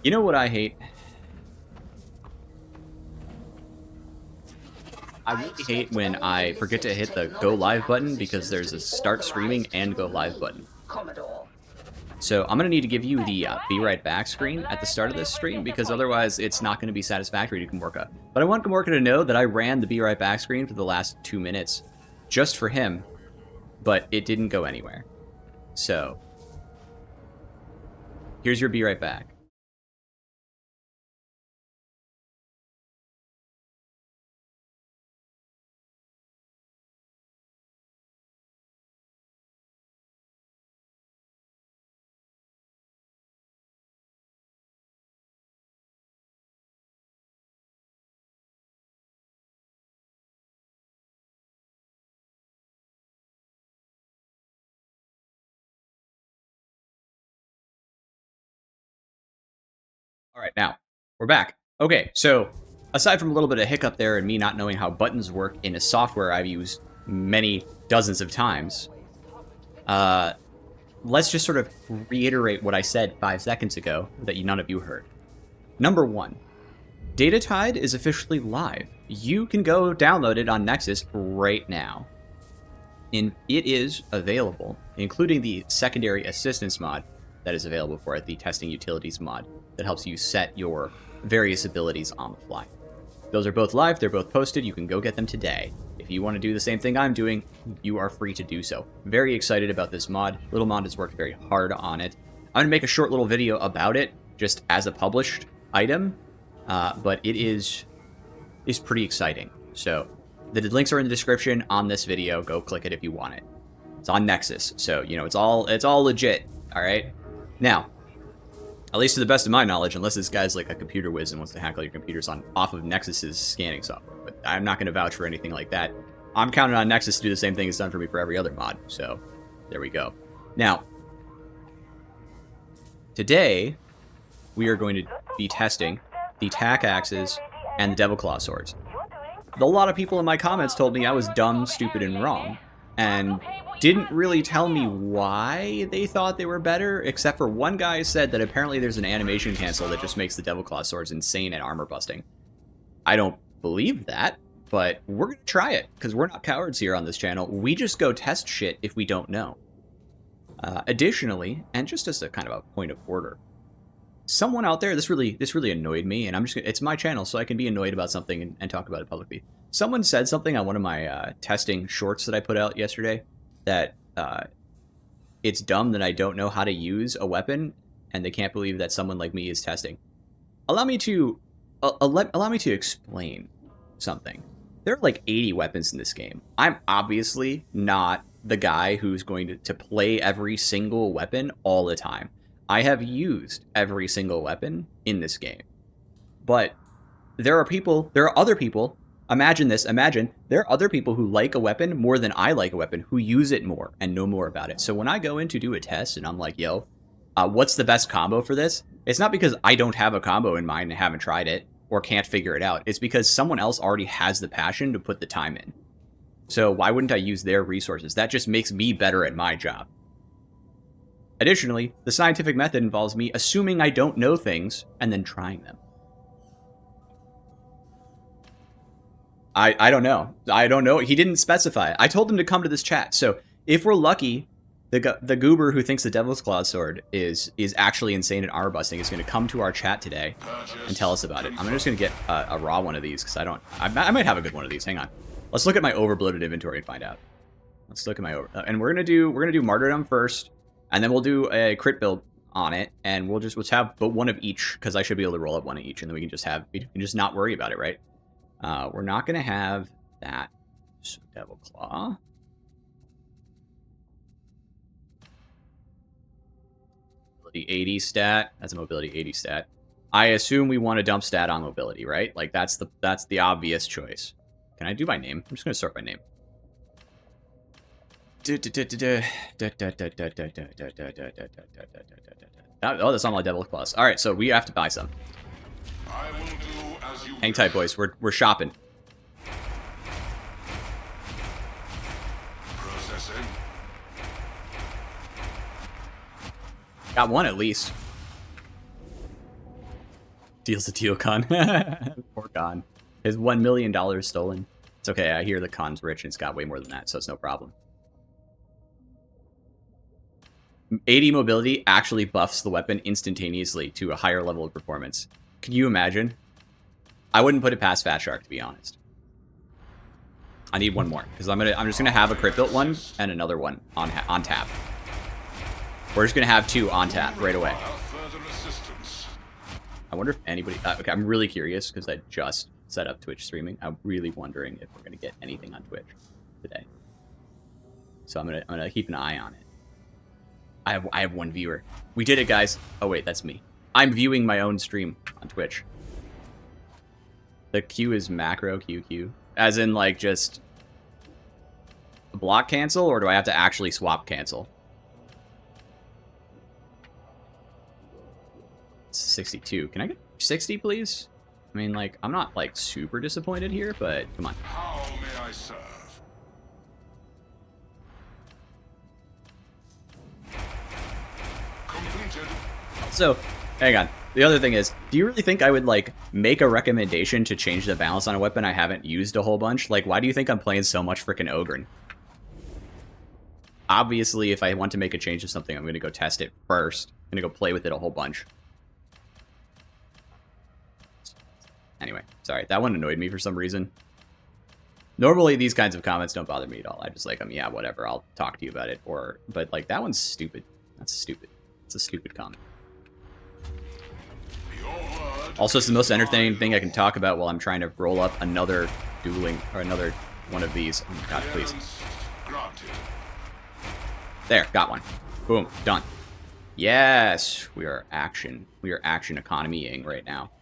You know what I hate? I really hate when I forget to hit the go live button because there's a start streaming and go live button. So I'm going to need to give you the be right back screen at the start of this stream because otherwise it's not going to be satisfactory to Gamorka. But I want Gamorka to know that I ran the be right back screen for the last 2 minutes just for him, but it didn't go anywhere. So here's your be right back. All right, now we're back. Okay, so aside from a little bit of hiccup there and me not knowing how buttons work in a software I've used many dozens of times, let's just sort of reiterate what I said 5 seconds ago that none of you heard. Number 1, DATATIDE is officially live. You can go download it on Nexus right now. And it is available, including the secondary assistance mod that is available for it, the testing utilities mod that helps you set your various abilities on the fly. Those are both live, they're both posted, you can go get them today. If you want to do the same thing I'm doing, you are free to do so. Very excited about this mod. Little Mod has worked very hard on it. I'm going to make a short little video about it, just as a published item, but it is pretty exciting. So the links are in the description on this video. Go click it if you want it. It's on Nexus, so you know it's all legit. All right. Now, at least to the best of my knowledge, unless this guy's like a computer whiz and wants to hack all your computers off of Nexus's scanning software, but I'm not going to vouch for anything like that. I'm counting on Nexus to do the same thing it's done for me for every other mod. So there we go. Now, today we are going to be testing the Tack axes and the Devil Claw swords. A lot of people in my comments told me I was dumb, stupid, and wrong, and didn't really tell me why they thought they were better, except for one guy said that apparently there's an animation cancel that just makes the Devil Claw swords insane at armor busting. I don't believe that, but we're going to try it, because we're not cowards here on this channel. We just go test shit if we don't know. Additionally, and just as a kind of a point of order, someone out there, this really annoyed me, and I'm just gonna, it's my channel, so I can be annoyed about something and talk about it publicly. Someone said something on one of my testing shorts that I put out yesterday, that it's dumb that I don't know how to use a weapon, and they can't believe that someone like me is testing. Allow me to explain something. There are like 80 weapons in this game. I'm obviously not the guy who's going to play every single weapon all the time. I have used every single weapon in this game. But there are other people, imagine there are other people who like a weapon more than I like a weapon, who use it more and know more about it. So when I go in to do a test and I'm like, yo, what's the best combo for this? It's not because I don't have a combo in mind and haven't tried it or can't figure it out. It's because someone else already has the passion to put the time in. So why wouldn't I use their resources? That just makes me better at my job. Additionally, the scientific method involves me assuming I don't know things and then trying them. I don't know. I don't know. He didn't specify. I told him to come to this chat. So if we're lucky, the goober who thinks the Devil's Claw sword is actually insane at armor busting is going to come to our chat today and tell us about it. I'm just going to get a raw one of these because I might have a good one of these. Hang on. Let's look at my overbloated inventory and find out. Let's look at my and we're gonna do martyrdom first, and then we'll do a crit build on it, and let's have but one of each because I should be able to roll up one of each, and then we can just not worry about it, right? We're not gonna have that. So Devil Claw. Mobility 80 stat. That's a mobility 80 stat. I assume we want to dump stat on mobility, right? Like that's the obvious choice. Can I do by name? I'm just gonna start by name. Oh, that's on my Devil Claws. All right, so we have to buy some. Hang tight, boys. We're shopping. Processing. Got one at least. Deals the deal, Con. Poor Con. His $1 million stolen. It's okay, I hear the Con's rich and it's got way more than that, so it's no problem. 80 mobility actually buffs the weapon instantaneously to a higher level of performance. Can you imagine? I wouldn't put it past Fat Shark, to be honest. I need one more, because I'm just gonna have a crit built one and another one on tap. We're just gonna have two on tap right away. I wonder if anybody... okay, I'm really curious, because I just set up Twitch streaming. I'm really wondering if we're gonna get anything on Twitch today. So I'm gonna keep an eye on it. I have one viewer. We did it, guys. Oh wait, that's me. I'm viewing my own stream on Twitch. The Q is macro QQ. As in, like, just block cancel, or do I have to actually swap cancel? 62. Can I get 60, please? I mean, like, I'm not, like, super disappointed here, but come on. How may I serve? Completed. So, hang on. The other thing is, do you really think I would, like, make a recommendation to change the balance on a weapon I haven't used a whole bunch? Like, why do you think I'm playing so much frickin' Ogren? Obviously, if I want to make a change to something, I'm going to go test it first. I'm going to go play with it a whole bunch. Anyway, sorry. That one annoyed me for some reason. Normally, these kinds of comments don't bother me at all. I just like them. Yeah, whatever. I'll talk to you about it. But, like, that one's stupid. That's stupid. It's a stupid comment. Also, it's the most entertaining thing I can talk about while I'm trying to roll up another dueling, or another one of these. Oh my god, please. There, got one. Boom, done. Yes, we are action economying right now.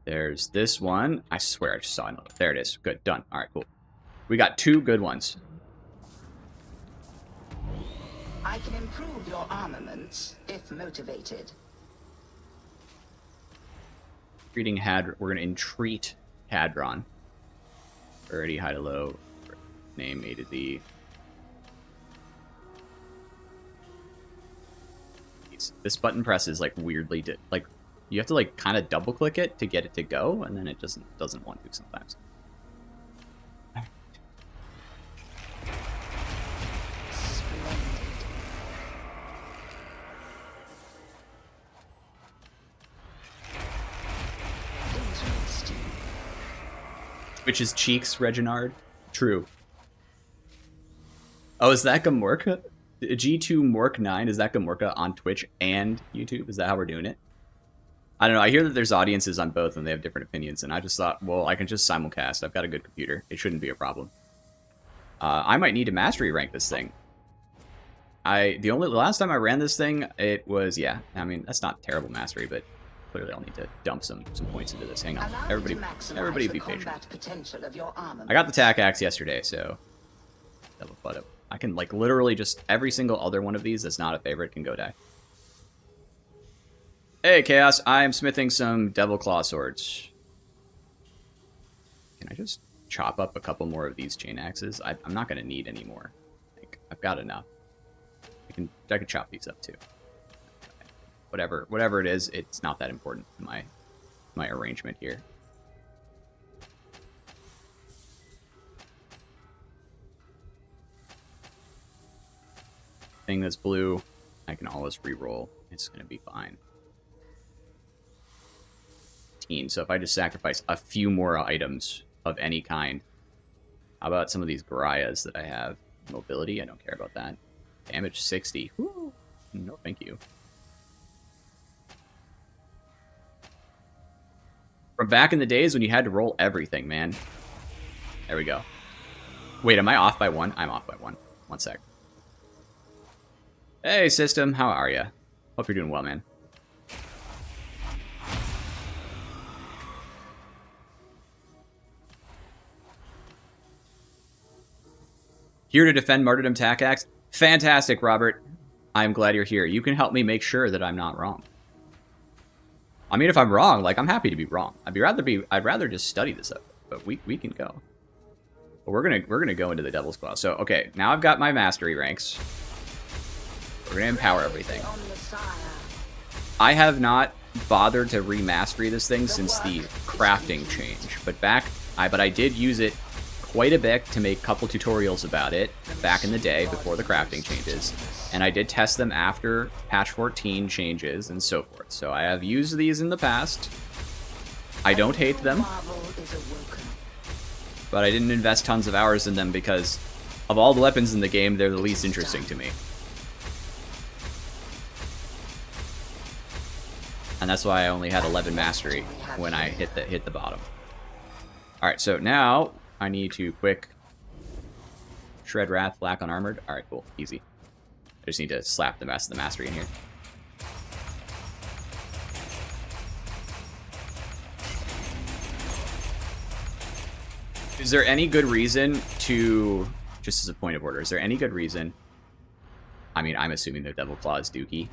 There's this one. I swear I just saw another. There it is. Good, done. All right, cool. We got two good ones. I can improve your armaments if motivated. Treating we're going to entreat Hadron. Already high to low. Name A to Z. This button press is like weirdly like you have to like kind of double click it to get it to go, and then it doesn't want to sometimes. Which is cheeks, Reginald. True. Oh, is that Gamorka? G2 Mork 9, is that Gamorka on Twitch and YouTube? Is that how we're doing it? I don't know. I hear that there's audiences on both and they have different opinions, and I just thought, well, I can just simulcast. I've got a good computer. It shouldn't be a problem. I might need to mastery rank this thing. The last time I ran this thing, it was, yeah, I mean, that's not terrible mastery, but clearly I'll need to dump some points into this. Hang on. Everybody be patient. I got the Tack axe yesterday, so double butt up. I can, like, literally just every single other one of these that's not a favorite can go die. Hey, Chaos, I am smithing some Devil Claw swords. Can I just chop up a couple more of these chain axes? I'm not going to need any more. Like, I've got enough. I can chop these up, too. Whatever it is, it's not that important in my arrangement here. Thing that's blue, I can always re-roll. It's going to be fine. So if I just sacrifice a few more items of any kind. How about some of these Garias that I have? Mobility, I don't care about that. Damage 60. Woo. No, thank you. From back in the days when you had to roll everything, man. There we go. Wait, am I off by one? I'm off by one. One sec. Hey, system. How are ya? Hope you're doing well, man. Here to defend Martyrdom Tack Axe. Fantastic, Robert. I'm glad you're here. You can help me make sure that I'm not wrong. I mean, if I'm wrong, like, I'm happy to be wrong. I'd rather just study this up, but we can go. But we're gonna go into the Devil's Claw. So, okay, now I've got my mastery ranks. We're gonna empower everything. I have not bothered to remastery this thing since the crafting change, but I did use it quite a bit to make a couple tutorials about it back in the day before the crafting changes, and I did test them after patch 14 changes and so forth. So I have used these in the past. I don't hate them, but I didn't invest tons of hours in them because of all the weapons in the game, they're the least interesting to me. And that's why I only had 11 mastery when I hit the bottom. Alright, so now I need to quick shred Wrath, Black on Armored. Alright, cool. Easy. I just need to slap the rest of the mastery in here. Is there any good reason to, just as a point of order, is there any good reason? I mean, I'm assuming they're Devil Claws Dookie.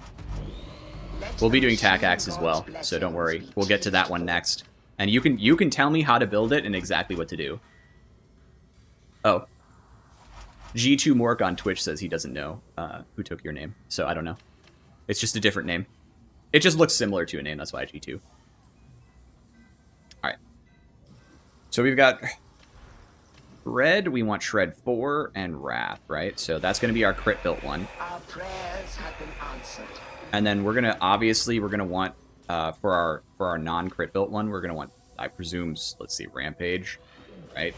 We'll be doing Tack Axe as well, so don't worry. We'll get to that one next. And you can tell me how to build it and exactly what to do. Oh. G2 Mork on Twitch says he doesn't know who took your name, so I don't know. It's just a different name. It just looks similar to a name, that's why G2. Alright. So we've got Red, we want Shred 4 and Wrath, right? So that's going to be our crit built one. Our prayers have been answered. And then we're gonna want for our non-crit built one, we're gonna want, I presume, let's see, Rampage, right?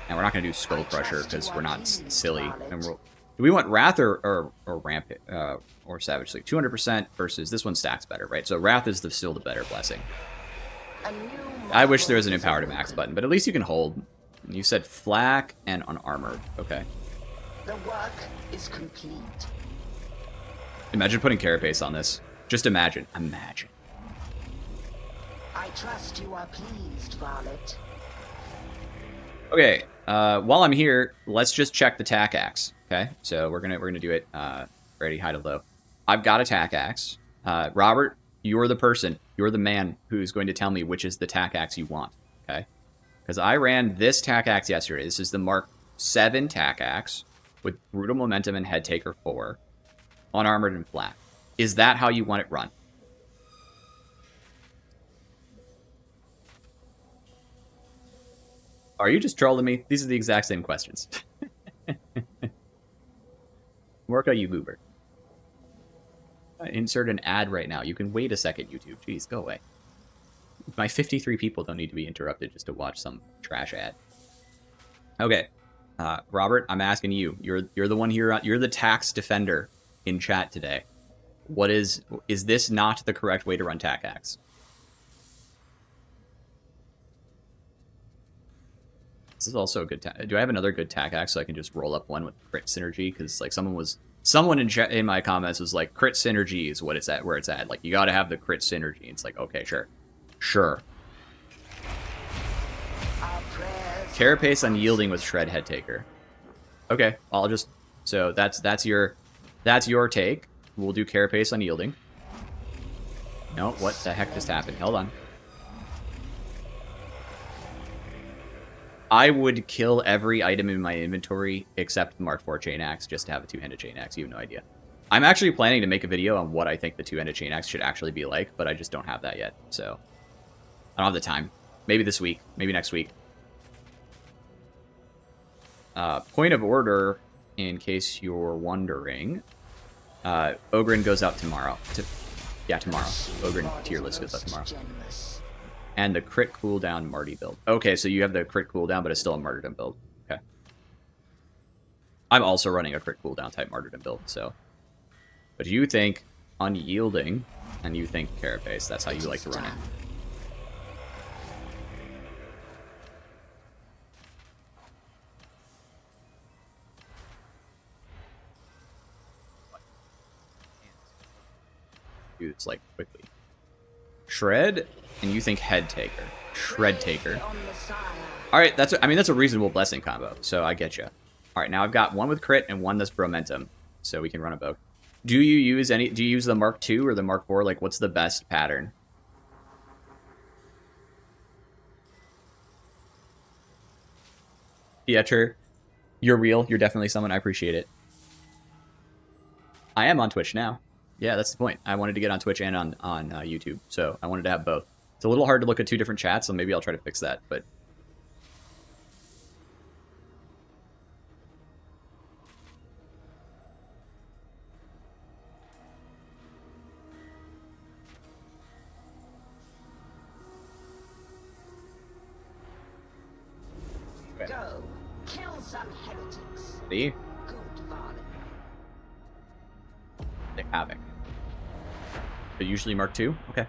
And we're not gonna do Skull Crusher because we're not silly. And do we want Wrath or Rampage or Savage League? 200% versus this one stacks better, right? So Wrath is still the better blessing. I wish there was an Empower to Max button, but at least you can hold. You said Flak and Unarmored, okay. The work is complete. Imagine putting Carapace on this. Just imagine. Imagine. I trust you are pleased, Varlet. Okay. While I'm here, let's just check the Tack Axe. Okay. So we're gonna do it. Ready, high to low. I've got a Tack Axe. Robert, you're the person. You're the man who's going to tell me which is the Tack Axe you want. Okay. Because I ran this Tack Axe yesterday. This is the Mark 7 Tack Axe with Brutal Momentum and Head Taker 4. Unarmored and Flat. Is that how you want it run? Are you just trolling me? These are the exact same questions. Work on you, Loober. Insert an ad right now. You can wait a second, YouTube. Jeez, go away. My 53 people don't need to be interrupted just to watch some trash ad. Okay. Robert, I'm asking you. You're the one here. You're the tax defender in chat today. What is this not the correct way to run Tack Axe? This is also a good do I have another good Tack Axe so I can just roll up one with crit synergy? Because like someone in my comments was like, crit synergy is what it's at, where it's at. Like, you gotta have the crit synergy. It's like, okay, sure. Carapace unyielding with Shred Head Taker. Okay, I'll just, so that's your take. We'll do Carapace unyielding. No, what the heck just happened? Hold on. I would kill every item in my inventory except the Mark IV Chain Axe just to have a two-handed Chain Axe. You have no idea. I'm actually planning to make a video on what I think the two-handed Chain Axe should actually be like, but I just don't have that yet, so I don't have the time. Maybe this week, maybe next week. Point of order, in case you're wondering, Ogren goes out tomorrow. Tomorrow. Ogren tier list goes out tomorrow. And the crit cooldown Marty build. Okay, so you have the crit cooldown, but it's still a martyrdom build. Okay. I'm also running a crit cooldown type martyrdom build, so. But you think unyielding, and you think Carapace. That's how you like to run it. Do this like quickly. Shred, and you think Head Taker. Shred Taker. Alright, that's a reasonable blessing combo, so I get you. Alright, now I've got one with crit and one that's Bromentum, so we can run a both. Do you use the Mark II or the Mark IV? Like, what's the best pattern? Pieter, you're real. You're definitely someone. I appreciate it. I am on Twitch now. Yeah, that's the point. I wanted to get on Twitch and on YouTube, so I wanted to have both. It's a little hard to look at two different chats, so maybe I'll try to fix that, but... Go. Kill some heretics. See? Good father. They Havoc. But usually Mark II? Okay.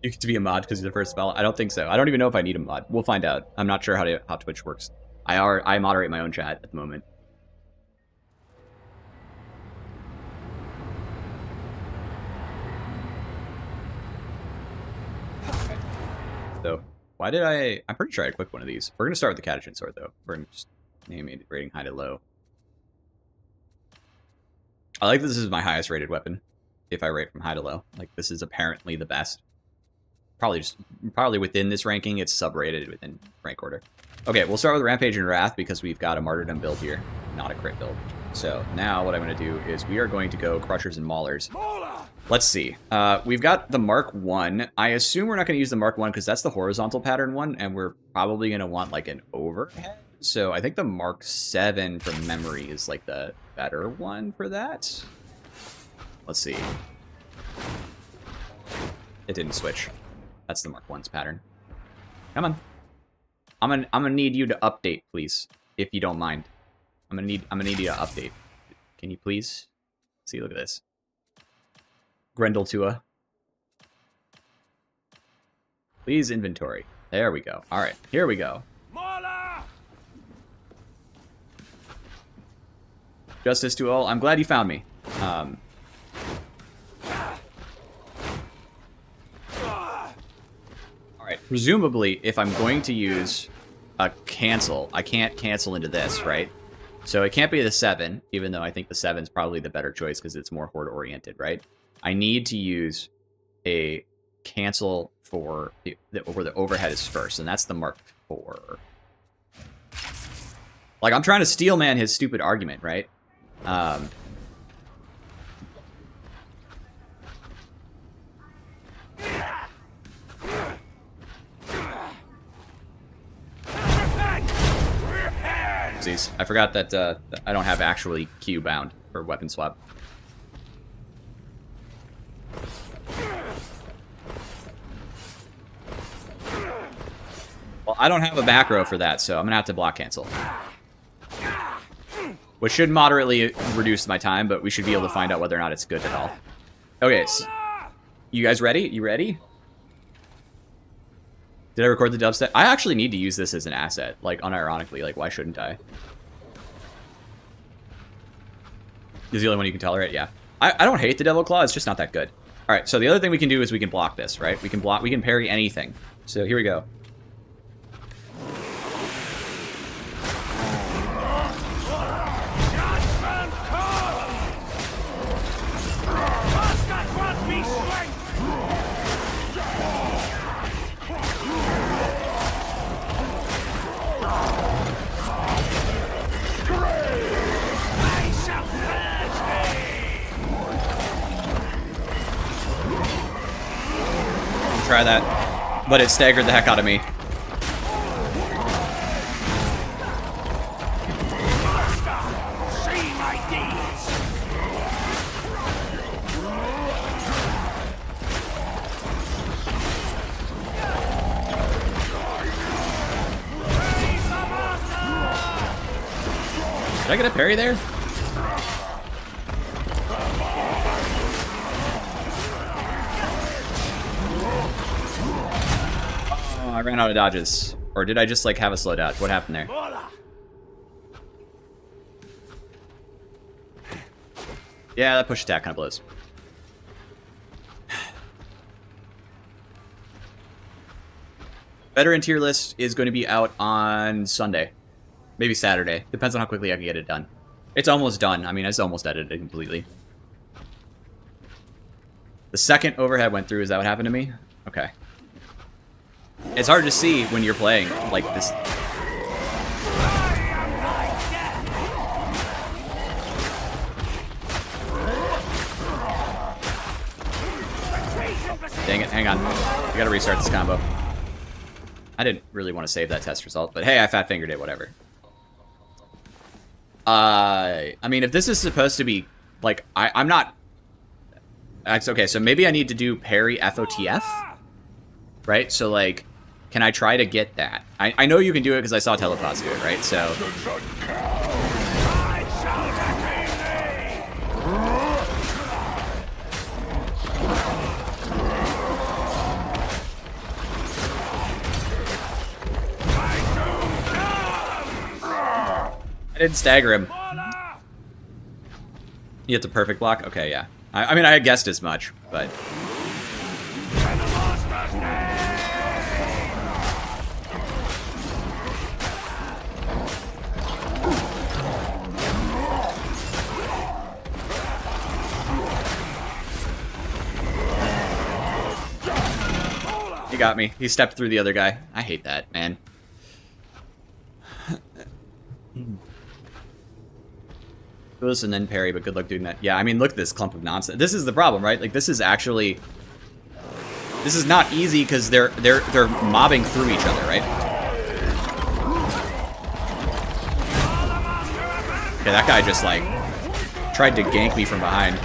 You get to be a mod because you're the first spell? I don't think so. I don't even know if I need a mod. We'll find out. I'm not sure how Twitch works. I moderate my own chat at the moment. So, why did I'm pretty sure I equipped one of these. We're going to start with the katchin sword, though. We're going to just name it rating high to low. I like that this is my highest rated weapon, if I rate from high to low. Like, this is apparently the best. Probably within this ranking, it's sub-rated within rank order. Okay, we'll start with Rampage and Wrath because we've got a Martyrdom build here, not a crit build. So, now what I'm going to do is we are going to go Crushers and Maulers. Let's see. We've got the Mark 1. I assume we're not going to use the Mark 1 because that's the horizontal pattern one, and we're probably going to want, like, an overhead. So I think the Mark 7 from memory is, like, the better one for that. Let's see. It didn't switch. That's the Mark 1's pattern. Come on. I'm gonna need you to update, please, if you don't mind. I'm gonna need you to update. Can you please? See, look at this. Grendel Tua. Please inventory. There we go. All right, here we go. Justice to all. I'm glad you found me. Alright, presumably, if I'm going to use a cancel, I can't cancel into this, right? So it can't be the 7, even though I think the 7's probably the better choice because it's more horde-oriented, right? I need to use a cancel for where the overhead is first, and that's the Mark 4. Like, I'm trying to steel man his stupid argument, right? Oopsies. I forgot that I don't have actually Q bound for weapon swap. Well, I don't have a back row for that, so I'm gonna have to block cancel. Which should moderately reduce my time, but we should be able to find out whether or not it's good at all. Okay, so you guys ready? You ready? Did I record the dubstep? I actually need to use this as an asset, like, unironically. Like, why shouldn't I? Is the only one you can tolerate? Yeah. I don't hate the Devil Claw, it's just not that good. Alright, so the other thing we can do is we can block this, right? We can parry anything. So here we go. Try that, but it staggered the heck out of me. Did I get a parry there? I ran out of dodges. Or did I just, like, have a slow dodge? What happened there? Yeah, that push attack kind of blows. Veteran tier list is going to be out on Sunday. Maybe Saturday. Depends on how quickly I can get it done. It's almost done. I mean, it's almost edited completely. The second overhead went through. Is that what happened to me? Okay. It's hard to see when you're playing like this. hang on. We gotta restart this combo. I didn't really want to save that test result, but hey, I fat fingered it, whatever. I mean, if this is supposed to be, like, I'm not... Okay, so maybe I need to do parry FOTF? Right? So, like, can I try to get that? I know you can do it because I saw Telepods do it, right? So... I didn't stagger him. You hit the perfect block? Okay, yeah. I mean, I had guessed as much, but... He got me. He stepped through the other guy. I hate that, man. Boost and then parry, but good luck doing that. Yeah, I mean, look at this clump of nonsense. This is the problem, right? Like, this is actually... This is not easy because they're mobbing through each other, right? Okay, that guy just, like, tried to gank me from behind.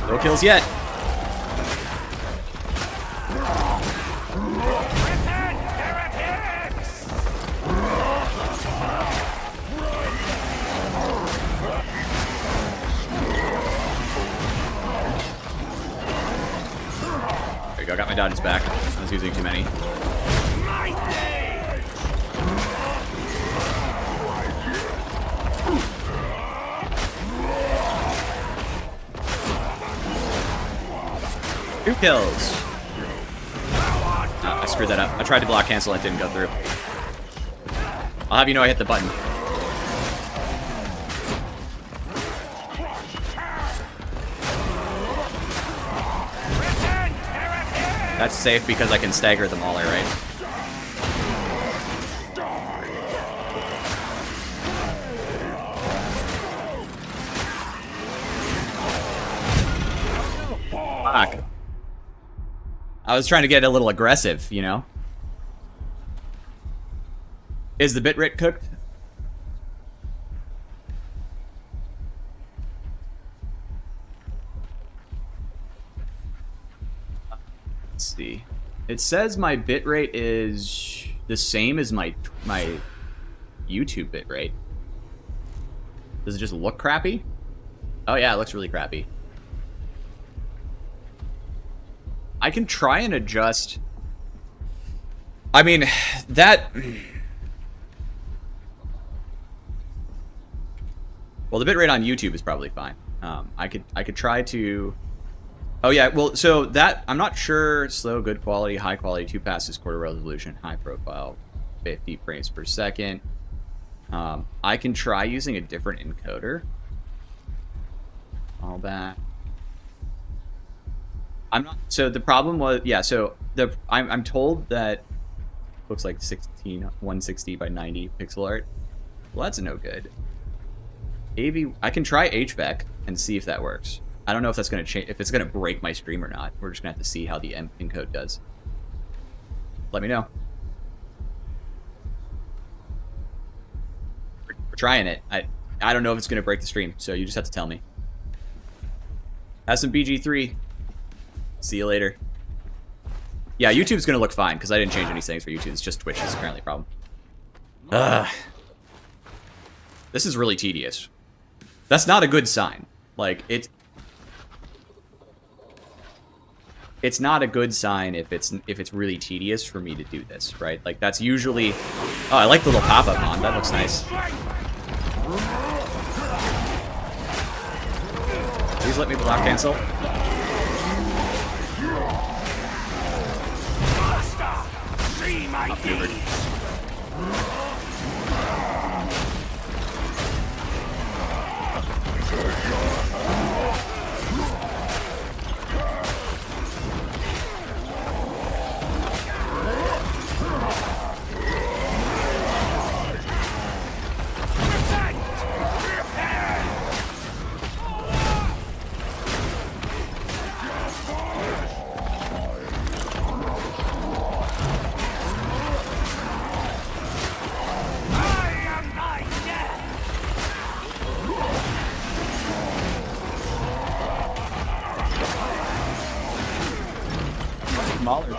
No kills yet. There you go, got my dodges back. I was using too many. Two kills. Oh, I screwed that up. I tried to block cancel, it didn't go through. I'll have you know I hit the button. That's safe because I can stagger the mauler, right? Fuck. I was trying to get a little aggressive, you know? Is the bitrate cooked? Let's see. It says my bitrate is the same as my YouTube bitrate. Does it just look crappy? Oh yeah, it looks really crappy. I can try and adjust. I mean, that... Well, the bitrate on YouTube is probably fine. I could try to... Oh yeah, well, so that... I'm not sure. Slow, good quality, high quality, 2 passes, quarter resolution, high profile, 50 frames per second. I can try using a different encoder. All that. I'm not. So the problem was, yeah. So I'm told that looks like 160 by 90 pixel art. Well, that's no good. I can try HVAC and see if that works. I don't know if that's gonna change, if it's gonna break my stream or not. We're just gonna have to see how the encode does. Let me know. We're trying it. I don't know if it's gonna break the stream, so you just have to tell me. Have some BG3. See you later. Yeah, YouTube's gonna look fine because I didn't change any settings for YouTube. It's just Twitch is apparently a problem. This is really tedious. That's not a good sign. Like it's not a good sign if it's really tedious for me to do this, right? Like that's usually. Oh, I like the little pop-up on. That looks nice. Please let me block cancel. Outmaneuvered.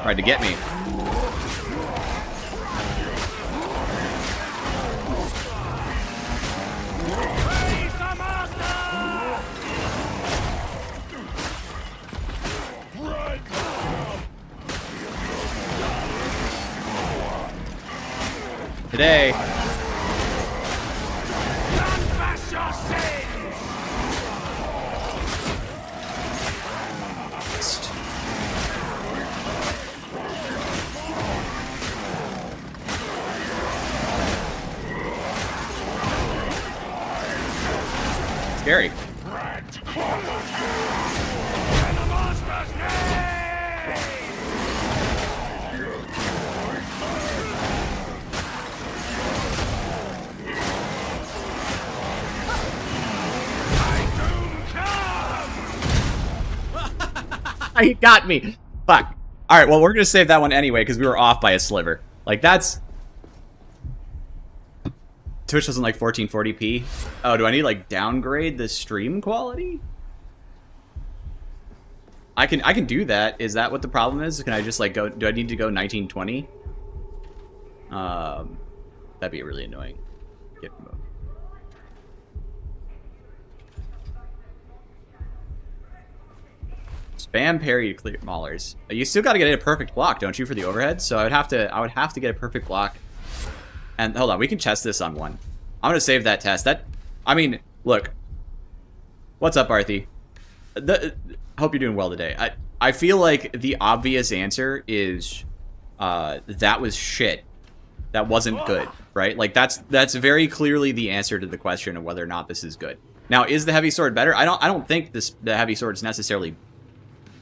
Tried to get me. Today. Scary. He got me. Fuck. All right, well, we're going to save that one anyway because we were off by a sliver. Like, that's... Twitch doesn't like 1440p. Oh, do I need, like, downgrade the stream quality? I can do that. Is that what the problem is? Can I just, like, go... Do I need to go 1920? That'd be really annoying. Get removed. Spam parry to clear maulers. You still got to get a perfect block, don't you, for the overhead? So I would have to get a perfect block. And hold on, we can test this on one. I'm gonna save that test. I mean, look. What's up, Arthi? Hope you're doing well today. I feel like the obvious answer is that was shit. That wasn't good, right? Like that's very clearly the answer to the question of whether or not this is good. Now, is the heavy sword better? I don't think the heavy sword is necessarily.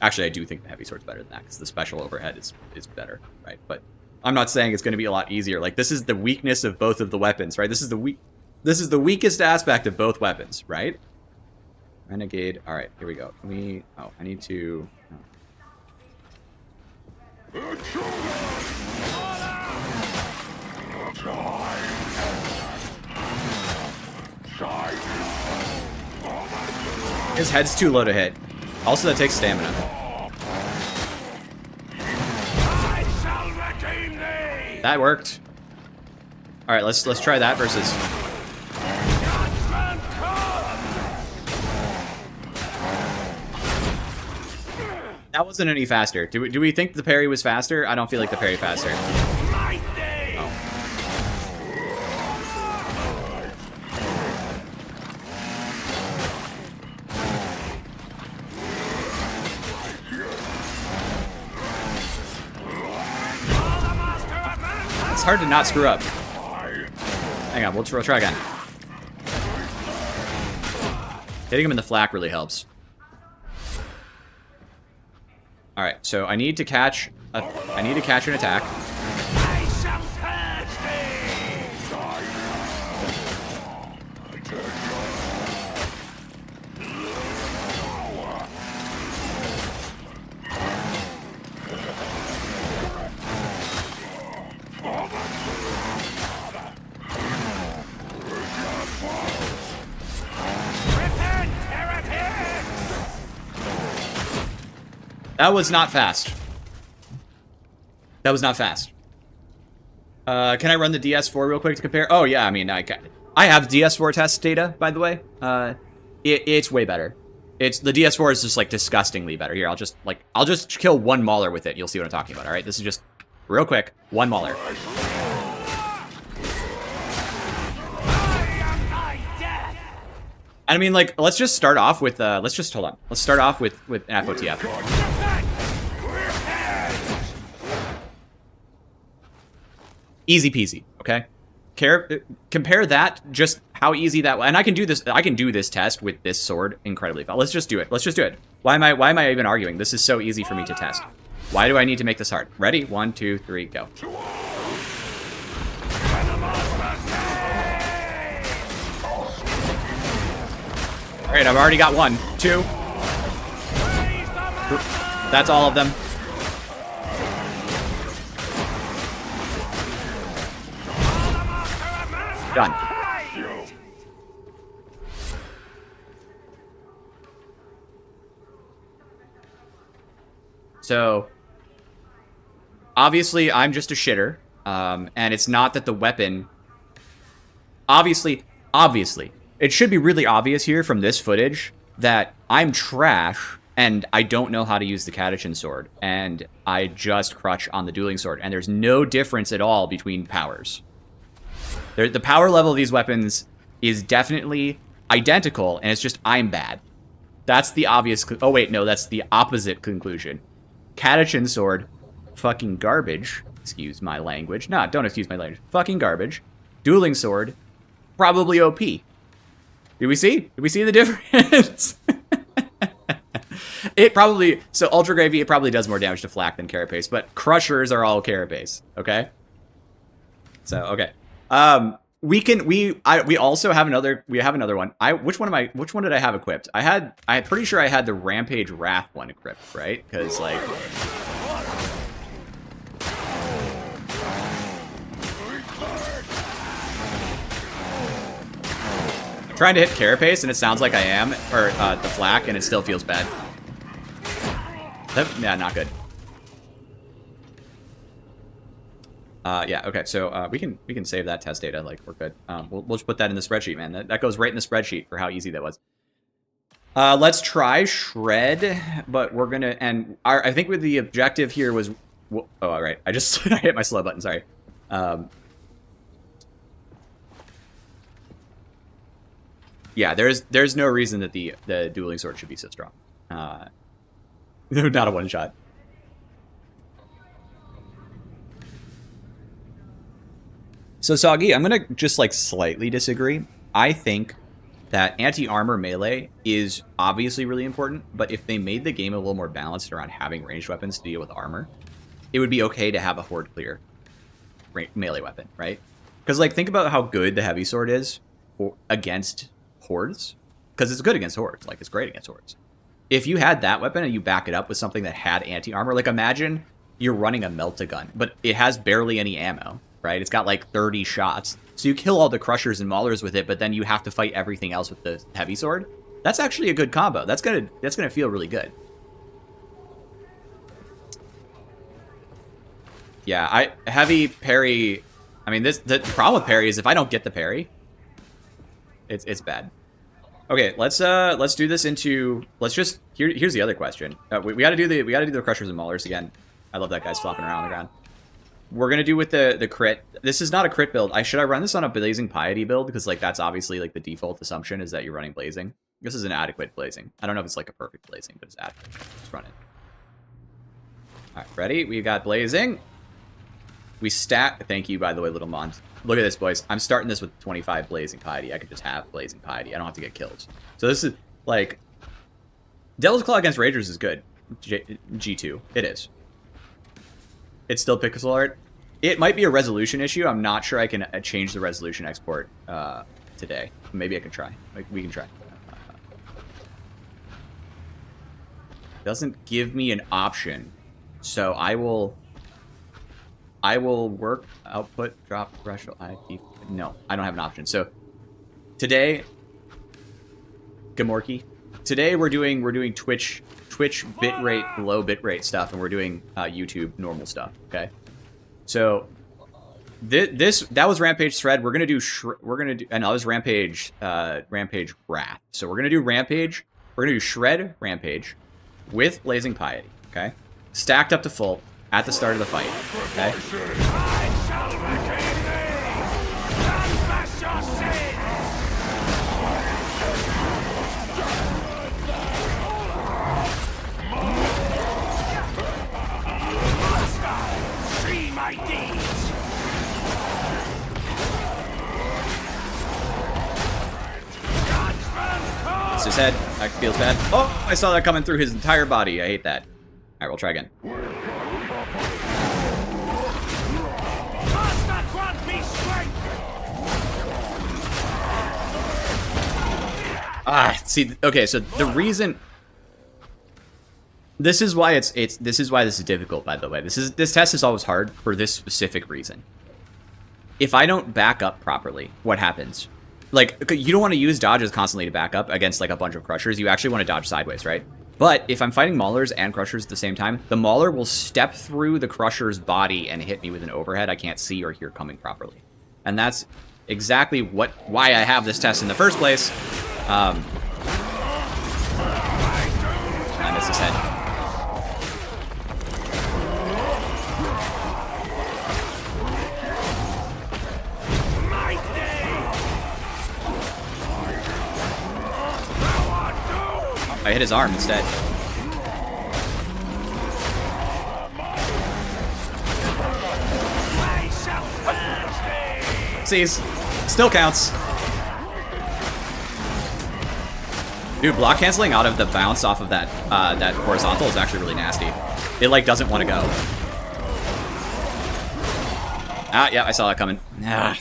Actually, I do think the heavy sword's better than that because the special overhead is better, right? But I'm not saying it's going to be a lot easier. Like, this is the weakness of both of the weapons, right? This is the weakest aspect of both weapons, right? Renegade. All right, here we go. Can we? Oh, I need to. Oh. His head's too low to hit. Also, that takes stamina. That worked. All right, let's try that versus. That wasn't any faster. Do we think the parry was faster? I don't feel like the parry faster. Oh. It's hard to not screw up. Hang on, we'll try again. Hitting him in the flak really helps. All right, so I need to catch an attack. That was not fast. That was not fast. Can I run the DS4 real quick to compare? Oh yeah, I mean, I have DS4 test data, by the way. It's way better. The DS4 is just like disgustingly better. Here, I'll just kill one mauler with it. You'll see what I'm talking about. All right, this is just real quick, one mauler. And I mean, like, let's just start off with let's start off with an FOTF. Easy peasy, okay? Compare that, just how easy that was. And I can do this test with this sword incredibly fast. Let's just do it. Why am I even arguing? This is so easy for me to test. Why do I need to make this hard? Ready? 1, 2, 3, go. Alright, I've already got 1, 2. That's all of them. Done. So, obviously, I'm just a shitter. And it's not that the weapon... Obviously, it should be really obvious here from this footage that I'm trash and I don't know how to use the katchin sword. And I just crutch on the dueling sword. And there's no difference at all between powers. The power level of these weapons is definitely identical, and it's just I'm bad. That's the obvious... Oh, wait, no, that's the opposite conclusion. Katchin sword, fucking garbage. Excuse my language. Nah, don't excuse my language. Fucking garbage. Dueling sword, probably OP. Did we see? Did we see the difference? It probably... So, Ultra Gravy, it probably does more damage to flak than carapace, but crushers are all carapace, okay? So, okay. We also have another one. Which one did I have equipped? I'm pretty sure I had the Rampage Wrath one equipped, right? Because like I'm trying to hit carapace and it sounds like I am, or the flak, and it still feels bad. Yeah, not good. Yeah, okay, so we can save that test data, like, we're good. We'll just put that in the spreadsheet, man. That goes right in the spreadsheet for how easy that was. Let's try Shred, but we're gonna, and I think with the objective here was, oh, all right, I just I hit my slow button, sorry. Yeah, there's no reason that the dueling sword should be so strong. Not a one-shot. So, Soggy, I'm going to just, like, slightly disagree. I think that anti-armor melee is obviously really important, but if they made the game a little more balanced around having ranged weapons to deal with armor, it would be okay to have a horde clear melee weapon, right? Because, like, think about how good the heavy sword is against hordes. Because it's good against hordes. Like, it's great against hordes. If you had that weapon and you back it up with something that had anti-armor, like, imagine you're running a melt-a-gun, but it has barely any ammo. Right? It's got like 30 shots. So you kill all the crushers and maulers with it, but then you have to fight everything else with the heavy sword. That's actually a good combo. That's gonna feel really good. Yeah, heavy parry. I mean, the problem with parry is if I don't get the parry, it's bad. Okay, let's do this into. Here's the other question. We gotta do the crushers and maulers again. I love that guy's flopping around on the ground. We're gonna do with the crit. This is not a crit build. Should I run this on a blazing piety build? Because like that's obviously like the default assumption is that you're running blazing. This is an adequate blazing. I don't know if it's like a perfect blazing, but it's adequate. Let's run it. All right, ready? We got blazing. We stack. Thank you, by the way, little Mont. Look at this, boys. I'm starting this with 25 blazing piety. I could just have blazing piety. I don't have to get kills. So this is like Devil's Claw against Ragers is good. G2. It is. It's still pixel art. It might be a resolution issue. I'm not sure I can change the resolution export today. Maybe I can try. Like, we can try. Doesn't give me an option, so I will work output drop threshold. No, I don't have an option. So today, Gamorky. Today we're doing Twitch bitrate, low bitrate stuff, and we're doing YouTube normal stuff. Okay, so that was Rampage Thread. We're gonna do and that was Rampage Wrath. So we're gonna do Rampage. We're gonna do Shred Rampage with Blazing Piety. Okay, stacked up to full at the start of the fight. Okay. It's his head. That feels bad. Oh, I saw that coming through his entire body. I hate that. All right, we'll try again. See, okay, so the reason this is why this is difficult, by the way. This test is always hard for this specific reason. If I don't back up properly, what happens? Like, you don't want to use dodges constantly to back up against like a bunch of crushers. You actually want to dodge sideways, right? But if I'm fighting Maulers and Crushers at the same time, the Mauler will step through the Crusher's body and hit me with an overhead I can't see or hear coming properly. And that's exactly why I have this test in the first place. I missed his head. I hit his arm instead. Sees. Still counts. Dude, block canceling out of the bounce off of that that horizontal is actually really nasty. It like doesn't want to go. Ah, yeah, I saw that coming. Ah.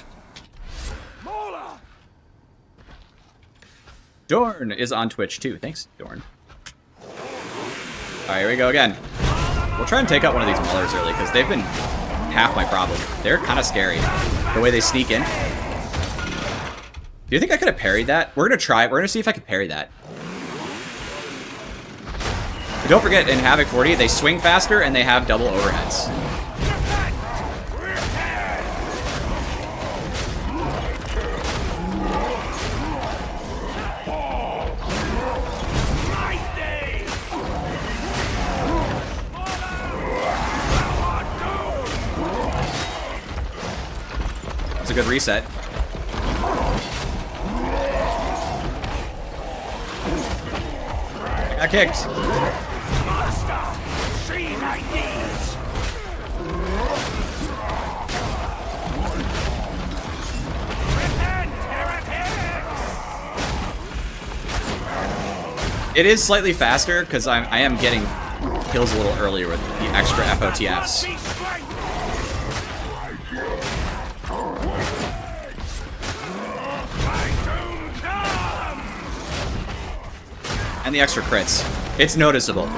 Dorn is on Twitch too. Thanks, Dorn. Alright, here we go again. We'll try and take out one of these Maulers early, because they've been half my problem. They're kind of scary, the way they sneak in. Do you think I could have parried that? We're going to try it. We're going to see if I can parry that. But don't forget, in Havoc 40, they swing faster and they have double overheads. That's a good reset. I got kicked. It is slightly faster because I am getting kills a little earlier with the extra FOTFs. And the extra crits. It's noticeable.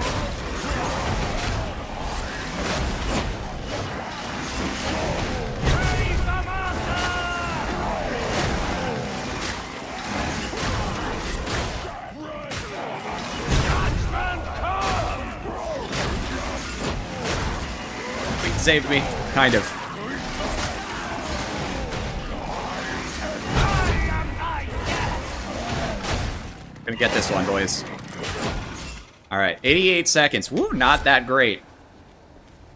It saved me, kind of. Gonna get this one, boys. Alright, 88 seconds. Woo, not that great.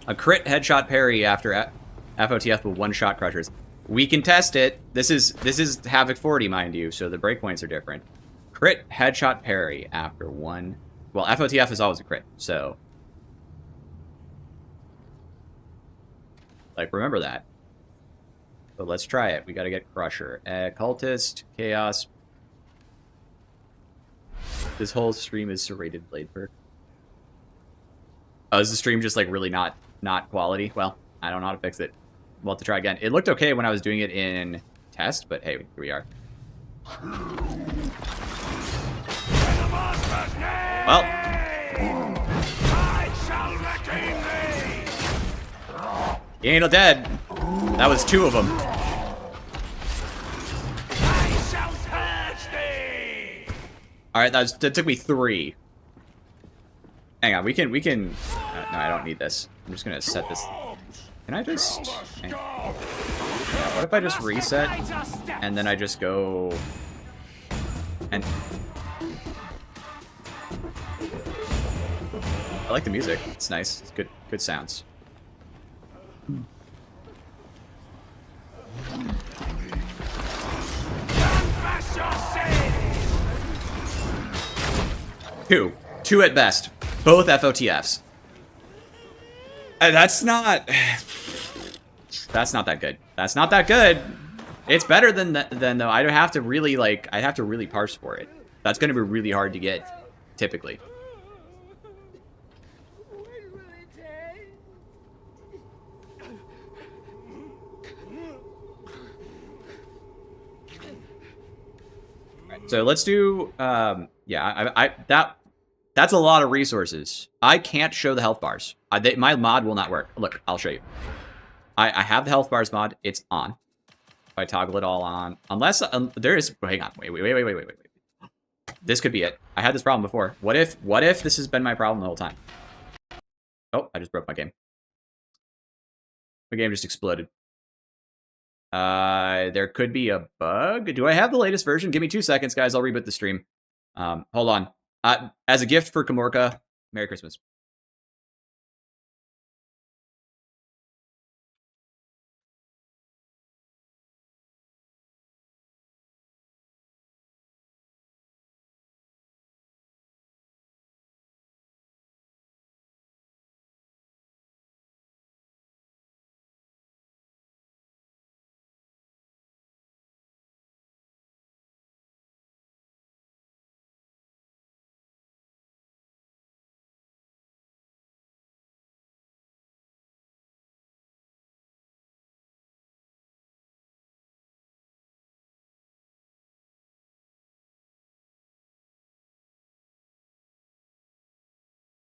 A crit headshot parry after FOTF with one-shot crushers. We can test it. This is Havoc 40, mind you, so the breakpoints are different. Crit headshot parry after one... Well, FOTF is always a crit, so... Like, remember that. But let's try it. We gotta get Crusher. Cultist, Chaos... This whole stream is serrated blade perk. Oh, is the stream just like really not quality? Well, I don't know how to fix it. We'll have to try again. It looked okay when I was doing it in test, but hey, here we are. Well. He ain't no dead. That was two of them. Alright, that took me 3. Hang on, we can... no, I don't need this. I'm just gonna set this... Can I just... Yeah, what if I just reset, and then I just go... And... I like the music. It's nice. It's good sounds. Two at best. Both FOTFs. That's not that good. That's not that good. It's better than though. I have to really I have to really parse for it. That's going to be really hard to get, typically. Right, so let's do. Yeah, that's a lot of resources. I can't show the health bars. My mod will not work. Look, I'll show you. I have the health bars mod. It's on. If I toggle it all on, unless there is. Hang on. Wait. This could be it. I had this problem before. What if this has been my problem the whole time? Oh, I just broke my game. My game just exploded. There could be a bug. Do I have the latest version? Give me 2 seconds, guys. I'll reboot the stream. Hold on. As a gift for Kamorka, Merry Christmas.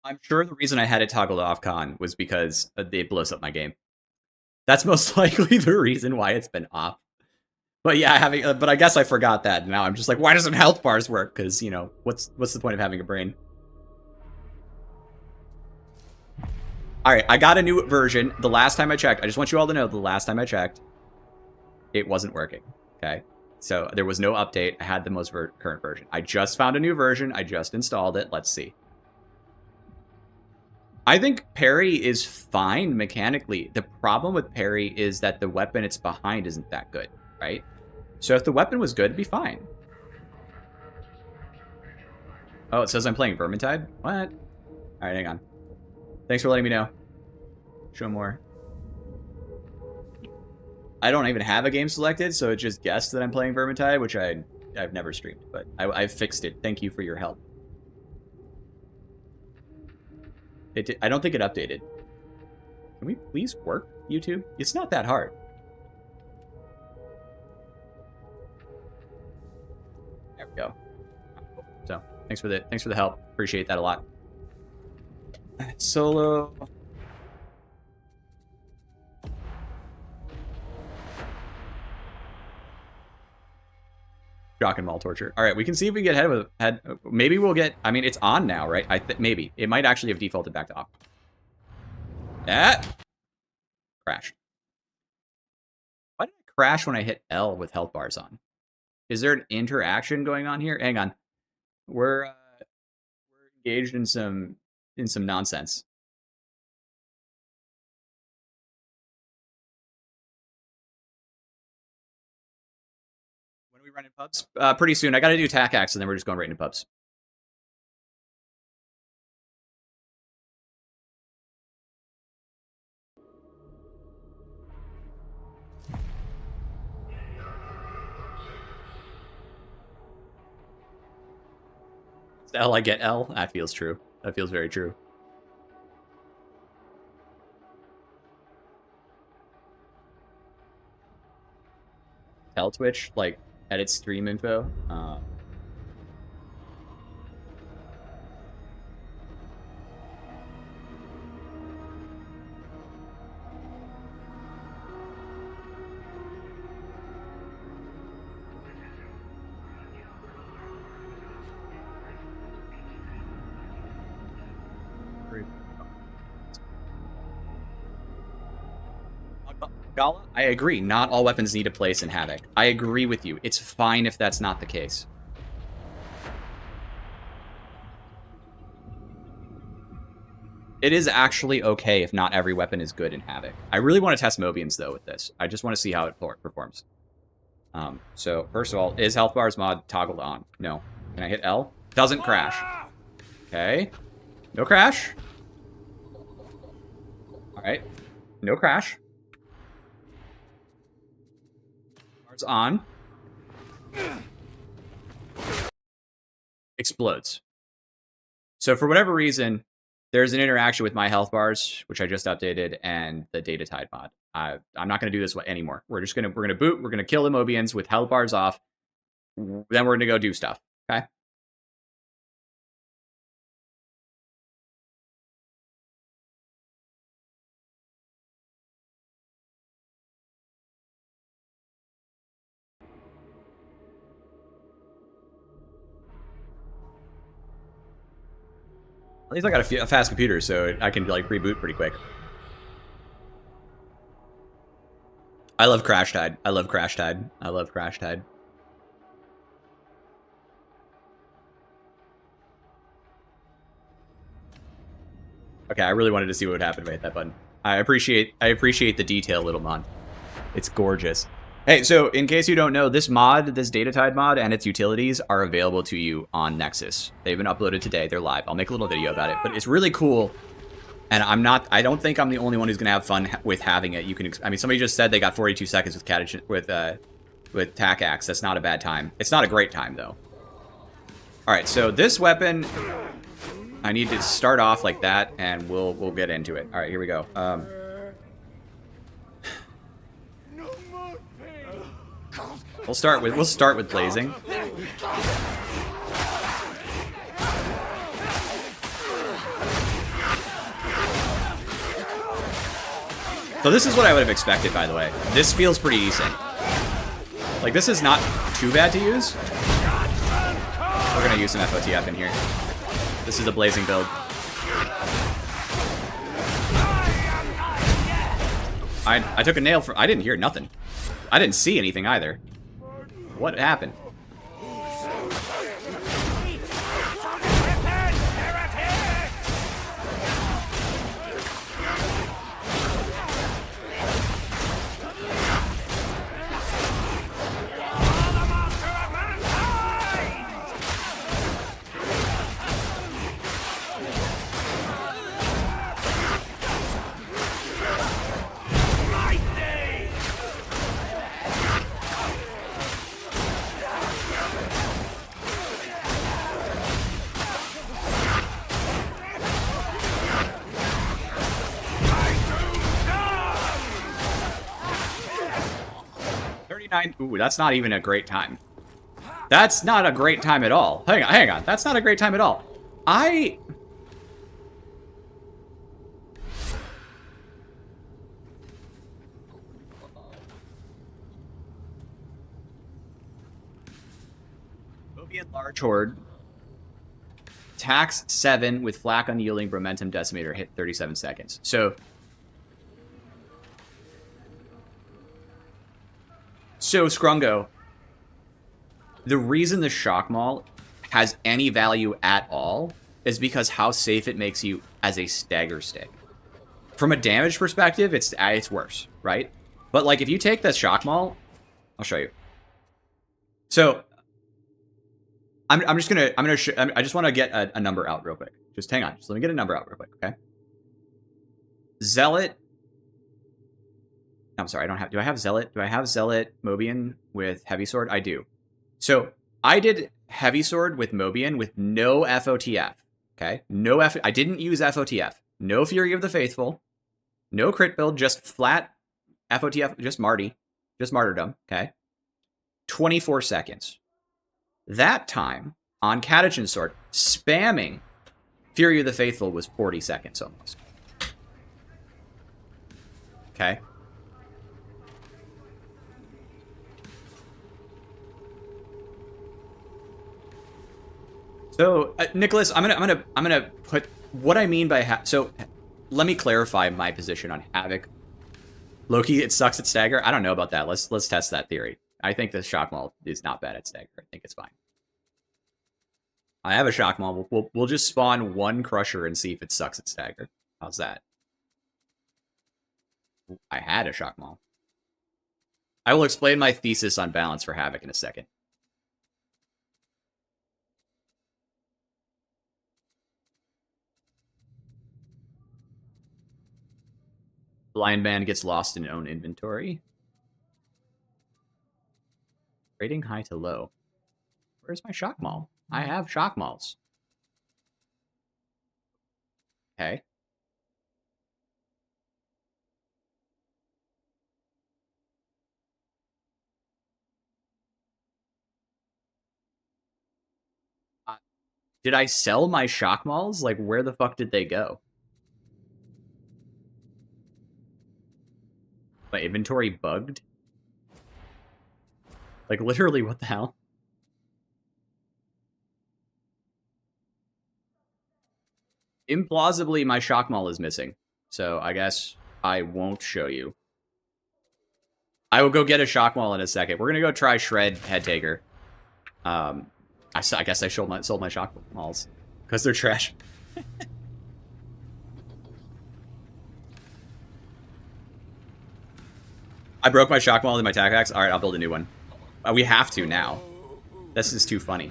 I'm sure the reason I had it toggled off, Con, was because it blows up my game. That's most likely the reason why it's been off. But yeah, but I guess I forgot that. Now I'm just like, why doesn't health bars work? Because, you know, what's the point of having a brain? All right, I got a new version. The last time I checked, I just want you all to know, the last time I checked, it wasn't working. Okay, so there was no update. I had the most current version. I just found a new version. I just installed it. Let's see. I think parry is fine mechanically. The problem with parry is that the weapon it's behind isn't that good, right? So if the weapon was good, it'd be fine. Oh, it says I'm playing Vermintide? What? All right, hang on. Thanks for letting me know. Show more. I don't even have a game selected, so it just guessed that I'm playing Vermintide, which I've never streamed, but I've fixed it. Thank you for your help. I don't think it updated. Can we please work, YouTube? It's not that hard. There we go. So thanks for the help. Appreciate that a lot. Solo. Shock and maul torture. All right, we can see if we get ahead. Maybe we'll get. I mean, it's on now, right? Maybe it might actually have defaulted back to off. Crashed. Why did it crash when I hit L with health bars on? Is there an interaction going on here? Hang on, we're engaged in some nonsense. When are we running pubs? Pretty soon. I got to do Tack and then we're just going right into pubs. L, I get L. That feels true. That feels very true. Tell Twitch, like, edit stream info. Gala, I agree. Not all weapons need a place in Havoc. I agree with you. It's fine if that's not the case. It is actually okay if not every weapon is good in Havoc. I really want to test Mobians, though, with this. I just want to see how it performs. So, first of all, is health bars mod toggled on? No. Can I hit L? Doesn't crash. Okay. No crash. All right. No crash. Bars on. Explodes. So, for whatever reason, there's an interaction with my health bars, which I just updated, and the DATATIDE mod. I'm not going to do this anymore. We're gonna boot. We're gonna kill the Mobians with health bars off. Then we're gonna go do stuff. Okay. At least I got a fast computer, so I can like reboot pretty quick. I love CrashTide. I love CrashTide. I love CrashTide. Okay, I really wanted to see what would happen if I hit that button. I appreciate the detail, little mod. It's gorgeous. Hey, so in case you don't know, this mod, this DATATIDE mod, and its utilities are available to you on Nexus. They've been uploaded today. They're live. I'll make a little video about it, but it's really cool. And I don't think I'm the only one who's gonna have fun with having it. You can, I mean, somebody just said they got 42 seconds with katchin, with Tack axe. That's not a bad time. It's not a great time though. All right, so this weapon, I need to start off like that, and we'll get into it. All right, here we go. We'll start with blazing. So this is what I would have expected, by the way. This feels pretty decent. Like, this is not too bad to use. We're gonna use some FOTF in here. This is a blazing build. I took a nail for... I didn't hear nothing. I didn't see anything either. What happened? Ooh, that's not even a great time. That's not a great time at all. Hang on. That's not a great time at all. Mobian large horde. Tax 7 with flak unyielding momentum decimator hit 37 seconds. So Scrungo, the reason the shock maul has any value at all is because how safe it makes you as a stagger stick. From a damage perspective, it's worse, right? But like if you take the shock maul, I'll show you. So I just want to get a number out real quick. Just hang on. Just let me get a number out real quick, okay? Zealot. I'm sorry, I don't have... Do I have Zealot? Do I have Zealot Mobian with Heavy Sword? I do. So, I did Heavy Sword with Mobian with no FOTF. Okay? No I didn't use FOTF. No Fury of the Faithful. No crit build, just flat FOTF, just Marty. Just Martyrdom, okay? 24 seconds. That time, on Katchin Sword, spamming Fury of the Faithful was 40 seconds almost. Okay? So, Nicholas, I'm gonna put what I mean by so. Let me clarify my position on Havoc. Loki, it sucks at stagger. I don't know about that. Let's test that theory. I think the shock maul is not bad at stagger. I think it's fine. I have a shock maul. We'll just spawn one crusher and see if it sucks at stagger. How's that? I had a shock maul. I will explain my thesis on balance for Havoc in a second. Blind man gets lost in own inventory. Rating high to low. Where's my shock maul? I have shock mauls. Okay. Did I sell my shock mauls? Like, where the fuck did they go? My inventory bugged? Like, literally, what the hell? Implausibly, my shock maul is missing. So I guess I won't show you. I will go get a shock maul in a second. We're going to go try Shred Head Taker. I guess I sold my shock mauls. Because they're trash. I broke my shock maul in my tack axe. Alright, I'll build a new one. We have to now. This is too funny.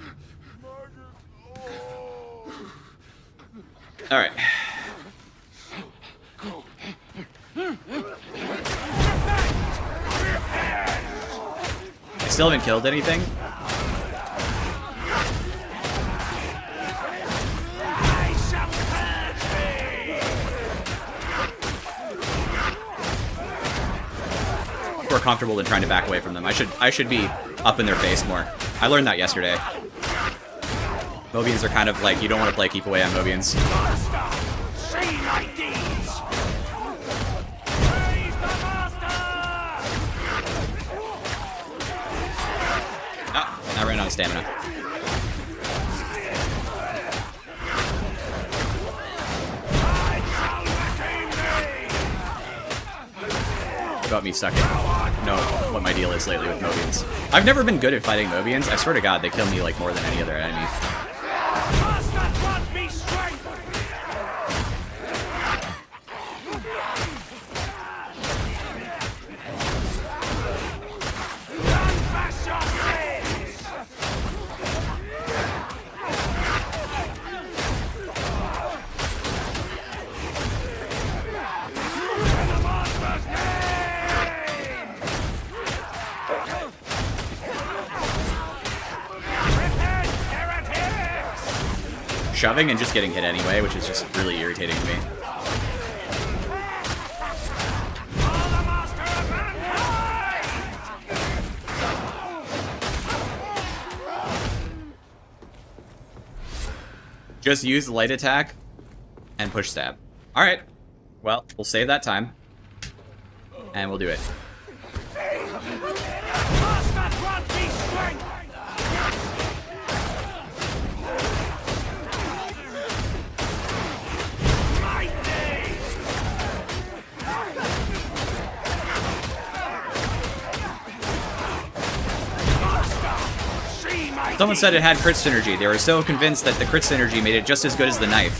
Alright. I still haven't killed anything. More comfortable than trying to back away from them. I should be up in their face more. I learned that yesterday. Mobians are kind of like, you don't want to play keep away on Mobians. Oh, I ran out of stamina. About me sucking. No, what my deal is lately with Mobians. I've never been good at fighting Mobians. I swear to God, they kill me like more than any other enemy. Shoving and just getting hit anyway, which is just really irritating to me. Just use the light attack and push stab. Alright. Well, we'll save that time. And we'll do it. Someone said it had crit synergy. They were so convinced that the crit synergy made it just as good as the knife.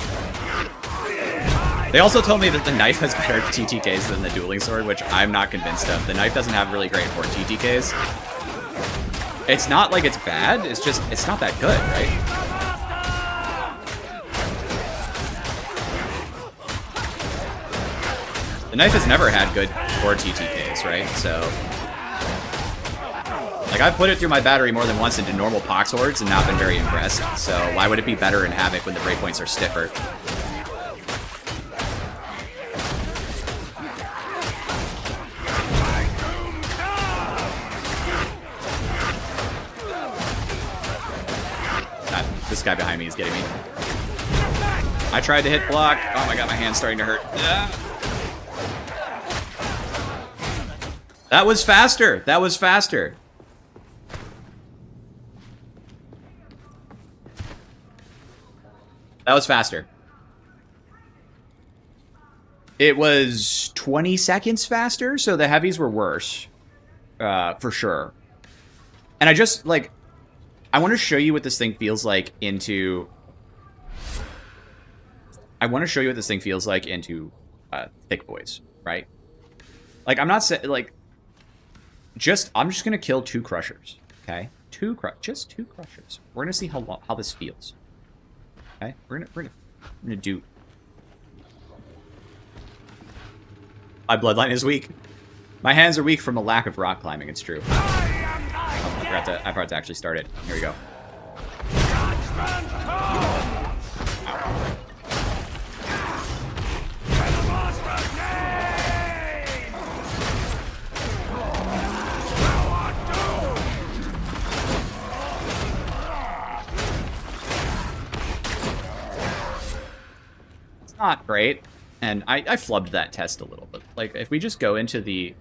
They also told me that the knife has better TTKs than the dueling sword, which I'm not convinced of. The knife doesn't have really great for TTKs. It's not like it's bad, it's just, it's not that good, right? The knife has never had good for TTKs, right? So... like, I've put it through my battery more than once into normal pox hordes and not been very impressed. So why would it be better in Havoc when the breakpoints are stiffer? This guy behind me is getting me. I tried to hit block. Oh my god, my hand's starting to hurt. That was faster. That was faster. That was faster. It was 20 seconds faster, so the heavies were worse. For sure. And I just, like... I want to show you what this thing feels like into... I want to show you what this thing feels like into thick boys, right? Like, I'm not saying... like... I'm just going to kill 2 crushers, okay? Just two crushers. We're going to see how this feels. Okay, we're gonna do. My bloodline is weak. My hands are weak from a lack of rock climbing. It's true. Oh, I forgot to actually start it. Here we go. Not great, and I flubbed that test a little bit. Like, if we just go into the...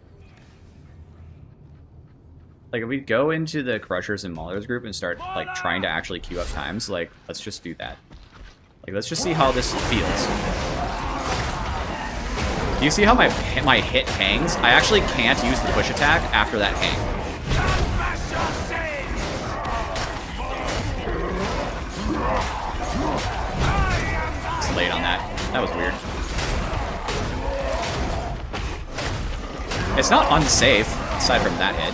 like, if we go into the Crushers and Maulers group and start, like, trying to actually queue up times, like, let's just do that. Okay, let's just see how this feels. Do you see how my hit hangs? I actually can't use the push attack after that hang. It's late on that. That was weird. It's not unsafe, aside from that hit.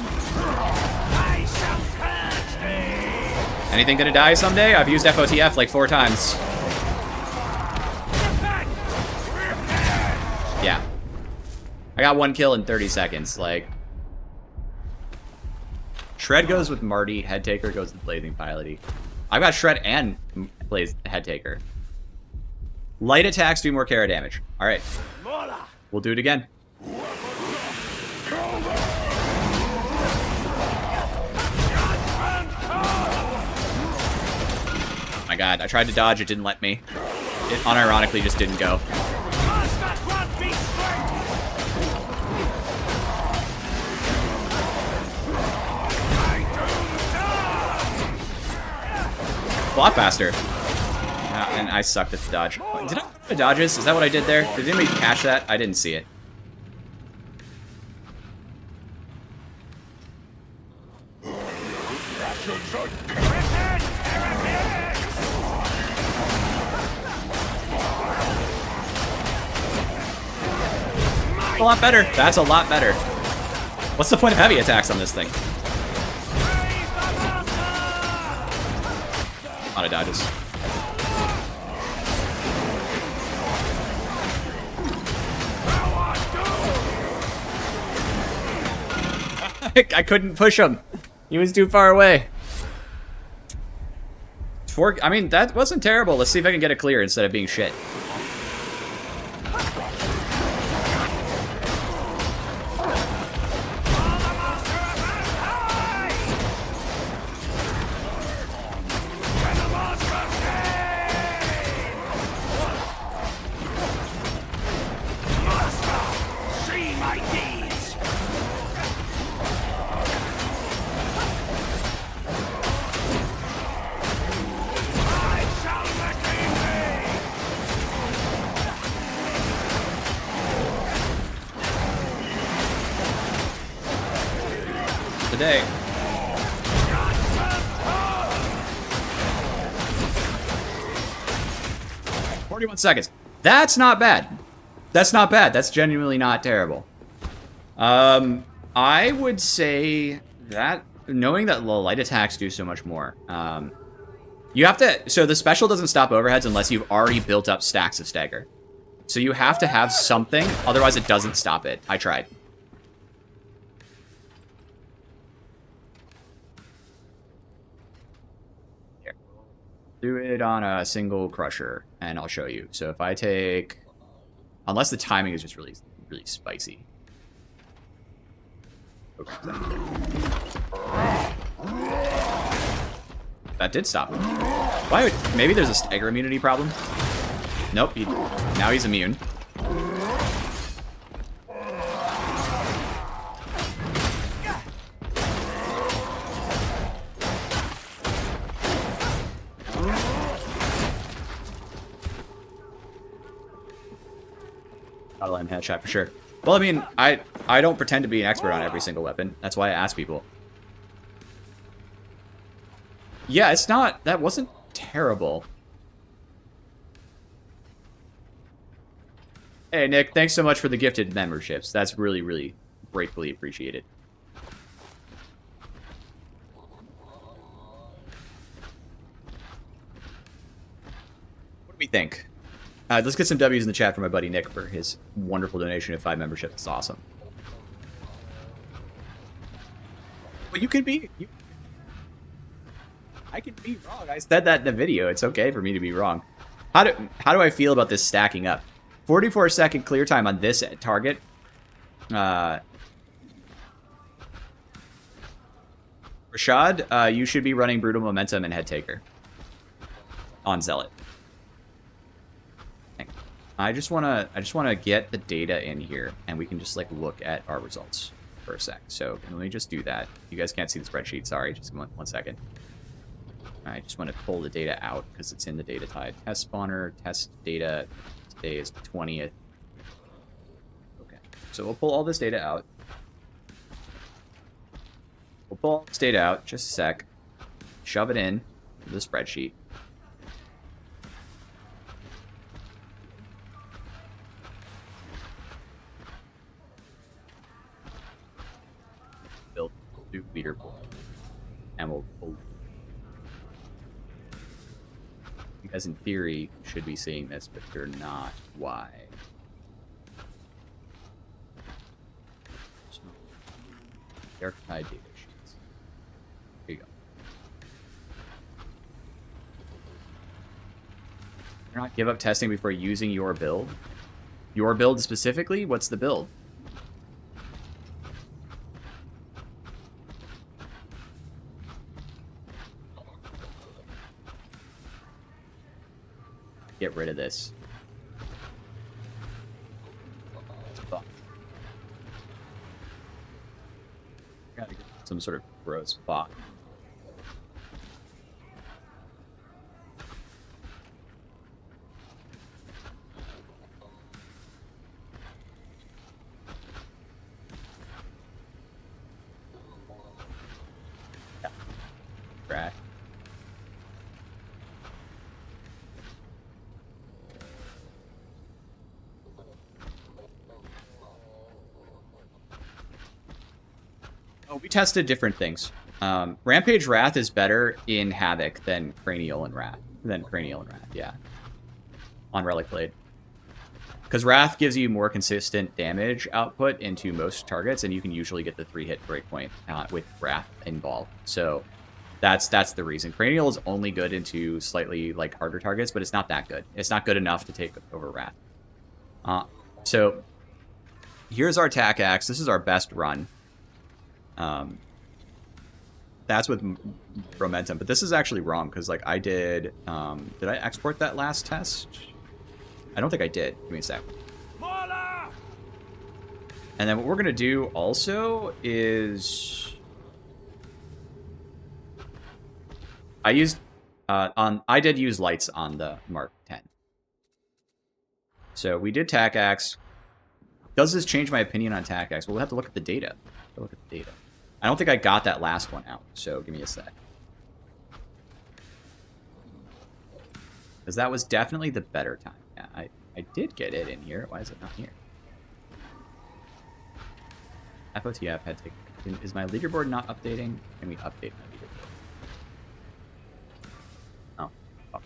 Anything gonna die someday? I've used FOTF like 4 times. Yeah. I got 1 kill in 30 seconds, like. Shred goes with Marty, Head Taker goes with Blazing Piety. I've got Shred and Head Taker. Light attacks do more Kara damage. Alright. We'll do it again. Oh my god, I tried to dodge, it didn't let me. It unironically just didn't go. A lot faster. And I sucked at the dodge. Did I have the dodges? Is that what I did there? Did anybody catch that? I didn't see it. A lot better. That's a lot better. What's the point of heavy attacks on this thing? A lot of dodges. I couldn't push him. He was too far away. I mean, that wasn't terrible. Let's see if I can get a clear instead of being shit. Today. "41 seconds. That's not bad. That's not bad. That's genuinely not terrible. I would say that knowing that light attacks do so much more. You have to. So the special doesn't stop overheads unless you've already built up stacks of stagger. So you have to have something, otherwise it doesn't stop it. I tried. Do it on a single crusher, and I'll show you. So if I take, unless the timing is just really spicy. Okay. That did stop him. Why? Maybe there's a stagger immunity problem. Nope. Now he's immune. Gotta let him headshot for sure. Well, I mean, I don't pretend to be an expert on every single weapon. That's why I ask people. Yeah, it's not... That wasn't terrible. Hey, Nick, thanks so much for the gifted memberships. That's really, really gratefully appreciated. What do we think? Let's get some W's in the chat for my buddy Nick for his wonderful donation of 5 memberships. It's awesome. But you could be... I could be wrong. I said that in the video. It's okay for me to be wrong. How do I feel about this stacking up? 44-second clear time on this target. Rashad, you should be running Brutal Momentum and Head Taker on Zealot. I just wanna get the data in here, and we can just like look at our results for a sec. So let me just do that. You guys can't see the spreadsheet. Sorry, just one second. I just want to pull the data out because it's in the DATATIDE. Test spawner, test data. Today is the 20th. Okay, so we'll pull all this data out. We'll pull all this data out, just a sec. Shove it in to the spreadsheet. Build new leaderboard. And we'll pull. You guys, in theory, should be seeing this, but you're not. Why? Archetype data sheets. Here you go. You're not give up testing before using your build. Your build specifically? What's the build? Get rid of this. Gotta get some sort of gross bot. Yeah. Crash. Oh, we tested different things. Rampage Wrath is better in Havoc than Cranial and Wrath. Yeah. On Relic Blade. Because Wrath gives you more consistent damage output into most targets, and you can usually get the 3-hit breakpoint with Wrath in Ball. So that's the reason. Cranial is only good into slightly like harder targets, but it's not that good. It's not good enough to take over Wrath. So here's our Tack Axe. This is our best run. That's with Momentum, but this is actually wrong because like I did I export that last test? I don't think I did. Give me a sec. And then what we're gonna do also is I did use lights on the Mark 10. So we did Tack Axe. Does this change my opinion on Tack Axe? Well, we'll have to look at the data. I don't think I got that last one out, so give me a sec. Because that was definitely the better time. Yeah, I did get it in here. Why is it not here? FOTF had to... Is my leaderboard not updating? Can we update my leaderboard? Oh. Oh.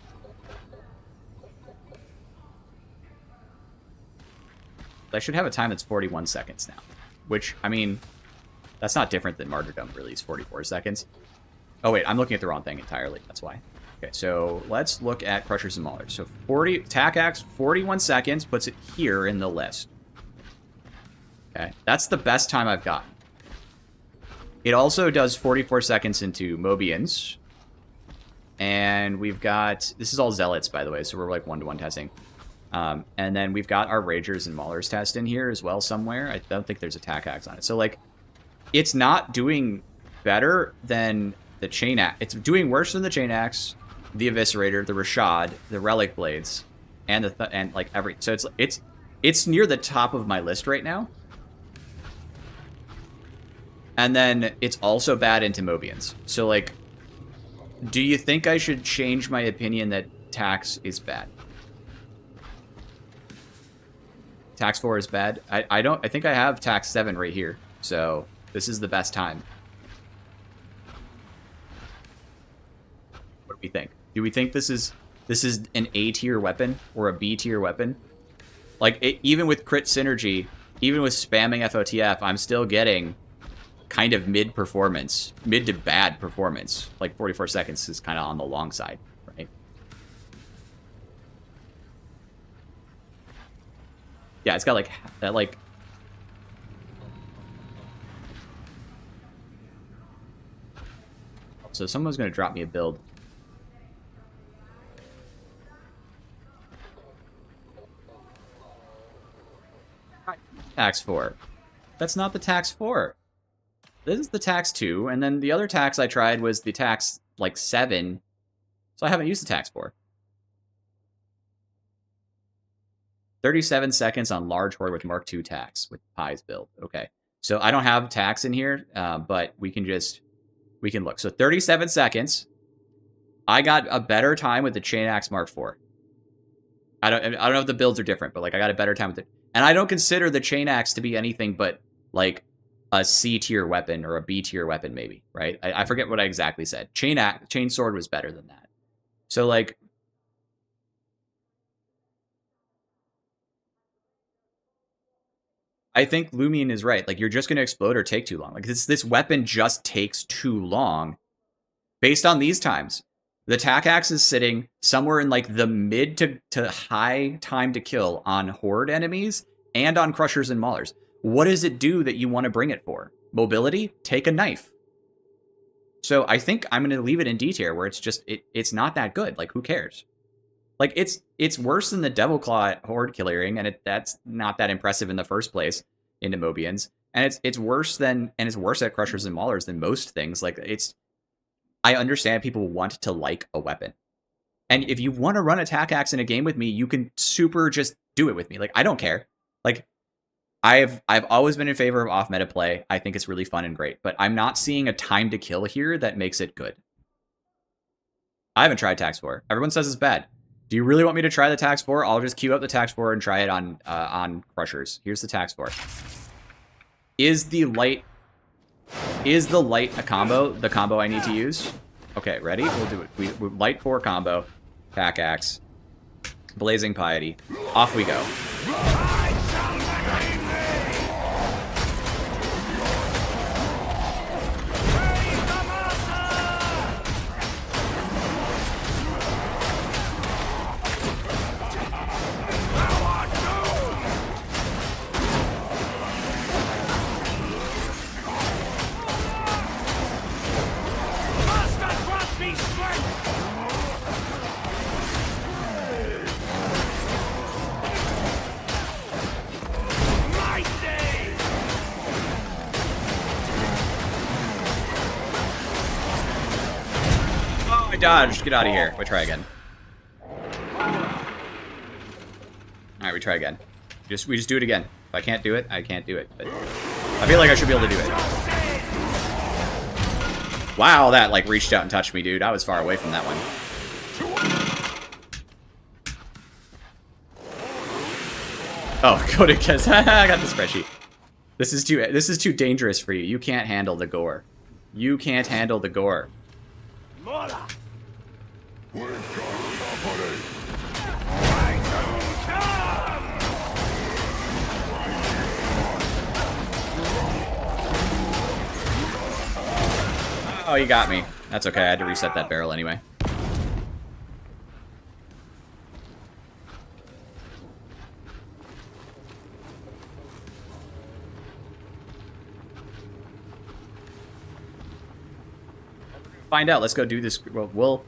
I should have a time that's 41 seconds now. Which, I mean... That's not different than Martyrdom release, 44 seconds. Oh, wait, I'm looking at the wrong thing entirely. That's why. Okay, so let's look at Crushers and Maulers. So Tack Axe, 41 seconds, puts it here in the list. Okay, that's the best time I've gotten. It also does 44 seconds into Mobians. And we've got... This is all Zealots, by the way, so we're like one-to-one testing. And then we've got our Ragers and Maulers test in here as well somewhere. I don't think there's a Tack Axe on it. So, like... It's not doing better than the Chain Axe. It's doing worse than the Chain Axe, the Eviscerator, the Rashad, the Relic Blades, and like every. So it's near the top of my list right now. And then it's also bad into Mobians. So like, do you think I should change my opinion that Tax is bad? Tax 4 is bad. I don't. I think I have Tax 7 right here. So. This is the best time. What do we think? Do we think this is an A tier weapon or a B tier weapon? Like even with crit synergy, even with spamming FOTF, I'm still getting kind of mid performance, mid to bad performance. Like 44 seconds is kind of on the long side, right? Yeah, it's got like that like. So someone's going to drop me a build. Tax 4. That's not the Tax 4. This is the Tax 2, and then the other Tax I tried was the Tax, like, 7 So I haven't used the Tack Spore. 37 seconds on large horde with Mark II Tacks with Pie's build. Okay. So I don't have Tacks in here, but we can look. So 37 seconds. I got a better time with the Chain Axe Mark IV. I don't know if the builds are different, but like I got a better time with it. And I don't consider the Chain Axe to be anything but like a C tier weapon or a B tier weapon, maybe, right? I forget what I exactly said. Chain Sword was better than that. So like, I think Lumion is right. Like, you're just going to explode or take too long. Like, this weapon just takes too long based on these times. The Tack Axe is sitting somewhere in, like, the mid to high time to kill on Horde enemies and on Crushers and Maulers. What does it do that you want to bring it for? Mobility? Take a knife. So I think I'm going to leave it in D tier, where it's just, it's not that good. Like, who cares? Like, it's worse than the Devil Claw Horde clearing, and that's not that impressive in the first place into Mobians. And it's worse at Crushers and Maulers than most things. Like, I understand people want to like a weapon. And if you want to run a Tack Axe in a game with me, you can super just do it with me. Like, I don't care. Like, I've always been in favor of off-meta play. I think it's really fun and great. But I'm not seeing a time to kill here that makes it good. I haven't tried Tack Spore. Everyone says it's bad. Do you really want me to try the Tack Spore? I'll just queue up the Tack Spore and try it on Crushers. Here's the Tack Spore. Is the light a combo? The combo I need to use? Okay, ready? We'll do it. We light 4 combo, Tack Axe, Blazing Piety. Off we go. Dodge, get out of here. We try again. Alright, we try again. We just do it again. If I can't do it, I can't do it. But I feel like I should be able to do it. Wow, that like reached out and touched me, dude. I was far away from that one. Oh, go to Kes. I got the spreadsheet. This is too dangerous for you. You can't handle the gore. You can't handle the gore. Oh, you got me. That's okay. I had to reset that barrel anyway. Find out. Let's go do this. Well,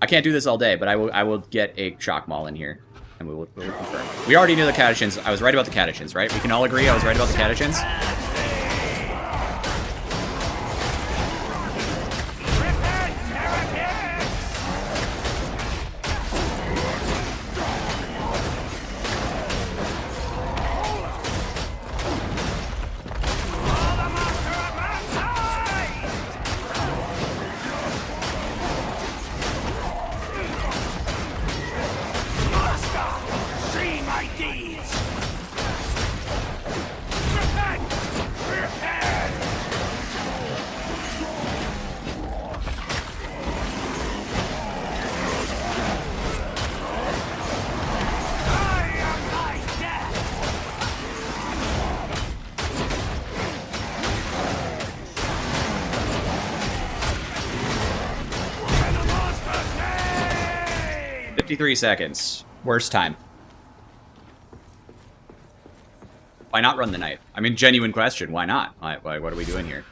I can't do this all day, but I will get a shock maul in here, and we'll confirm. We already knew the katchins. I was right about the katchins, right? We can all agree I was right about the katchins. Seconds. Worst time. Why not run the knife? I mean, genuine question. Why not? What are we doing here?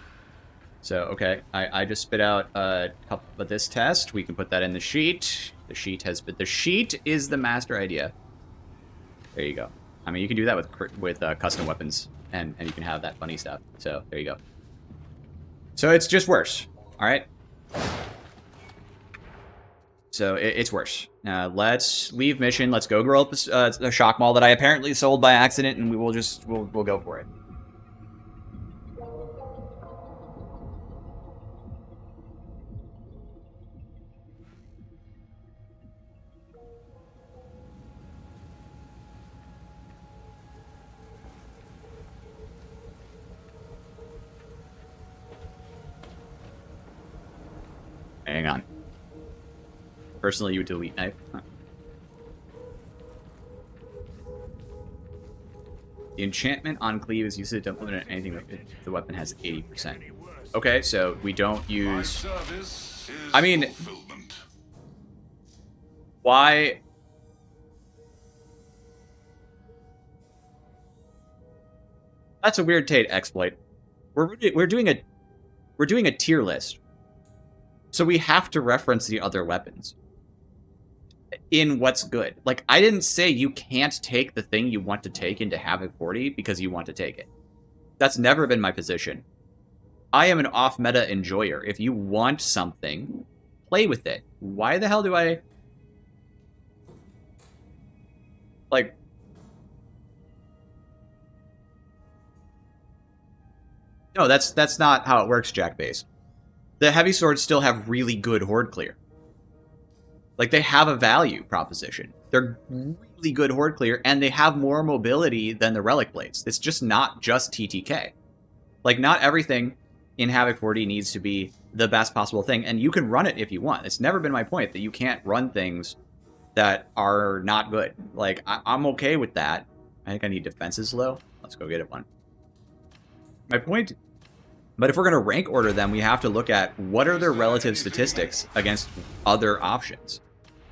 So, okay. I just spit out a couple of this test. We can put that in the sheet. The sheet is the master idea. There you go. I mean, you can do that with custom weapons, and you can have that funny stuff. So, there you go. So, it's just worse. All right? So it's worse. Let's leave mission. Let's go grow up a shock maul that I apparently sold by accident, and we'll go for it. Hang on. Personally, you would delete knife. Huh. The enchantment on cleave is used to don't limit anything if the weapon has 80%. Okay, so we don't use... I mean... Why... That's a weird Tate exploit. We're doing a tier list. So we have to reference the other weapons in what's good. Like, I didn't say you can't take the thing you want to take into Havoc 40 because you want to take it. That's never been my position. I am an off-meta enjoyer. If you want something, play with it. Why the hell do I... Like... No, that's not how it works, Jackbase. The heavy swords still have really good horde clear. Like, they have a value proposition. They're really good horde clear, and they have more mobility than the relic blades. It's just not just TTK. Like, not everything in Havoc 40 needs to be the best possible thing, and you can run it if you want. It's never been my point that you can't run things that are not good. Like, I'm okay with that. I think I need defenses low. Let's go get it one. My point... But if we're going to rank order them, we have to look at what are their relative statistics against other options.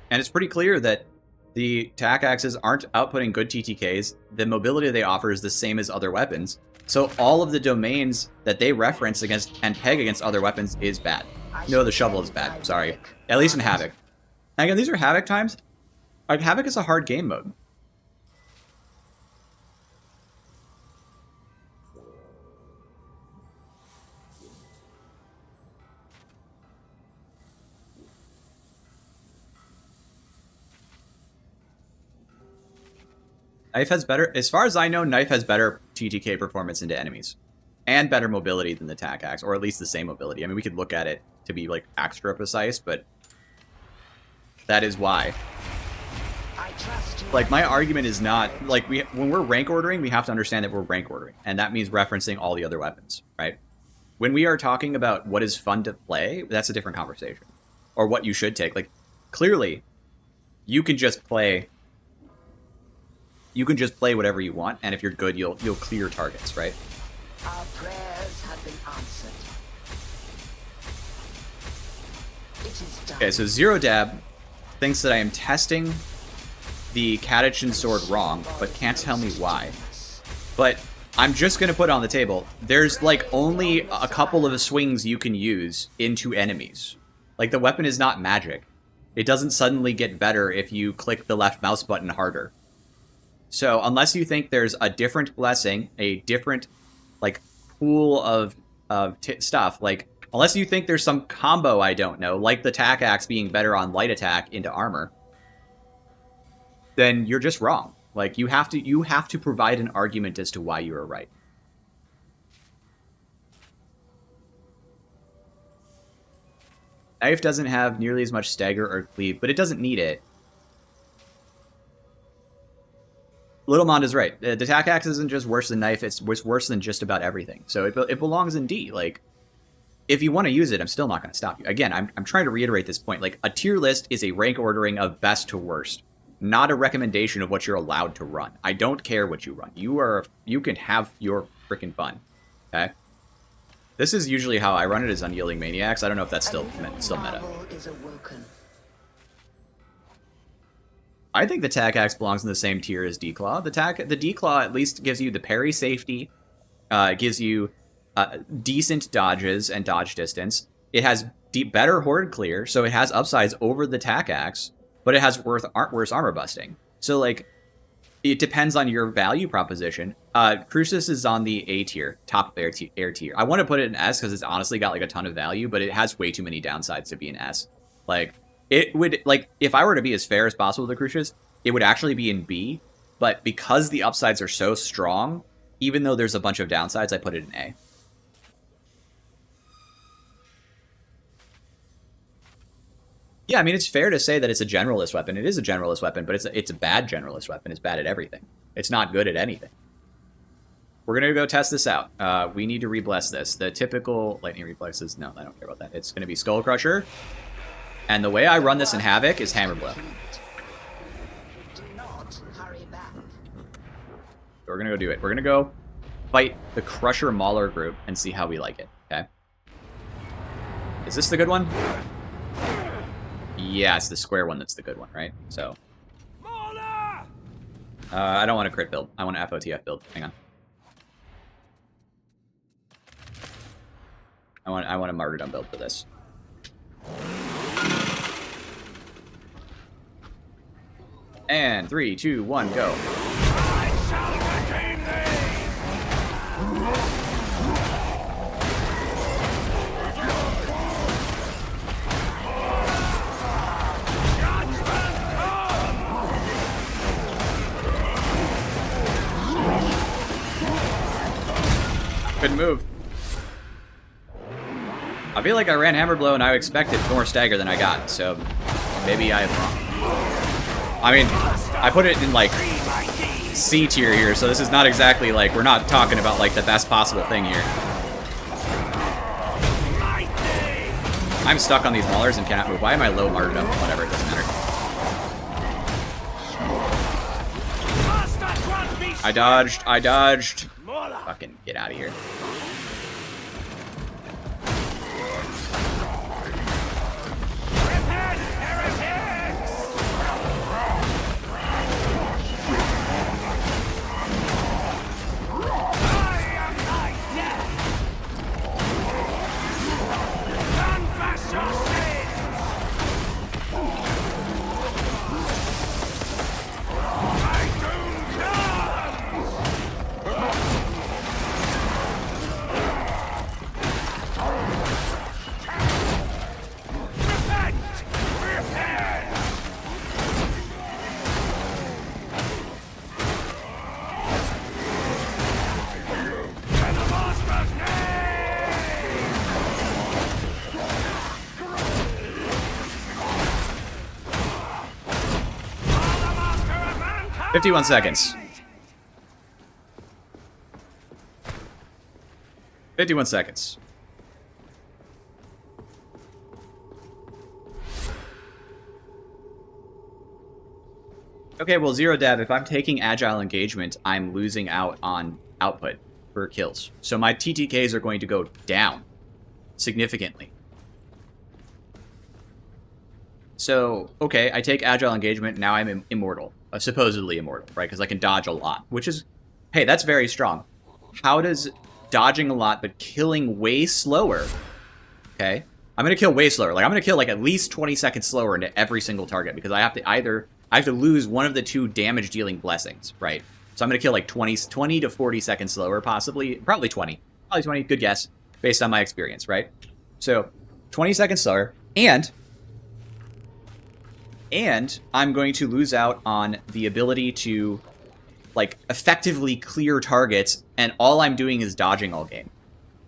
And it's pretty clear that the Tack axes aren't outputting good TTKs. The mobility they offer is the same as other weapons. So all of the domains that they reference against and peg against other weapons is bad. No, the shovel is bad. Sorry. At least in Havoc. And again, these are Havoc times. Like, Havoc is a hard game mode. Knife has better, as far as I know, Knife has better TTK performance into enemies. And better mobility than the Tack axe, or at least the same mobility. I mean, we could look at it to be, like, extra precise, but that is why. Like, my argument is not, like, when we're rank ordering, we have to understand that we're rank ordering. And that means referencing all the other weapons, right? When we are talking about what is fun to play, that's a different conversation. Or what you should take. Like, clearly, you can just play... You can just play whatever you want, and if you're good, you'll clear targets, right? Our prayers have been answered. It is done. Okay, so Zero Dab thinks that I am testing the katchin sword wrong, but can't tell me why. But I'm just going to put it on the table. There's, like, only a couple of swings you can use into enemies. Like, the weapon is not magic. It doesn't suddenly get better if you click the left mouse button harder. So unless you think there's a different blessing, a different, like, pool of stuff, like, unless you think there's some combo I don't know, like the Tack axe being better on light attack into armor, then you're just wrong. Like, you have to provide an argument as to why you are right. Knife doesn't have nearly as much stagger or cleave, but it doesn't need it. Little Mond is right. The Tack axe isn't just worse than Knife, it's worse than just about everything. So it belongs in D. Like, if you want to use it, I'm still not going to stop you. Again, I'm trying to reiterate this point. Like, a tier list is a rank ordering of best to worst, not a recommendation of what you're allowed to run. I don't care what you run. You can have your freaking fun. Okay? This is usually how I run it, as Unyielding Maniacs. I don't know if that's still meta. I think the Tack axe belongs in the same tier as D-Claw. The D-Claw at least gives you the parry safety, gives you decent dodges and dodge distance. It has better horde clear, so it has upsides over the Tack axe, but it has worse armor busting. So, like, it depends on your value proposition. Crucis is on the A tier, top air tier. I want to put it in S because it's honestly got, like, a ton of value, but it has way too many downsides to be an S. Like, It would, like, if I were to be as fair as possible with the Crucius, it would actually be in B, but because the upsides are so strong, even though there's a bunch of downsides, I put it in A. Yeah, I mean, it's fair to say that it's a generalist weapon. It is a generalist weapon, but it's a bad generalist weapon. It's bad at everything. It's not good at anything. We're going to go test this out. We need to re-bless this. The typical lightning reflexes, no, I don't care about that. It's going to be Skull Crusher. And the way I run this in Havoc is Hammer Blow. Do not hurry back. We're going to go do it. We're going to go fight the Crusher Mauler group and see how we like it, okay? Is this the good one? Yeah, it's the square one that's the good one, right? So, I don't want a crit build. I want an FOTF build. Hang on. I want a martyrdom build for this. And 3, 2, 1, go. Good move. I feel like I ran Hammer Blow and I expected more stagger than I got, so maybe I'm wrong. I mean, I put it in like C tier here, so this is not exactly like, we're not talking about like the best possible thing here. I'm stuck on these maulers and cannot move. Why am I low martyrdom? Whatever, it doesn't matter. I dodged. I dodged. Fucking get out of here. "51 seconds. 51 seconds. Okay, well, Zero Dab, if I'm taking Agile Engagement, I'm losing out on output for kills. So my TTKs are going to go down significantly. So, okay, I take Agile Engagement, now I'm immortal. Supposedly immortal, right? Because I can dodge a lot, which is, hey, that's very strong. How does dodging a lot but killing way slower, okay? I'm going to kill way slower. Like, I'm going to kill, like, at least 20 seconds slower into every single target because I have to lose one of the two damage-dealing blessings, right? So I'm going to kill, like, 20 to 40 seconds slower, possibly. Probably 20. Probably 20, good guess, based on my experience, right? So, 20 seconds slower, and I'm going to lose out on the ability to, like, effectively clear targets, and all I'm doing is dodging all game.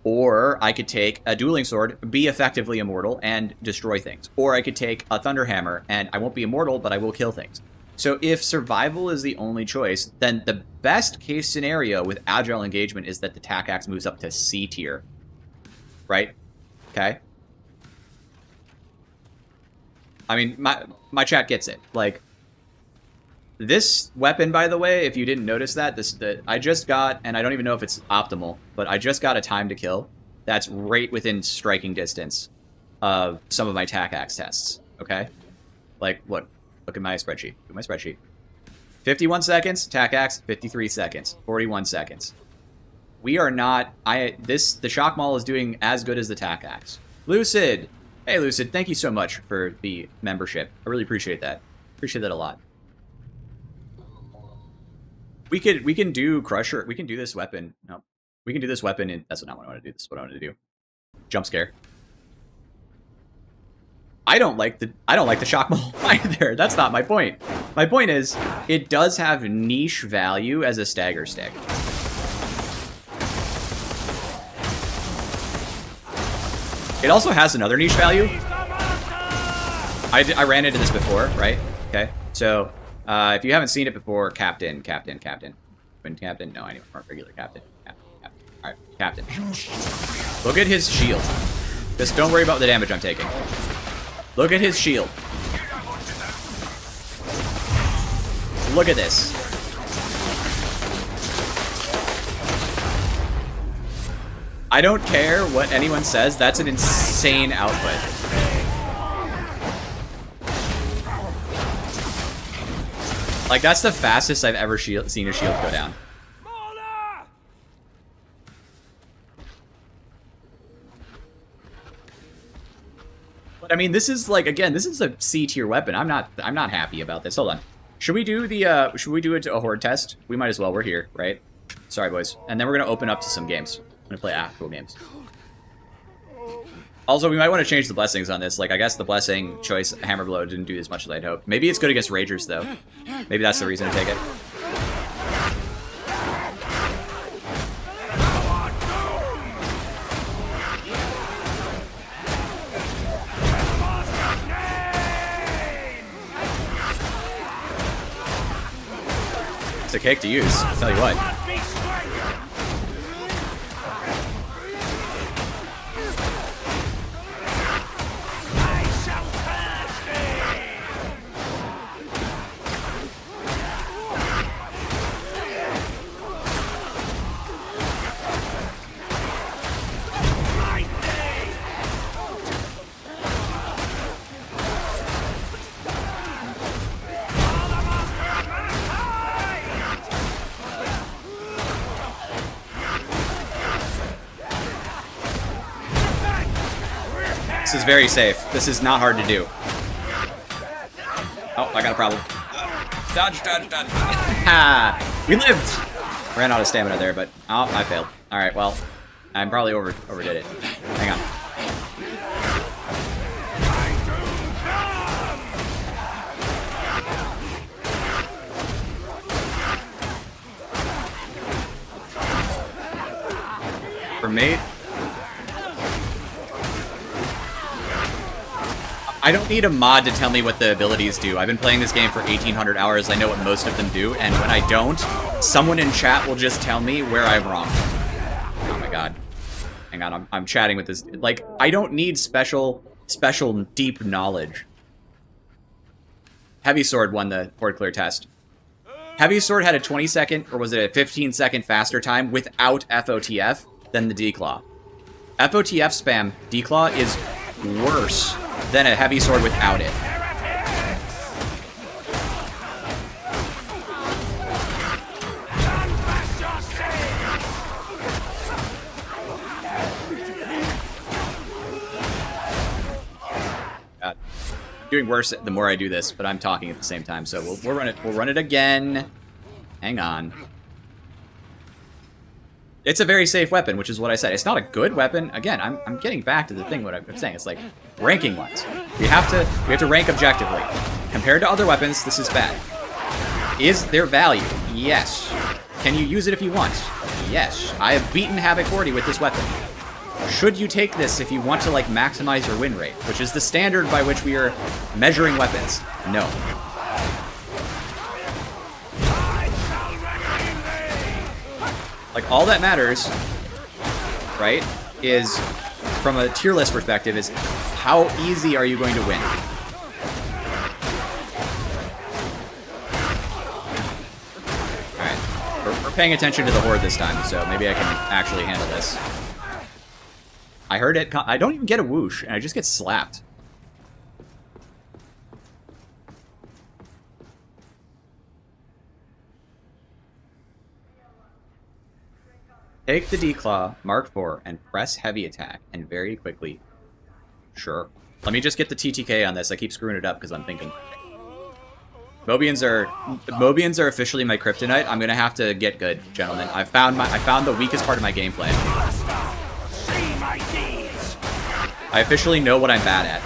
Or I could take a dueling sword, be effectively immortal, and destroy things. Or I could take a thunder hammer, and I won't be immortal, but I will kill things. So if survival is the only choice, then the best case scenario with Agile Engagement is that the Tack Axe moves up to C tier. Right? Okay? I mean, my chat gets it. Like, this weapon, by the way, if you didn't notice that, I just got, and I don't even know if it's optimal, but I just got a time to kill that's right within striking distance of some of my Tack Axe tests, okay? Like, look at my spreadsheet. Look at my spreadsheet. 51 seconds, Tack Axe, 53 seconds, 41 seconds. We are not, the Shock Maul is doing as good as the Tack Axe. Lucid! Hey, Lucid, thank you so much for the membership. I really appreciate that. Appreciate that a lot. We can do Crusher. We can do this weapon. No. We can do this weapon in... That's not what I want to do. This is what I want to do. Jump scare. I don't like the shock maul either. That's not my point. My point is, it does have niche value as a stagger stick. It also has another niche value. I ran into this before, right? Okay, so if you haven't seen it before, Captain. Twin Captain? No, I need more regular Captain. Alright, Captain. Look at his shield. Just don't worry about the damage I'm taking. Look at his shield. Look at this. I don't care what anyone says, that's an insane output. Like, that's the fastest I've ever seen a shield go down. But I mean, this is like, again, this is a C tier weapon. I'm not happy about this. Hold on. Should we do the should we do a horde test? We might as well. We're here, right? Sorry, boys. And then we're gonna open up to some games. I'm gonna play actual games. Also, we might want to change the blessings on this. Like, I guess the blessing choice hammer blow didn't do as much as I'd hoped. Maybe it's good against ragers though. Maybe that's the reason to take it. It's a cake to use, I'll tell you what. This is very safe. This is not hard to do. Oh, I got a problem. Dodge. Ha! We lived! Ran out of stamina there, but oh, I failed. Alright, well, I probably overdid it. Hang on. For mate. I don't need a mod to tell me what the abilities do. I've been playing this game for 1,800 hours. I know what most of them do, and when I don't, someone in chat will just tell me where I'm wrong. Oh my god. Hang on, I'm chatting with this. Like, I don't need special deep knowledge. Heavy Sword won the horde clear test. Heavy Sword had a 20-second, or was it a 15-second faster time without FOTF than the D-Claw. FOTF spam D-Claw is worse than a Heavy Sword without it. God. I'm doing worse the more I do this, but I'm talking at the same time, so we'll run it. We'll run it again. Hang on. It's a very safe weapon, which is what I said. It's not a good weapon. Again, I'm getting back to the thing what I'm saying. It's like ranking wise. We have to rank objectively. Compared to other weapons, this is bad. Is there value? Yes. Can you use it if you want? Yes. I have beaten Havoc 40 with this weapon. Should you take this if you want to like maximize your win rate, which is the standard by which we are measuring weapons? No. Like, all that matters, right, is, from a tier list perspective, is how easy are you going to win? Alright, we're paying attention to the horde this time, so maybe I can actually handle this. I heard it, I don't even get a whoosh, and I just get slapped. Take the D-Claw, Mark IV, and press heavy attack, and very quickly. Sure. Let me just get the TTK on this. I keep screwing it up because I'm thinking. Mobians are officially my kryptonite. I'm gonna have to get good, gentlemen. I found the weakest part of my gameplay. I officially know what I'm bad at.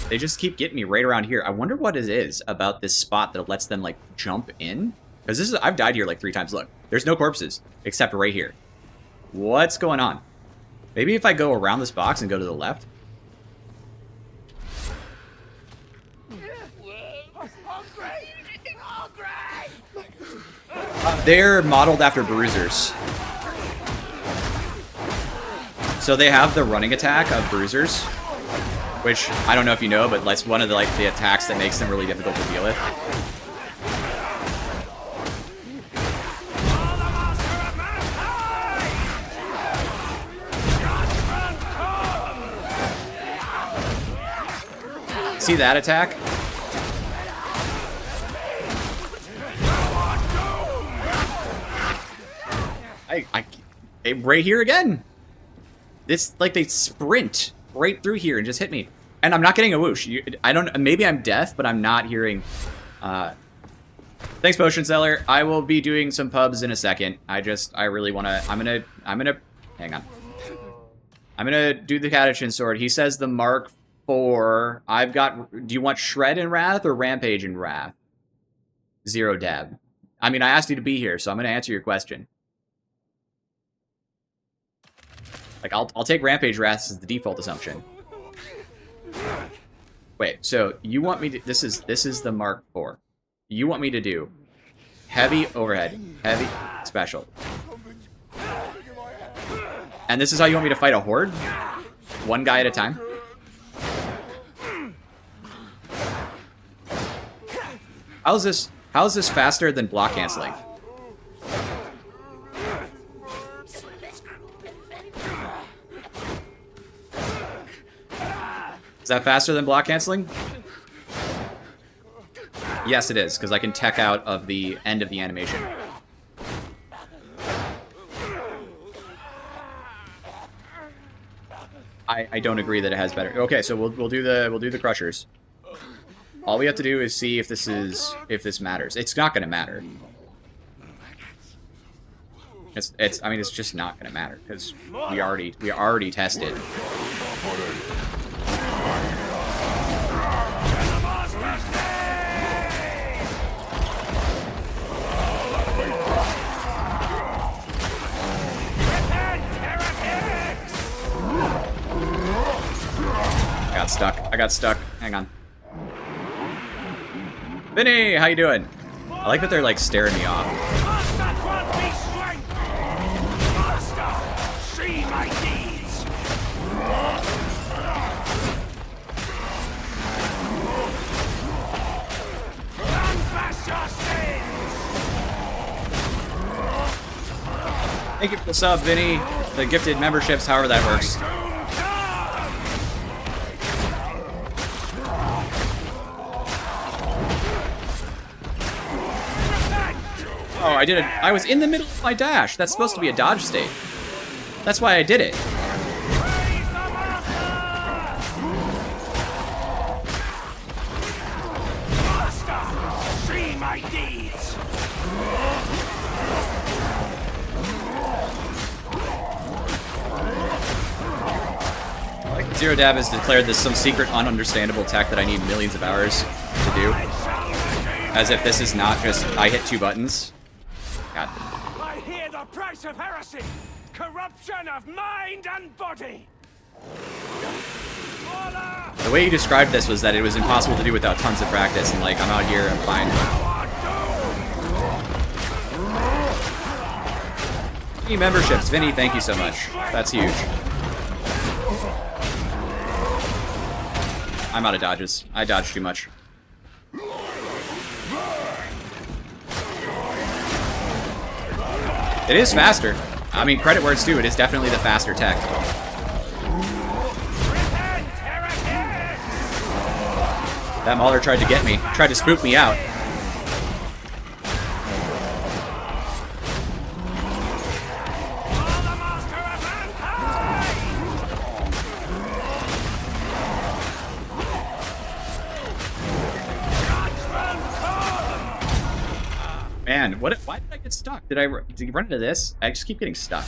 They just keep getting me right around here. I wonder what it is about this spot that lets them, like, jump in. Because this is... I've died here, like, 3 times. Look, there's no corpses, except right here. What's going on? Maybe if I go around this box and go to the left? They're modeled after bruisers. So they have the running attack of bruisers, which I don't know if you know, but that's one of the attacks that makes them really difficult to deal with. See that attack? Right here again. It's like they sprint right through here and just hit me. And I'm not getting a whoosh. I don't. Maybe I'm deaf, but I'm not hearing. Thanks, Potion Seller. I will be doing some pubs in a second. I really want to. I'm gonna. Hang on. I'm gonna do the katchin sword. He says the Mark IV. I've got. Do you want Shred and Wrath or Rampage and Wrath? Zero Dab. I mean, I asked you to be here, so I'm gonna answer your question. Like, I'll take Rampage Wrath as the default assumption. Wait, so you want me to... This is the Mark IV. You want me to do heavy overhead, heavy special. And this is how you want me to fight a horde? One guy at a time? How is this faster than block canceling? Is that faster than block canceling? Yes, it is, because I can tech out of the end of the animation. I don't agree that it has better. Okay, so we'll do the crushers. All we have to do is see if this matters. It's not going to matter. I mean, it's just not going to matter because we already tested. I got stuck. Hang on. Vinny, how you doing? I like that they're like staring me off. Thank you for the sub, Vinny. The gifted memberships, however that works. Oh, I did it. I was in the middle of my dash. That's supposed to be a dodge state. That's why I did it. Like Zero Dab has declared this some secret, ununderstandable tech that I need millions of hours to do. As if this is not just I hit 2 buttons. God. I hear the price of heresy, corruption of mind and body. The way you described this was that it was impossible to do without tons of practice, and like I'm out here, I'm fine. Any memberships, Vinny, thank you so much. That's huge. I'm out of dodges. I dodged too much. It is faster. I mean, credit where it's due. It is definitely the faster tech. That Mauler tried to get me. Tried to spook me out. Man, why did I get stuck? Did you run into this? I just keep getting stuck.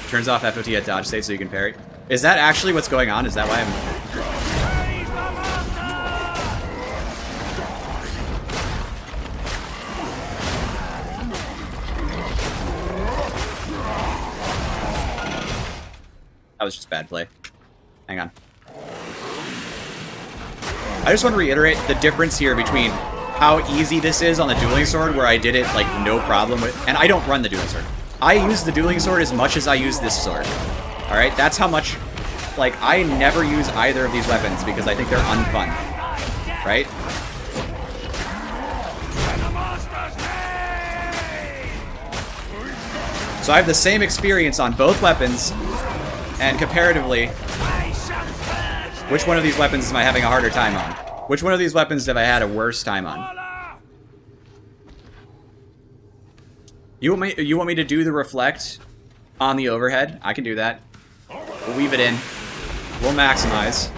Turns off FOT at dodge state so you can parry. Is that actually what's going on? Is that why I'm... Praise the master! That was just bad play. Hang on. I just want to reiterate the difference here between how easy this is on the dueling sword, where I did it like no problem with, and I don't run the dueling sword. I use the dueling sword as much as I use this sword. All right, that's how much. Like, I never use either of these weapons because I think they're unfun. Right? So I have the same experience on both weapons, and comparatively, which one of these weapons am I having a harder time on? Which one of these weapons have I had a worse time on? You want me to do the reflect on the overhead? I can do that. We'll weave it in. We'll maximize.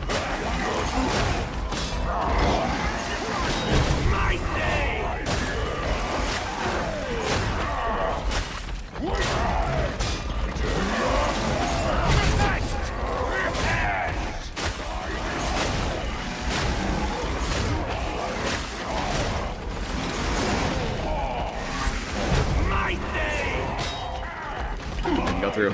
Go through.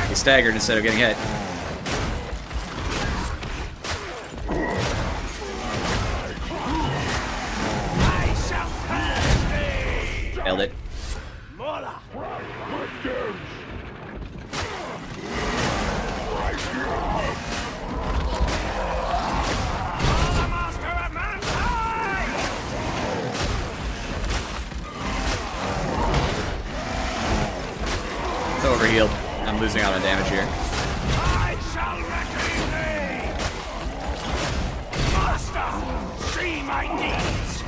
He staggered instead of getting hit. Nailed it. It's overhealed. I'm losing out on damage here. I shall reckon thee! Master, see my deeds!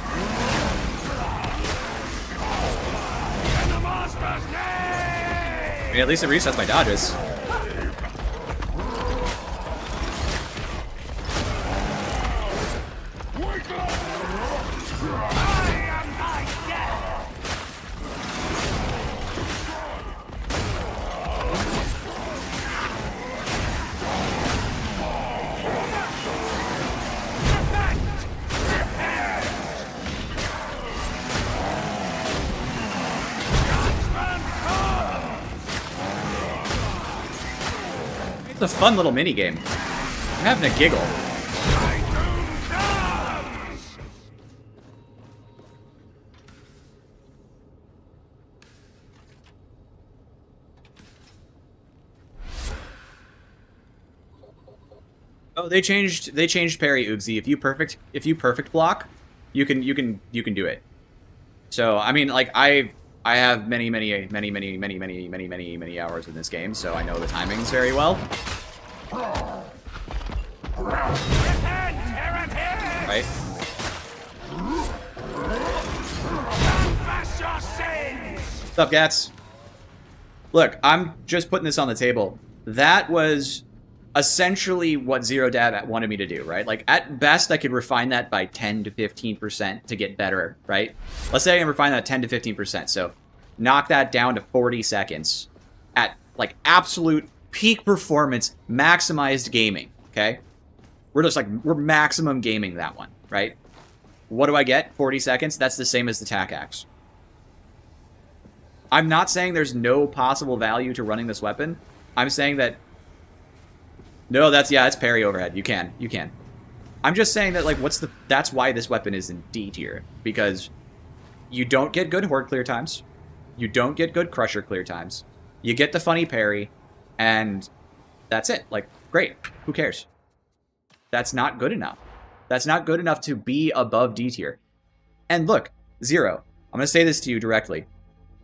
In the master's name! I mean, at least it resets my dodges. It's a fun little mini game. I'm having a giggle. Oh, they changed parry, Oogsy. If you perfect block, you can do it. So I mean, like I have many hours in this game, so I know the timings very well. Right? What's up, Gats? Look, I'm just putting this on the table. That was essentially what Zero Dab wanted me to do, right? Like, at best, I could refine that by 10 to 15% to get better, right? Let's say I can refine that 10 to 15%. So, knock that down to 40 seconds at, like, absolute peak performance, maximized gaming, okay? We're maximum gaming that one, right? What do I get? 40 seconds? That's the same as the Tack Axe. I'm not saying there's no possible value to running this weapon. I'm saying that no, it's parry overhead. You can. I'm just saying that, like, that's why this weapon is in D tier. Because you don't get good horde clear times. You don't get good crusher clear times. You get the funny parry, and that's it. Like, great. Who cares? That's not good enough. That's not good enough to be above D tier. And look, Zero, I'm going to say this to you directly.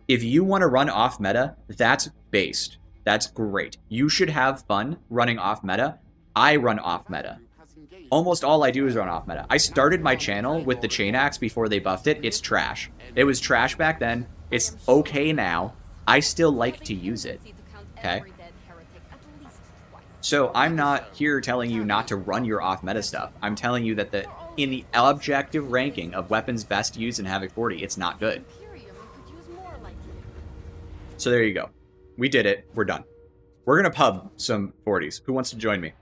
If you want to run off meta, that's based. That's great. You should have fun running off meta. I run off meta. Almost all I do is run off meta. I started my channel with the chain axe before they buffed it. It's trash. It was trash back then. It's okay now. I still like to use it. Okay? So I'm not here telling you not to run your off meta stuff. I'm telling you that in the objective ranking of weapons best used in Havoc 40, it's not good. So there you go. We did it. We're done. We're going to pub some 40s. Who wants to join me?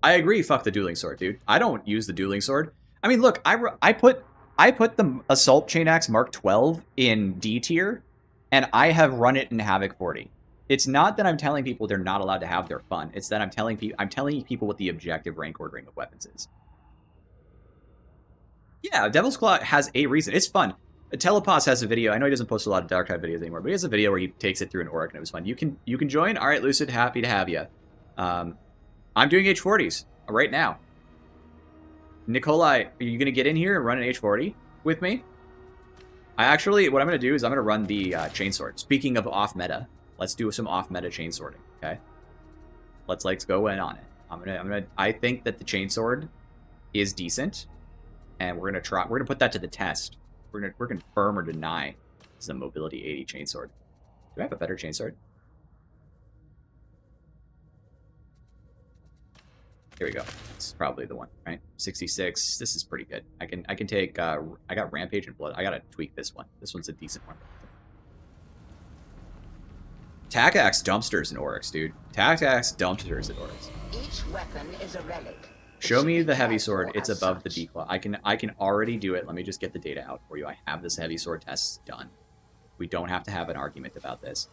I agree, fuck the dueling sword, dude. I don't use the dueling sword. I mean, look, I put the Assault Chain Axe Mark 12 in D tier, and I have run it in Havoc 40. It's not that I'm telling people they're not allowed to have their fun. It's that I'm telling people what the objective rank ordering of weapons is. Yeah, Devil's Claw has a reason. It's fun. Telepass has a video. I know he doesn't post a lot of Darktide videos anymore, but he has a video where he takes it through an orc, and it was fun. You can join. All right, Lucid, happy to have you. I'm doing H40s right now. Nikolai, are you going to get in here and run an H40 with me? What I'm going to do is I'm going to run the chainsword. Speaking of off meta, let's do some off meta chainswording. Okay, let's go in on it. I think that the chainsword is decent, and we're gonna put that to the test. We're gonna confirm or deny this is a mobility 80 chainsword. Do I have a better chainsword? Here we go. This is probably the one, right? 66. This is pretty good. I can take. I got Rampage and Blood. I gotta tweak this one. This one's a decent one. Tack Axe dumpsters and Oryx, dude. Tack Axe dumpsters and Oryx. Each weapon is a relic. Show me the heavy sword. It's above the D-claw. I can already do it. Let me just get the data out for you. I have this heavy sword test done. We don't have to have an argument about this.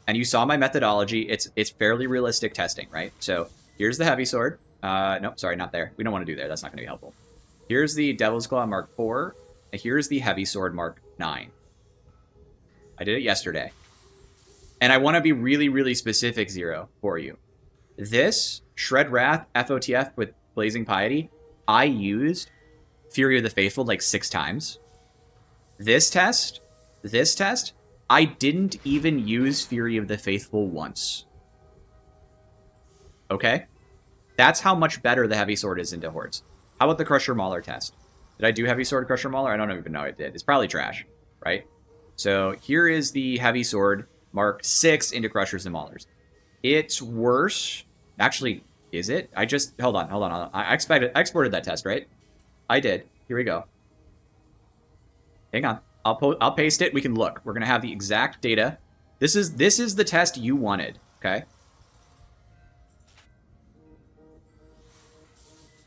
And you saw my methodology. It's fairly realistic testing, right? So here's the heavy sword. Nope, sorry, not there. We don't want to do there. That's not going to be helpful. Here's the Devil's Claw Mark 4. And here's the heavy sword Mark 9. I did it yesterday. And I want to be really, really specific, Zero, for you. This Shred Wrath FOTF with Blazing Piety, I used Fury of the Faithful like 6 times. This test, I didn't even use Fury of the Faithful once. Okay? That's how much better the Heavy Sword is into Hordes. How about the Crusher Mauler test? Did I do Heavy Sword Crusher Mauler? I don't even know I did. It's probably trash, right? So here is the Heavy Sword Mark 6 into Crushers and Maulers. It's worse. Actually, is it? Hold on. I exported that test, right? I did. Here we go. Hang on. I'll paste it. We can look. We're gonna have the exact data. This is the test you wanted. Okay.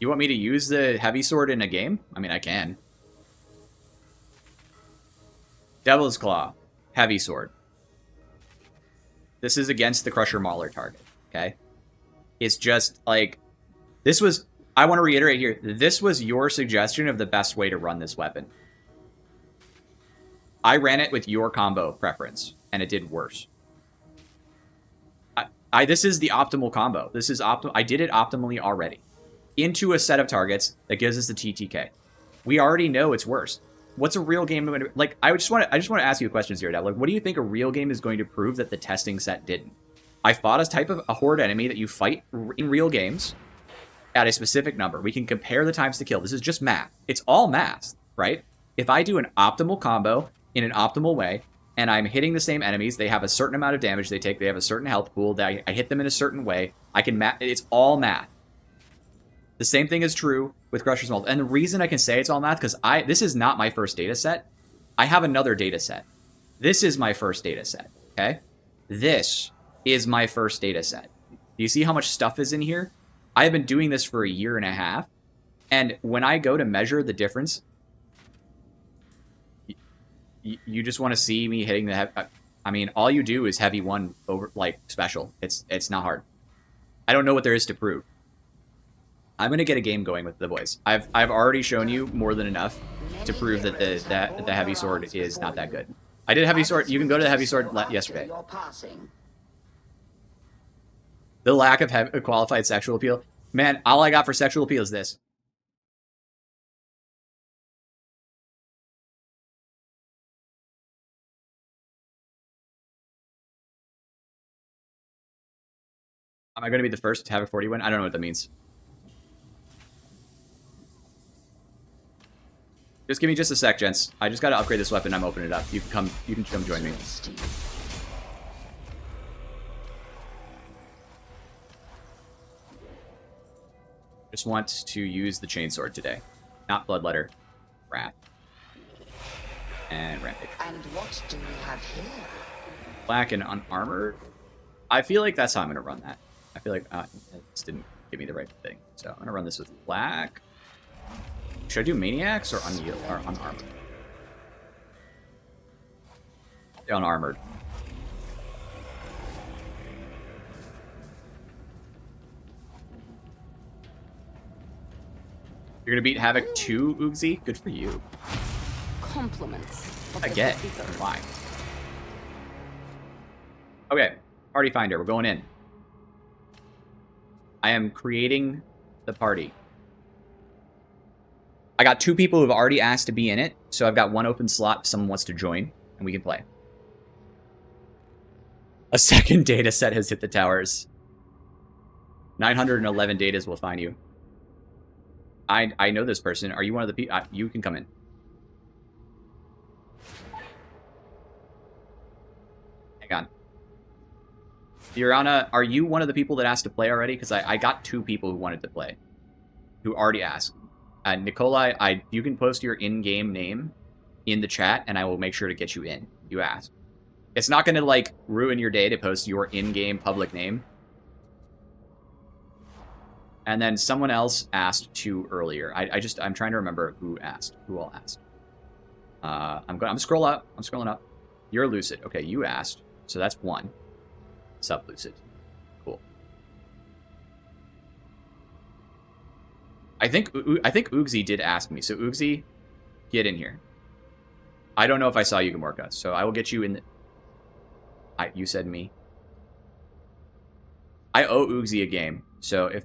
You want me to use the heavy sword in a game? I mean, I can. Devil's Claw, heavy sword. This is against the Crusher Mauler target. Okay. It's just like this was. I want to reiterate here. This was your suggestion of the best way to run this weapon. I ran it with your combo preference, and it did worse. This is the optimal combo. This is I did it optimally already. Into a set of targets that gives us the TTK. We already know it's worse. What's a real game going to like? I just want to ask you a question, Zero Dad. Like, what do you think a real game is going to prove that the testing set didn't? I fought a type of a horde enemy that you fight in real games at a specific number. We can compare the times to kill. This is just math. It's all math, right? If I do an optimal combo in an optimal way, and I'm hitting the same enemies, they have a certain amount of damage they take, they have a certain health pool, that I hit them in a certain way, I can it's all math. The same thing is true with Crusher's Maul. And the reason I can say it's all math, because this is not my first data set. I have another data set. This is my first data set, okay? This is my first data set. Do you see how much stuff is in here? I have been doing this for a year and a half, and when I go to measure the difference, you just want to see me hitting the heavy. I mean, all you do is heavy one over like special. It's not hard. I don't know what there is to prove. I'm gonna get a game going with the boys. I've already shown you more than enough to prove that the heavy sword is not that good. I did heavy sword. You can go to the heavy sword yesterday. The lack of qualified sexual appeal. Man, all I got for sexual appeal is this. Am I going to be the first to have a 40 win? I don't know what that means. Just give me just a sec, gents. I just got to upgrade this weapon. I'm opening it up. You can come join me. Just want to use the chainsword today. Not Bloodletter. Wrath. And Rampage. And what do we have here? Black and unarmored. I feel like that's how I'm going to run that. I feel like this didn't give me the right thing. So I'm going to run this with black. Should I do maniacs or unarmored? Yeah, unarmored. You're gonna beat Havoc 2, Oogzy? Good for you. Compliments. I get. Why? Okay, party finder. We're going in. I am creating the party. I got 2 people who've already asked to be in it, so I've got 1 open slot if someone wants to join, and we can play. A second data set has hit the towers. 911 datas will find you. I know this person. Are you one of the people? You can come in. Hang on. Urana, are you one of the people that asked to play already? Because I got 2 people who wanted to play. Who already asked. Nikolai, you can post your in-game name in the chat, and I will make sure to get you in. You asked. It's not going to, like, ruin your day to post your in-game public name. And then someone else asked to earlier. I'm trying to remember who asked. Who all asked. I'm scroll up. I'm scrolling up. You're Lucid. Okay, you asked. So that's 1. Sub Lucid. Cool. I think Oogzy did ask me. So Oogzy, get in here. I don't know if I saw you, Gamorka. So I will get you in. You said me. I owe Oogzy a game. So if.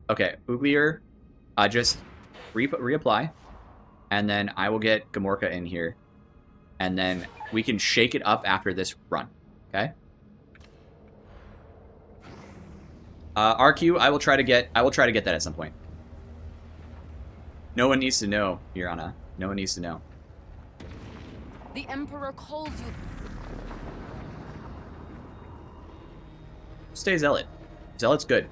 Okay, Ooglier, just reapply, and then I will get Gamorka in here, and then we can shake it up after this run. Okay. RQ, I will try to get that at some point. No one needs to know, Urana. No one needs to know. The Emperor calls you. Stay Zealot. Zealot's good.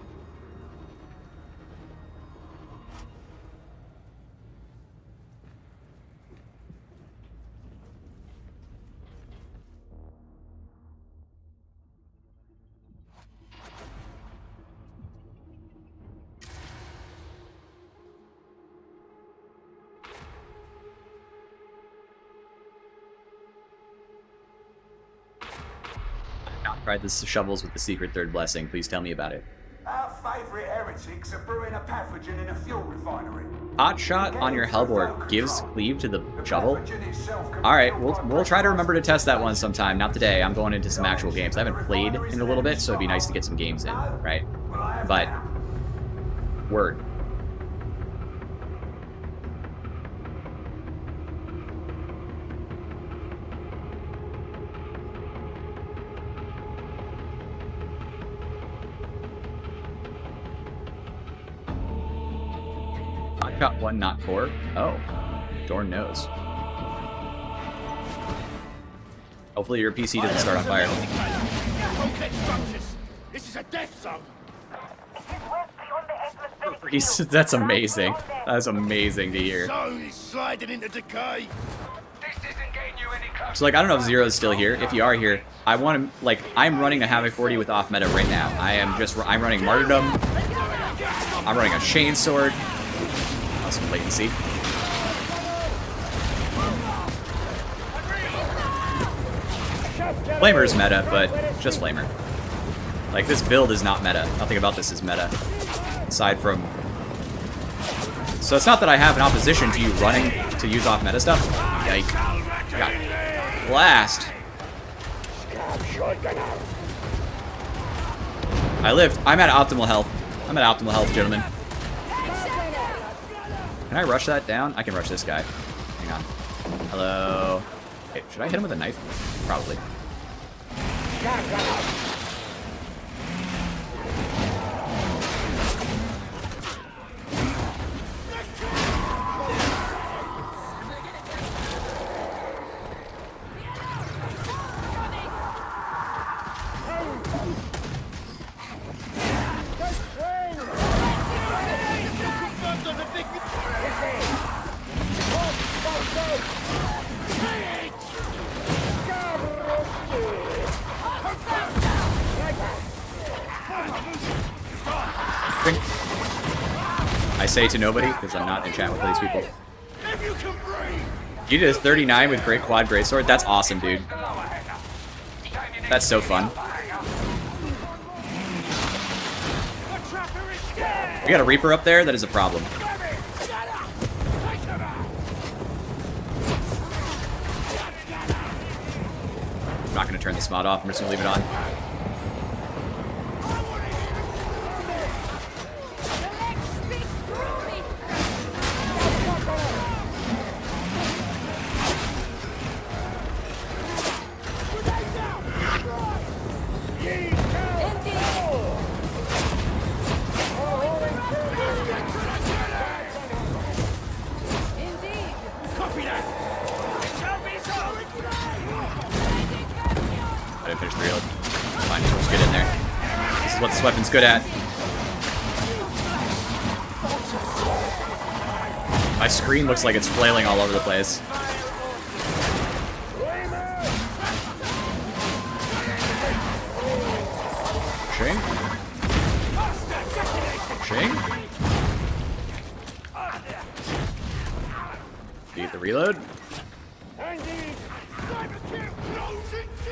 Tried the shovels with the secret 3rd blessing. Please tell me about it. Our favorite heretics are brewing a pathogen in a fuel refinery. Hot shot on your Hellboard gives cleave to the shovel. All right, we'll try to remember to test that one sometime. Not today. I'm going into some actual games. I haven't played in a little bit, so it'd be nice to get some games in, right? But word. Got 1, not 4. Oh, Dorn knows. Hopefully your PC doesn't start on fire. This is a death zone. That's amazing. That's amazing to hear. Zone is sliding into decay. This isn't getting you any closer. So like, I don't know if Zero's still here. If you are here, I want to, like, I'm running a Havoc 40 with off meta right now. I'm running Martyrdom. I'm running a Chainsword. Some latency. Flamer's meta, but just Flamer. Like, this build is not meta. Nothing about this is meta. Aside from... So it's not that I have an opposition to you running to use off meta stuff. Yike. Got blast. I lived. I'm at optimal health. I'm at optimal health, gentlemen. Can I rush that down? I can rush this guy. Hang on. Hello. Hey, should I hit him with a knife? Probably. I say to nobody because I'm not in chat with these people. If you can breathe. You did a 39 with great quad greatsword. That's awesome, dude. That's so fun. The trapper is dead. We got a Reaper up there. That is a problem. Grab it. Shut up. Take him out. I'm not going to turn this mod off. I'm just going to leave it on. Copy that. Shall be so. I didn't finish the reload. Fine, let's get in there. This is what this weapon's good at. My screen looks like it's flailing all over the place. Shing? Shing? Beat the reload.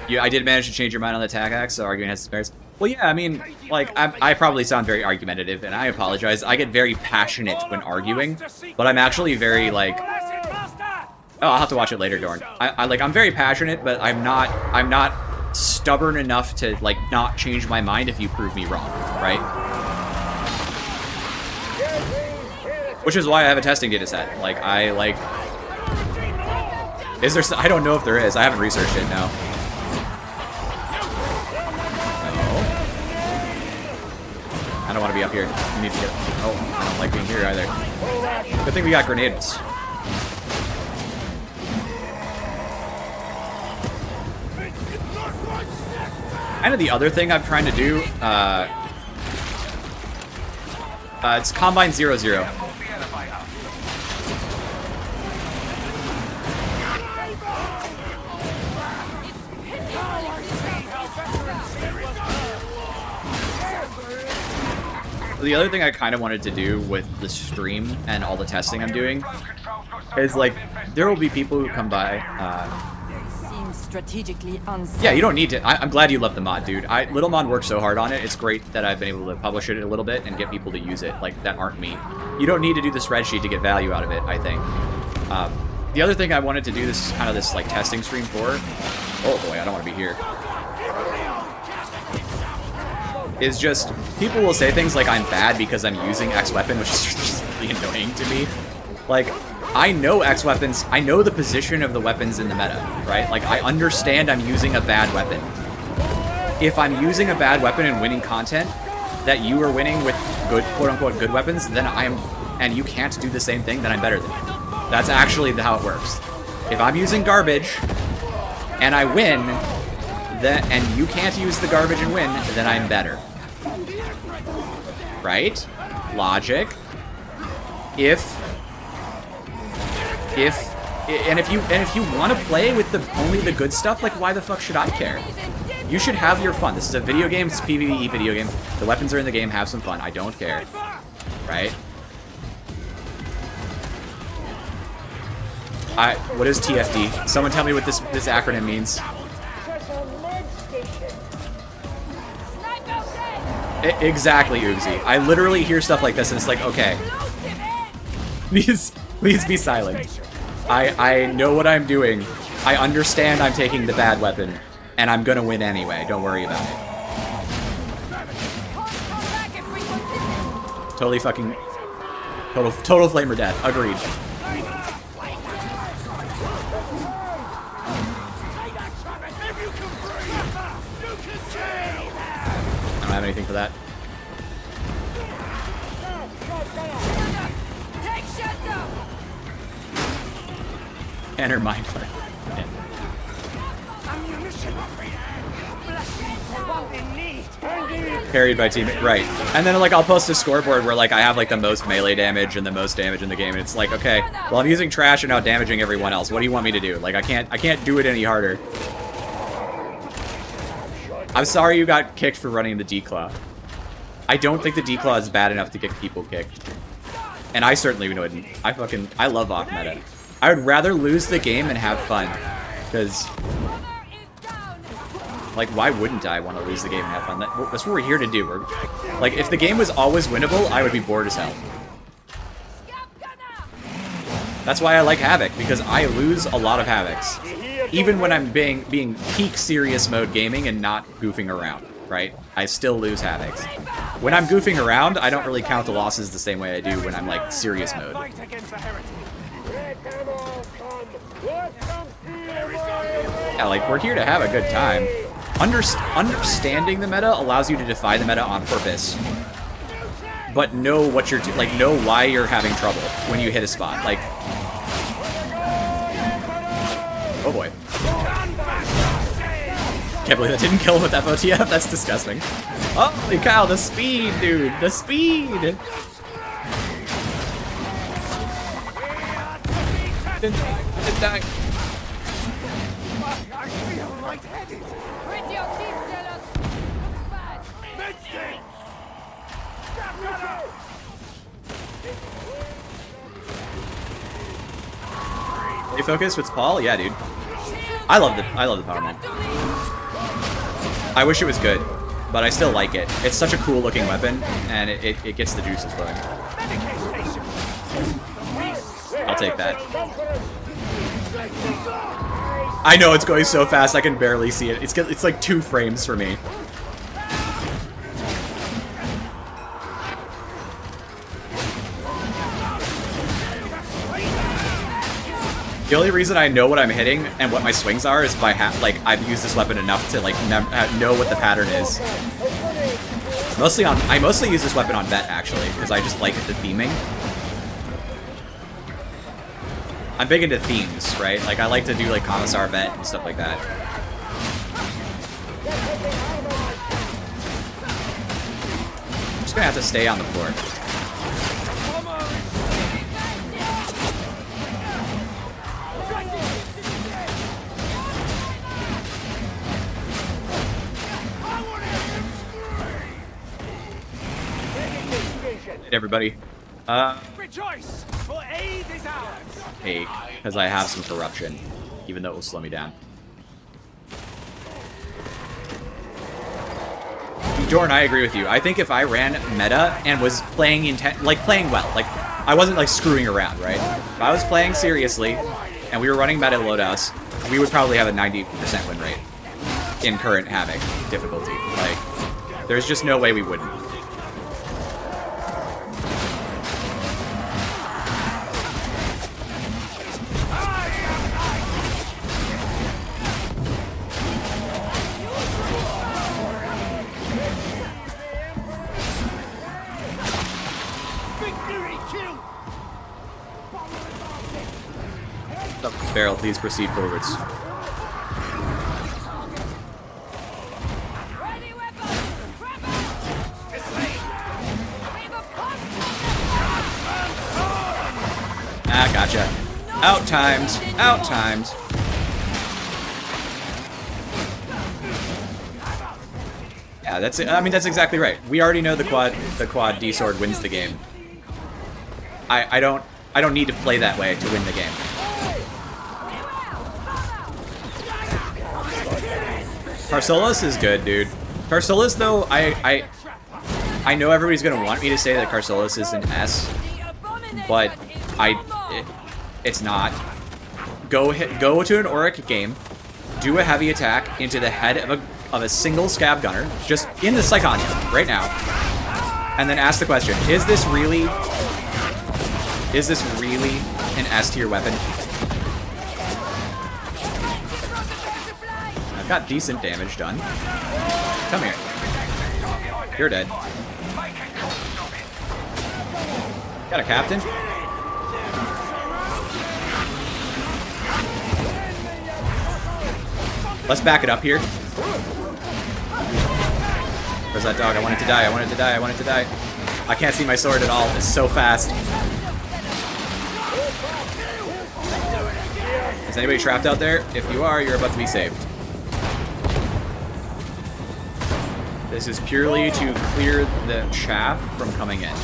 Yeah, I did manage to change your mind on the Tack axe, so arguing has its merits. Well, yeah, I mean, like, I probably sound very argumentative, and I apologize. I get very passionate when arguing, but I'm actually very, like... Oh, I'll have to watch it later, Dorn. I'm very passionate, but I'm not stubborn enough to, like, not change my mind if you prove me wrong, right? Which is why I have a testing data set. Like, is there... I don't know if there is. I haven't researched it, no. I don't want to be up here. We need to get... Oh, I don't like being here either. Good thing we got grenades. Kind of the other thing I'm trying to do, it's Combine 0-0. The other thing I kind of wanted to do with the stream and all the testing I'm doing is, like, there will be people who come by. Seems strategically unsafe. Yeah, you don't need to. I'm glad you love the mod, dude. Little Mod worked so hard on it. It's great that I've been able to publish it a little bit and get people to use it, like, that aren't me. You don't need to do the spreadsheet to get value out of it, I think. The other thing I wanted to do this kind of this, like, testing stream for... Oh, boy, I don't want to be here. Is just, people will say things like I'm bad because I'm using X weapon, which is just really annoying to me. Like, I know X weapons, I know the position of the weapons in the meta, right? Like, I understand I'm using a bad weapon. If I'm using a bad weapon and winning content that you are winning with good, quote-unquote, good weapons, then I am, and you can't do the same thing, then I'm better than you. That's actually how it works. If I'm using garbage and I win, and you can't use the garbage and win, then I'm better. Right? Logic. If you want to play with only the good stuff, like, why the fuck should I care? You should have your fun. This is a video game. It's a PvE video game. The weapons are in the game. Have some fun. I don't care. Right? What is TFD? Someone tell me what this acronym means. Exactly, Oogzy. I literally hear stuff like this and it's like, okay. Please be silent. I know what I'm doing. I understand I'm taking the bad weapon. And I'm gonna win anyway. Don't worry about it. Totally fucking... Total flame or death. Agreed. I don't have anything for that. Enter mindflayer. Yeah. Carried by teammate, right? And then, like, I'll post a scoreboard where, like, I have, like, the most melee damage and the most damage in the game, and it's like, okay, well, I'm using trash and now damaging everyone else. What do you want me to do? Like, I can't do it any harder. I'm sorry you got kicked for running the D-Claw. I don't think the D-Claw is bad enough to get people kicked. And I certainly wouldn't. I love off meta. I would rather lose the game and have fun. Because, like, why wouldn't I want to lose the game and have fun? That's what we're here to do. Like, if the game was always winnable, I would be bored as hell. That's why I like Havoc, because I lose a lot of Havocs. Even when I'm being peak serious mode gaming and not goofing around, right? I still lose Havocs. When I'm goofing around, I don't really count the losses the same way I do when I'm, like, serious mode. Yeah, like, we're here to have a good time. Understanding the meta allows you to defy the meta on purpose. But know what you're like, know why you're having trouble when you hit a spot. Like, oh boy. Can't believe that didn't kill him with FOTF. That's disgusting. Holy cow, the speed, dude. The speed. Didn't die. I feel lightheaded. Pretty your teeth, jealous. They focus with Paul? Yeah, dude. I love the Power Man. I wish it was good, but I still like it. It's such a cool looking weapon, and it gets the juices flowing. I'll take that. I know it's going so fast, I can barely see it. It's like 2 frames for me. The only reason I know what I'm hitting and what my swings are is by like I've used this weapon enough to like know what the pattern is. I mostly use this weapon on vet actually because I just like the theming. I'm big into themes, right? Like I like to do like Commissar vet and stuff like that. I'm just gonna have to stay on the floor. Everybody. Rejoice, for aid is ours. 8, because I have some corruption, even though it will slow me down. Jordan, I agree with you. I think if I ran meta and was playing playing well, like I wasn't like screwing around, right? If I was playing seriously and we were running meta loadouts, we would probably have a 90% win rate in current Havoc difficulty. Like, there's just no way we wouldn't. Barrel, please proceed forwards. Ah, gotcha. Out-timed. Out-timed. Yeah, that's it. I mean, that's exactly right. We already know the quad D sword wins the game. I don't need to play that way to win the game. Carsolas is good, dude. Carsolas, though, I know everybody's gonna want me to say that Carsolas is an S, but it's not. Go to an Auric game, do a heavy attack into the head of a single scab gunner, just in the Psychonia right now, and then ask the question: Is this really an S tier weapon? I've got decent damage done. Come here. You're dead. Got a captain? Let's back it up here. Where's that dog? I want it to die. I want it to die. I want it to die. I can't see my sword at all. It's so fast. Is anybody trapped out there? If you are, you're about to be saved. This is purely to clear the chaff from coming in.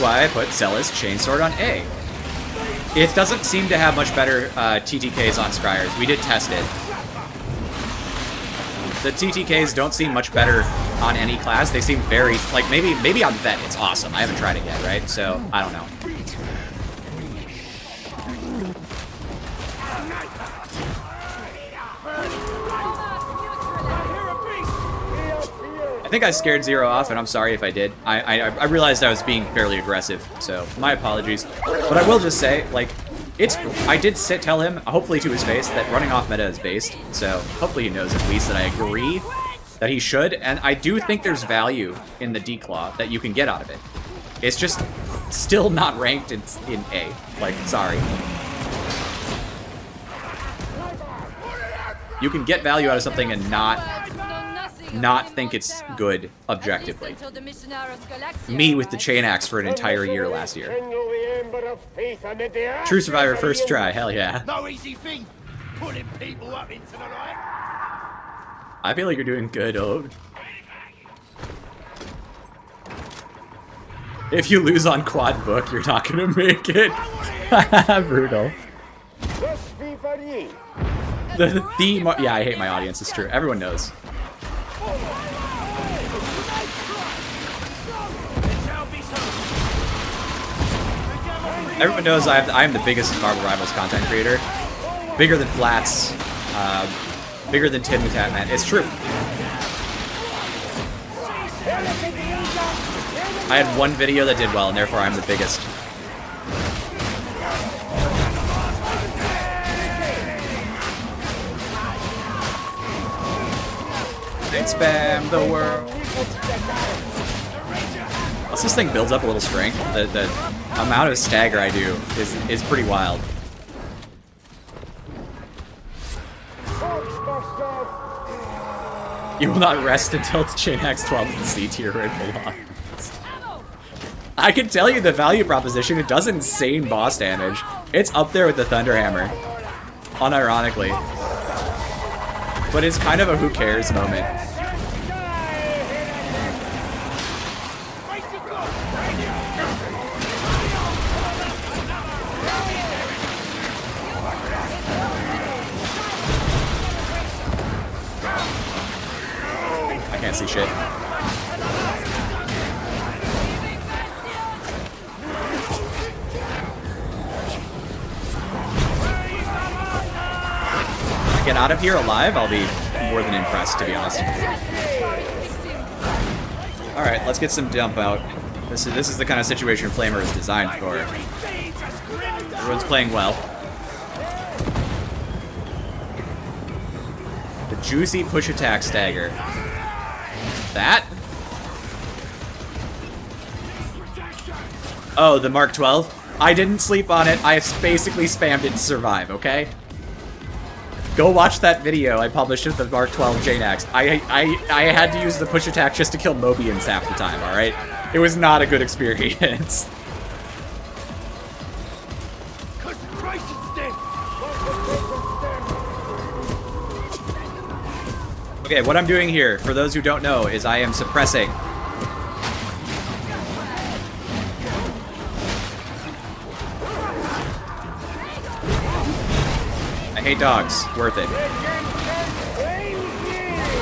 why I put Zealous Chainsword on A. It doesn't seem to have much better TTKs on Scryers. We did test it. The TTKs don't seem much better on any class. They seem very, like, maybe on Vet it's awesome. I haven't tried it yet, right? So, I don't know. I think I scared Zero off, and I'm sorry if I did. I realized I was being fairly aggressive, so my apologies. But I will just say, like, I did tell him, hopefully to his face, that running off meta is based, so hopefully he knows at least that I agree that he should, and I do think there's value in the declaw that you can get out of it. It's just still not ranked in A. Like, sorry. You can get value out of something and not think it's good objectively. Me with the chain axe for an entire year last year. True survivor first try, hell yeah. No easy thing, pulling people up into the light. I feel like you're doing good, Ode. If you lose on quad book, you're not gonna make it. Brutal. The theme, yeah, I hate my audience, it's true. Everyone knows. Everyone knows I am the biggest Marvel Rivals content creator. Bigger than Flats. Bigger than Tim with Tatman. It's true. I had one video that did well, and therefore I'm the biggest. They spam the world. Once this thing builds up a little strength, the amount of stagger I do is pretty wild. You will not rest until the Chain Axe 12 is the C tier where it belongs. I can tell you the value proposition, it does insane boss damage. It's up there with the Thunder Hammer, unironically. But it's kind of a who cares moment. I can't see shit. Get out of here alive, I'll be more than impressed, to be honest. Alright, let's get some dump out. This is the kind of situation Flamer is designed for. Everyone's playing well. The juicy push attack stagger. That? Oh, the Mark 12? I didn't sleep on it. I basically spammed it to survive, okay? Go watch that video I published with the Mark 12 Chain Axe. I had to use the push attack just to kill Mobians half the time, alright? It was not a good experience. Okay, what I'm doing here, for those who don't know, is I am suppressing. I hate dogs. Worth it.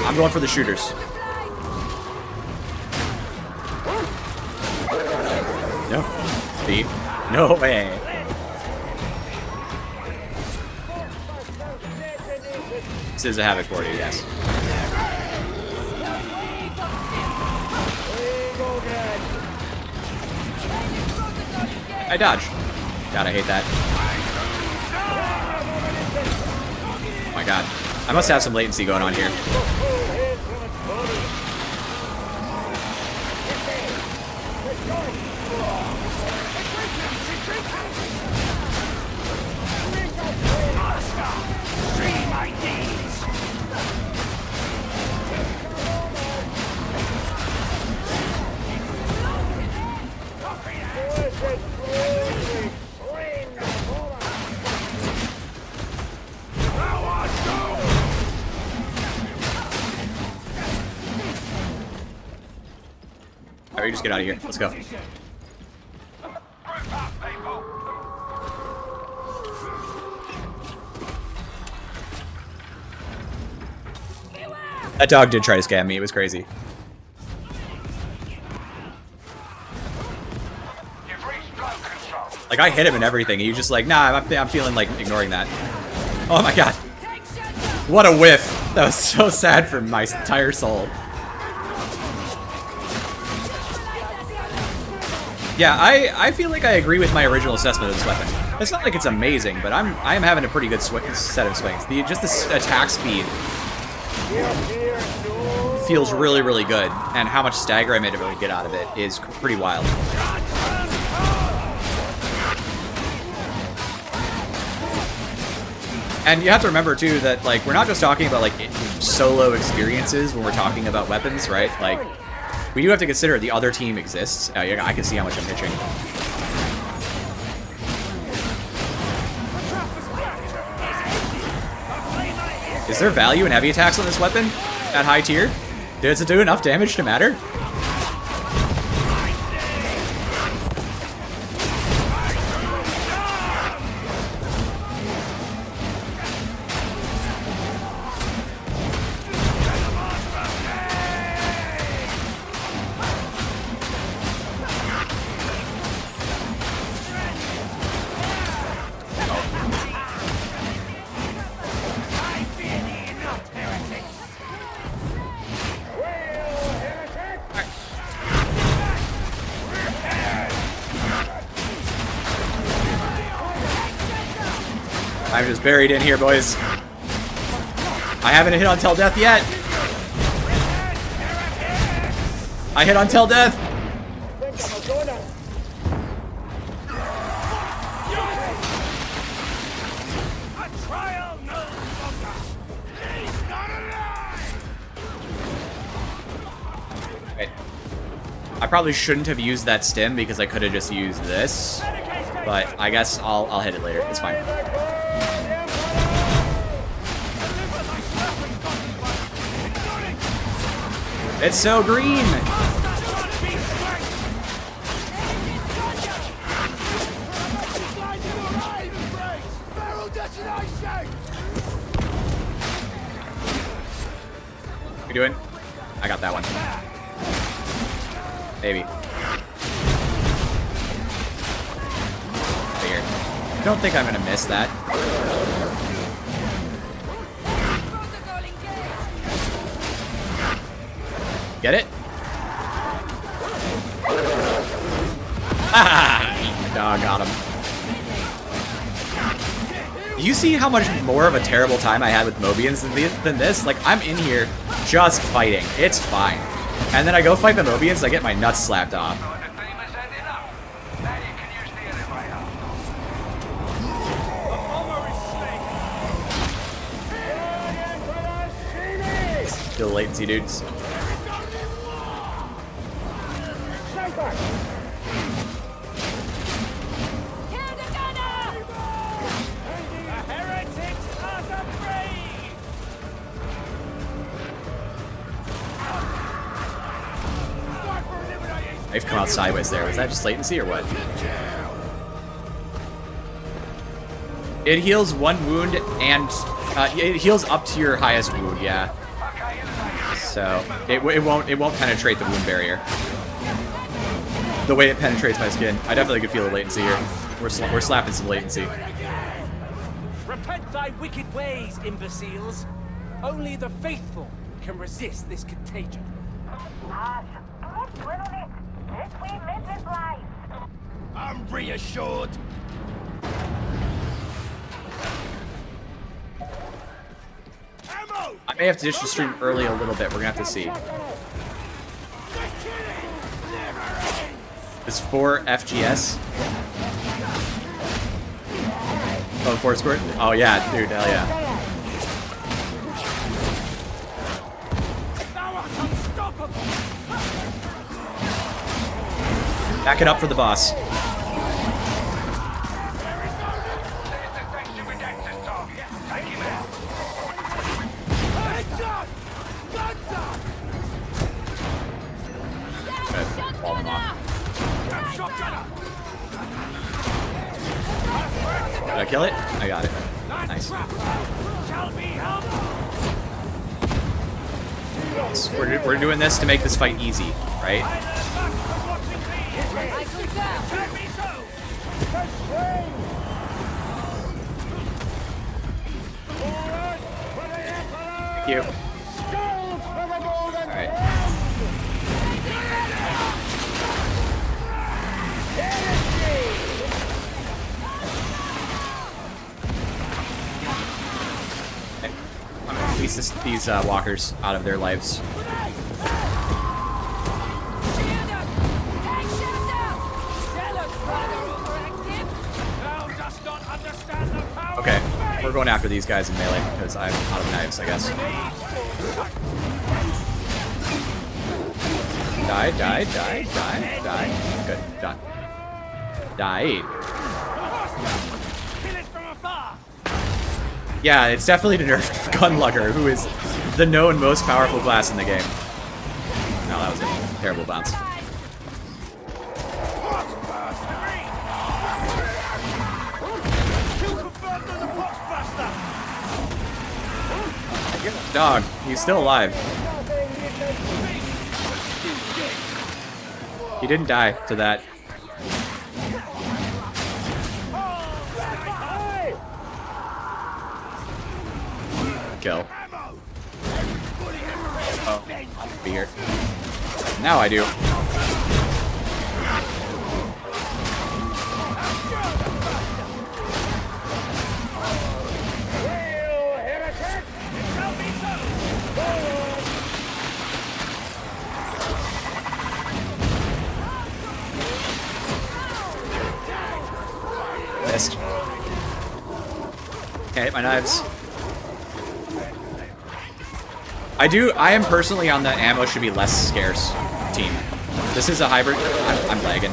I'm going for the shooters. No. Beat. No way. This is a Havoc 40, yes. I dodge. God, I hate that. Oh my god. I must have some latency going on here. Alright, you just get out of here. Let's go. That dog did try to scam me. It was crazy. Like, I hit him and everything. He was just like, nah, I'm feeling like ignoring that. Oh my god. What a whiff. That was so sad for my entire soul. Yeah, I feel like I agree with my original assessment of this weapon. It's not like it's amazing, but I'm having a pretty good set of swings. Just the attack speed feels really, really good, and how much stagger I'm able to get out of it is pretty wild. And you have to remember too that like we're not just talking about like solo experiences when we're talking about weapons, right? Like we do have to consider the other team exists. Oh, yeah, I can see how much I'm pitching. Is there value in heavy attacks on this weapon at high tier? Does it do enough damage to matter? I'm just buried in here, boys. I haven't hit on Tell Death yet. I hit on Tell Death. Wait. I probably shouldn't have used that stim because I could have just used this. But I guess I'll hit it later. It's fine. It's so green! You doing? I got that one. Maybe. Figured. I don't think I'm gonna miss that. Get it? Ah! Dog got him. You see how much more of a terrible time I had with Mobians than this? Like, I'm in here just fighting. It's fine. And then I go fight the Mobians, I get my nuts slapped off. Still latency, dudes. I've come out sideways there. Was that just latency or what? It heals one wound and it heals up to your highest wound, yeah. So it won't penetrate the wound barrier. The way it penetrates my skin, I definitely could feel the latency here. We're slapping some latency. Repent thy wicked ways, imbeciles. Only the faithful can resist this contagion. I'm reassured. I may have to ditch the stream early a little bit. We're gonna have to see. It's 4 FGS. Oh, 4 squirt? Oh yeah, dude, hell yeah. Back it up for the boss. Wall them off. Did I kill it? I got it. Nice. We're doing this to make this fight easy, right? I confirm. Thank you. Alright. I'm gonna release these walkers out of their lives. Okay, we're going after these guys in melee because I'm out of knives, I guess. Die. Good, done. Die. Yeah, it's definitely the nerfed Gunlugger, who is the known most powerful class in the game. No, that was a terrible bounce. Dog, he's still alive. He didn't die to that. Kill. Oh, be here. Now I do. Missed. Can't hit my knives. I am personally on the ammo should be less scarce team. This is a hybrid. I'm lagging.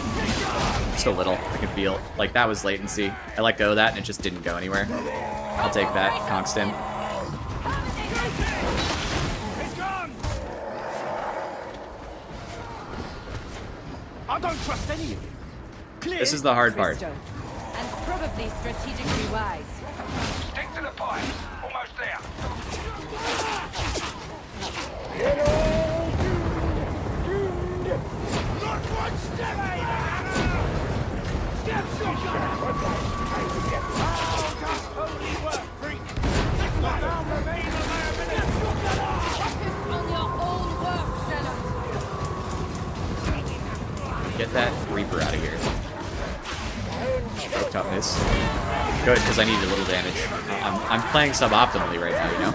Just a little. I can feel. Like, that was latency. I let go of that and it just didn't go anywhere. I'll take that. Conk stim. I don't trust any of you. Clear? This is the hard part. And probably strategically wise. Stick to the pipe. Almost there. Not one step! Step shotgun! Oh, just holy work, freak! Now remain American! Focus on your own work, Zealot. Get that Reaper out of here. Oh, toughness. Good, because I need a little damage. I'm playing suboptimally right now, you know?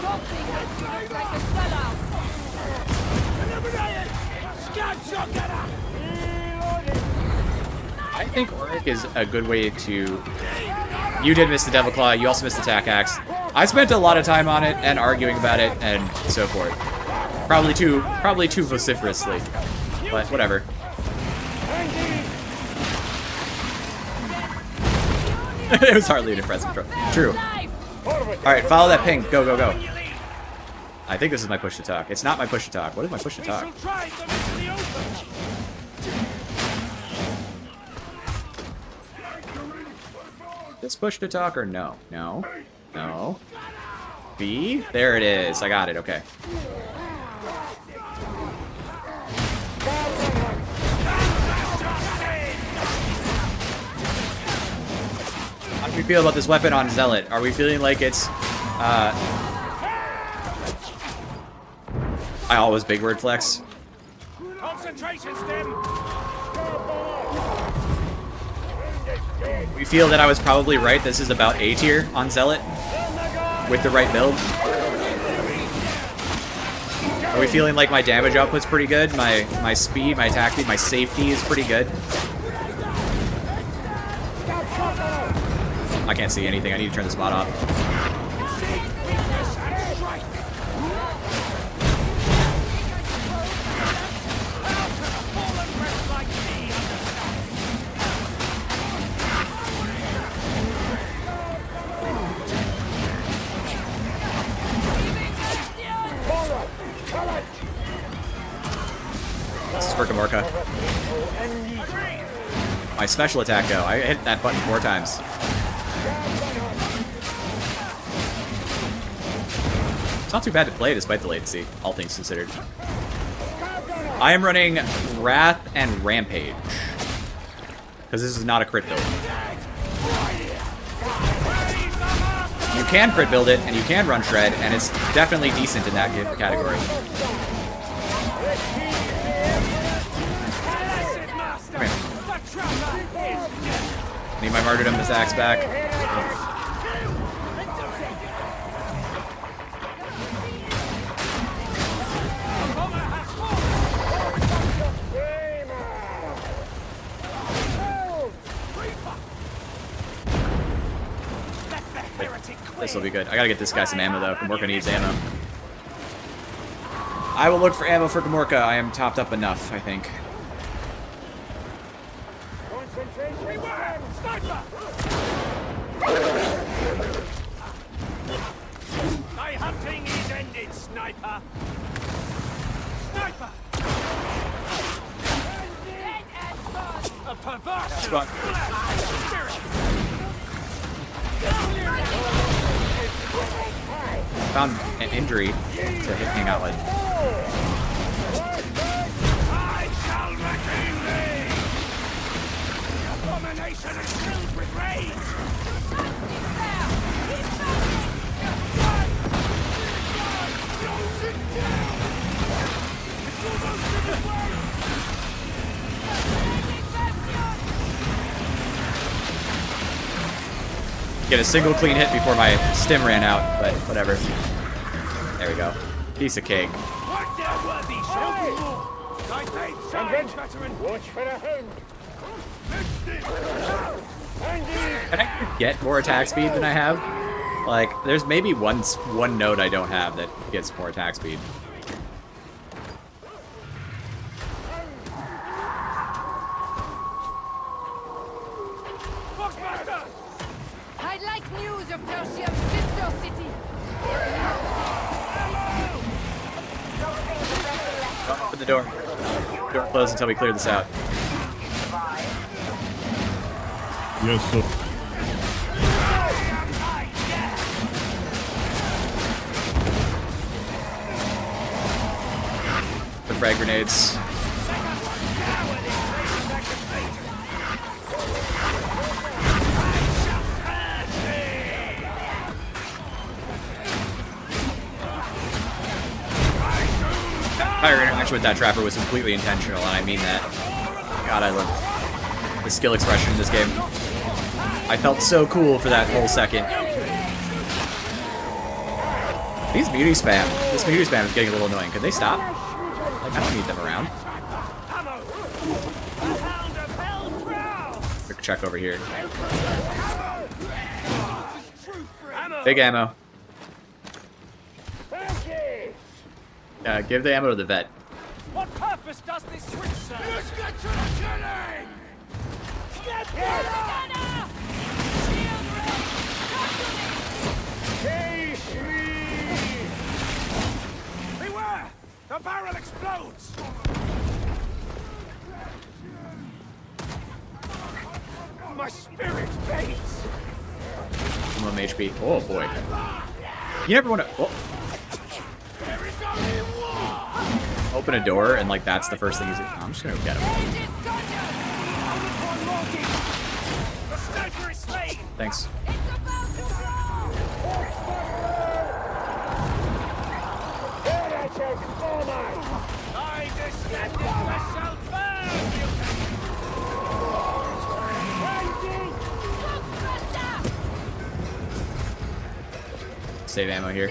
Don't think that you look like a sellout. Scout shotgunner! I think Auric is a good way to... You did miss the Devil Claw, you also missed the Tack Axe. I spent a lot of time on it and arguing about it and so forth. Probably too vociferously. But whatever. It was hardly an impressive throw. True. Alright, follow that ping. Go, go, go. I think this is my push to talk. It's not my push to talk. What is my push to talk? This push to talk or no? No. No. B? There it is. I got it. Okay. How do we feel about this weapon on Zealot? Are we feeling like it's, I always big word flex. Concentration stem. We feel that I was probably right. This is about A tier on Zealot with the right build. Are we feeling like my damage output's pretty good? My speed, my attack speed, my safety is pretty good. I can't see anything. I need to turn the spot off. This is for Gamorka. My special attack, though. I hit that button 4 times. It's not too bad to play despite the latency, all things considered. I am running Wrath and Rampage. Because this is not a crit build. You can crit build it, and you can run Shred, and it's definitely decent in that category. Come here. Need my Martyrdom this axe back. This will be good. I gotta get this guy some ammo though. Gamorka needs ammo. I will look for ammo for Gamorka. I am topped up enough, I think. My hunting is ended, sniper. Sniper. A perverse Spot. Found an injury to hang out with. I shall reckon thee! The abomination is filled with rage! Get a single clean hit before my stim ran out, but whatever. There we go. Piece of cake. What their worthy shall be more! Thy faith shines, veteran! Watch for the hand! Can I get more attack speed than I have? Like, there's maybe one node I don't have that gets more attack speed. Foxmaster! I'd like news of Tertium's sister city. Don't open the door. Door closed until we clear this out. Yes, sir. The frag grenades. Fire interaction with that trapper was completely intentional, and I mean that. God, I love the skill expression in this game. I felt so cool for that whole second. This muty spam is getting a little annoying. Could they stop? Like, I don't need them around. Quick check over here. Big ammo. Give the ammo to the vet. What purpose does this switch serve? Let's get to the killing! Get together! Chase me! Beware! The barrel explodes! My spirit fades! Minimum HP. Oh boy. You never want to. Oh. Open a door and like that's the first thing you see. Oh, I'm just gonna go get him. The sniper is slain! Thanks. I descended shall burn you! Save ammo here.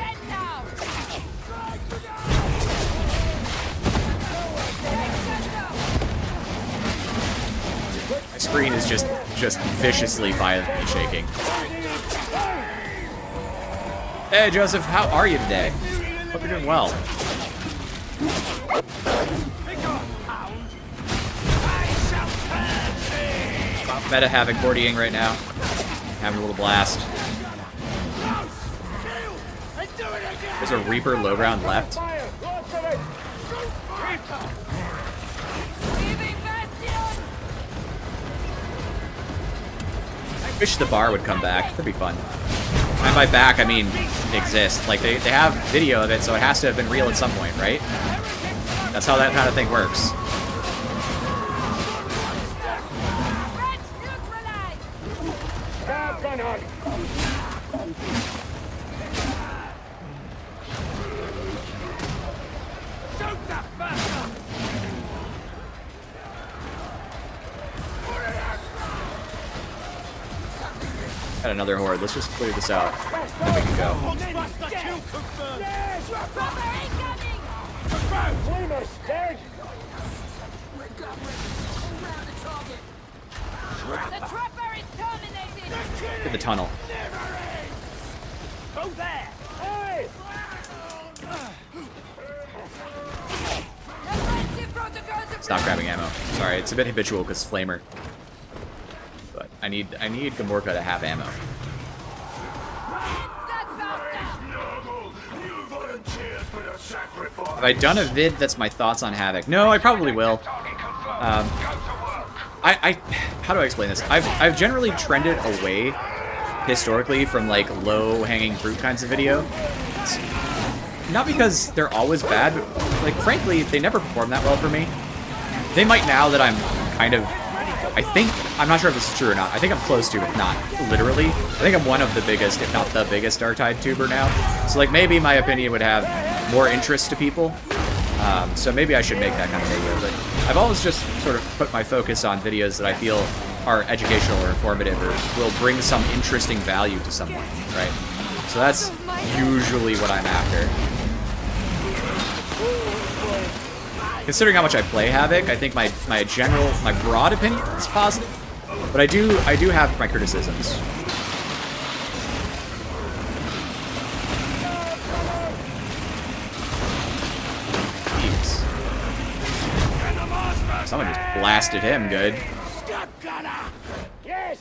My screen is just viciously, violently shaking. Hey Joseph, how are you today? Hope you're doing well. Meta Havoc 40ing right now. Having a little blast. There's a Reaper low ground left. I wish the bar would come back. That'd be fun. And by back, I mean exist. Like, they have video of it, so it has to have been real at some point, right? That's how that kind of thing works. Got another horde. Let's just clear this out. Then we can go. The trapper is terminated! Get the tunnel. Go there! Defensive protocols are Stop grabbing ammo. Sorry, it's a bit habitual because Flamer. But I need Gamorka to have ammo. Have I done a vid that's my thoughts on Havoc? No, I probably will. How do I explain this? I've generally trended away historically from like low-hanging fruit kinds of video. Not because they're always bad, but like frankly, they never perform that well for me. They might now that I'm kind of, I'm not sure if this is true or not. I think I'm close to, if not literally. I think I'm one of the biggest, if not the biggest Darktide tuber now. So like maybe my opinion would have more interest to people. So maybe I should make that kind of video. But I've always just sort of put my focus on videos that I feel are educational or informative or will bring some interesting value to someone, right? So that's usually what I'm after. Considering how much I play Havoc, I think my broad opinion is positive. But I do have my criticisms. Jeez. Someone just blasted him good. Yes!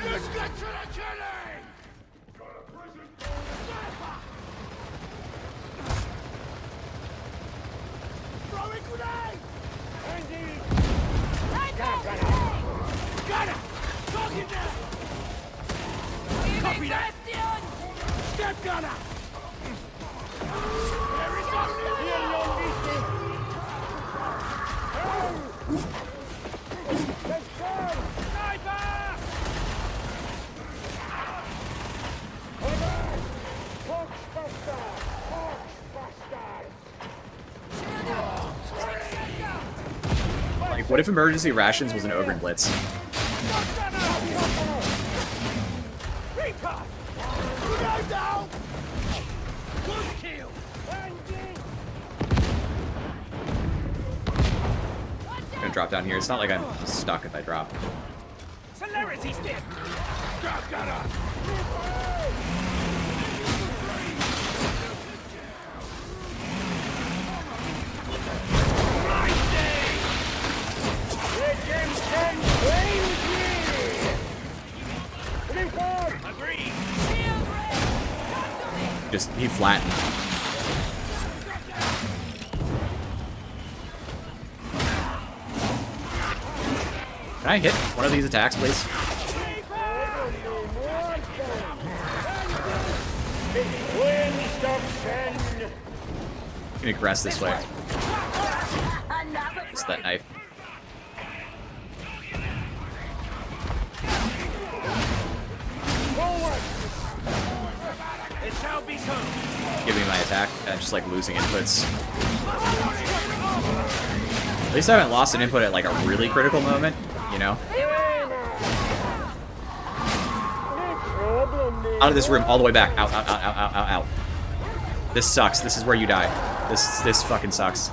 Let's get to the killing! Throwing grenade! Got it! Target now! Copy that! Step gunner! There is Like, what if emergency rations was an ogre blitz? I'm gonna drop down here. It's not like I'm stuck if I drop. Celerity stick! Just, he flattened. Can I hit one of these attacks, please? Give me crest this way. It's that knife. Give me my attack. I'm just like losing inputs. At least I haven't lost an input at like a really critical moment, you know? Out of this room, all the way back. Out, out, out, out, out, out, out. This sucks. This is where you die. This fucking sucks.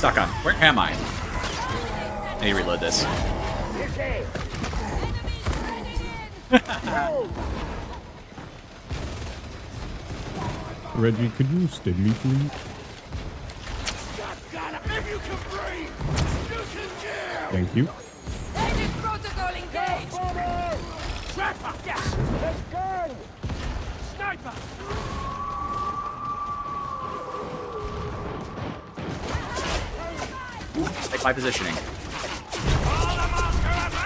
stuck on? Where am I? I need to reload this. Reggie, could you stim me, please? If you can breathe, you can kill! Thank you. Aegis protocol engaged! Trapper! Yes! Let's go! Sniper! Take my positioning.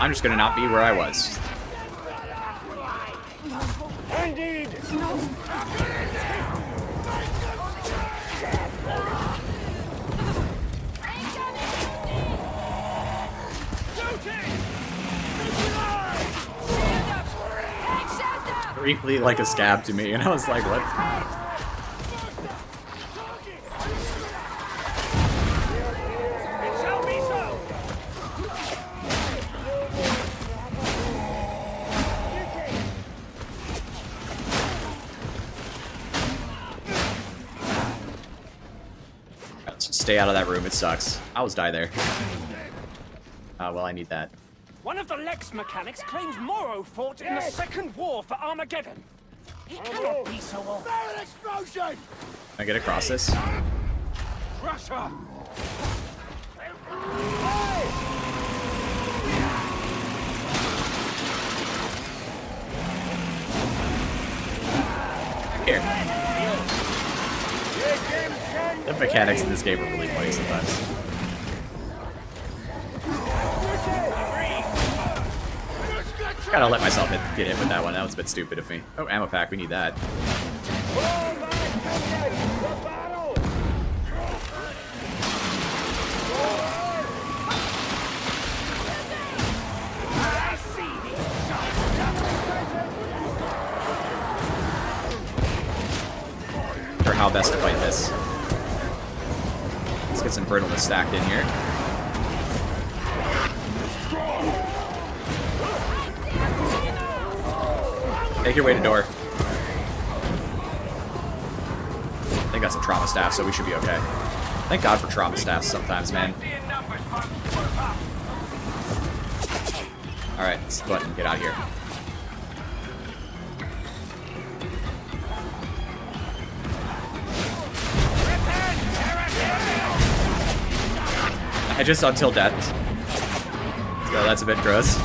I'm just gonna not be where I was. Indeed! Briefly like a scab to me, and I was like, what? It shall be so! Let's just stay out of that room, it sucks. I always die there. Well, I need that. One of the Lex mechanics claims Morrow fought in the Second War for Armageddon. He cannot be so old. Barrel explosion! Can I get across this? Crusher! Here. The mechanics in this game are really funny sometimes. Gotta let myself get hit with that one. That was a bit stupid of me. Oh, ammo pack. We need that. Or how best to fight this. Let's get some brittleness stacked in here. Make your way to door. They got some trauma staff, so we should be okay. Thank God for trauma staff sometimes, man. Alright, let's go ahead and get out of here. I just until death. So that's a bit gross.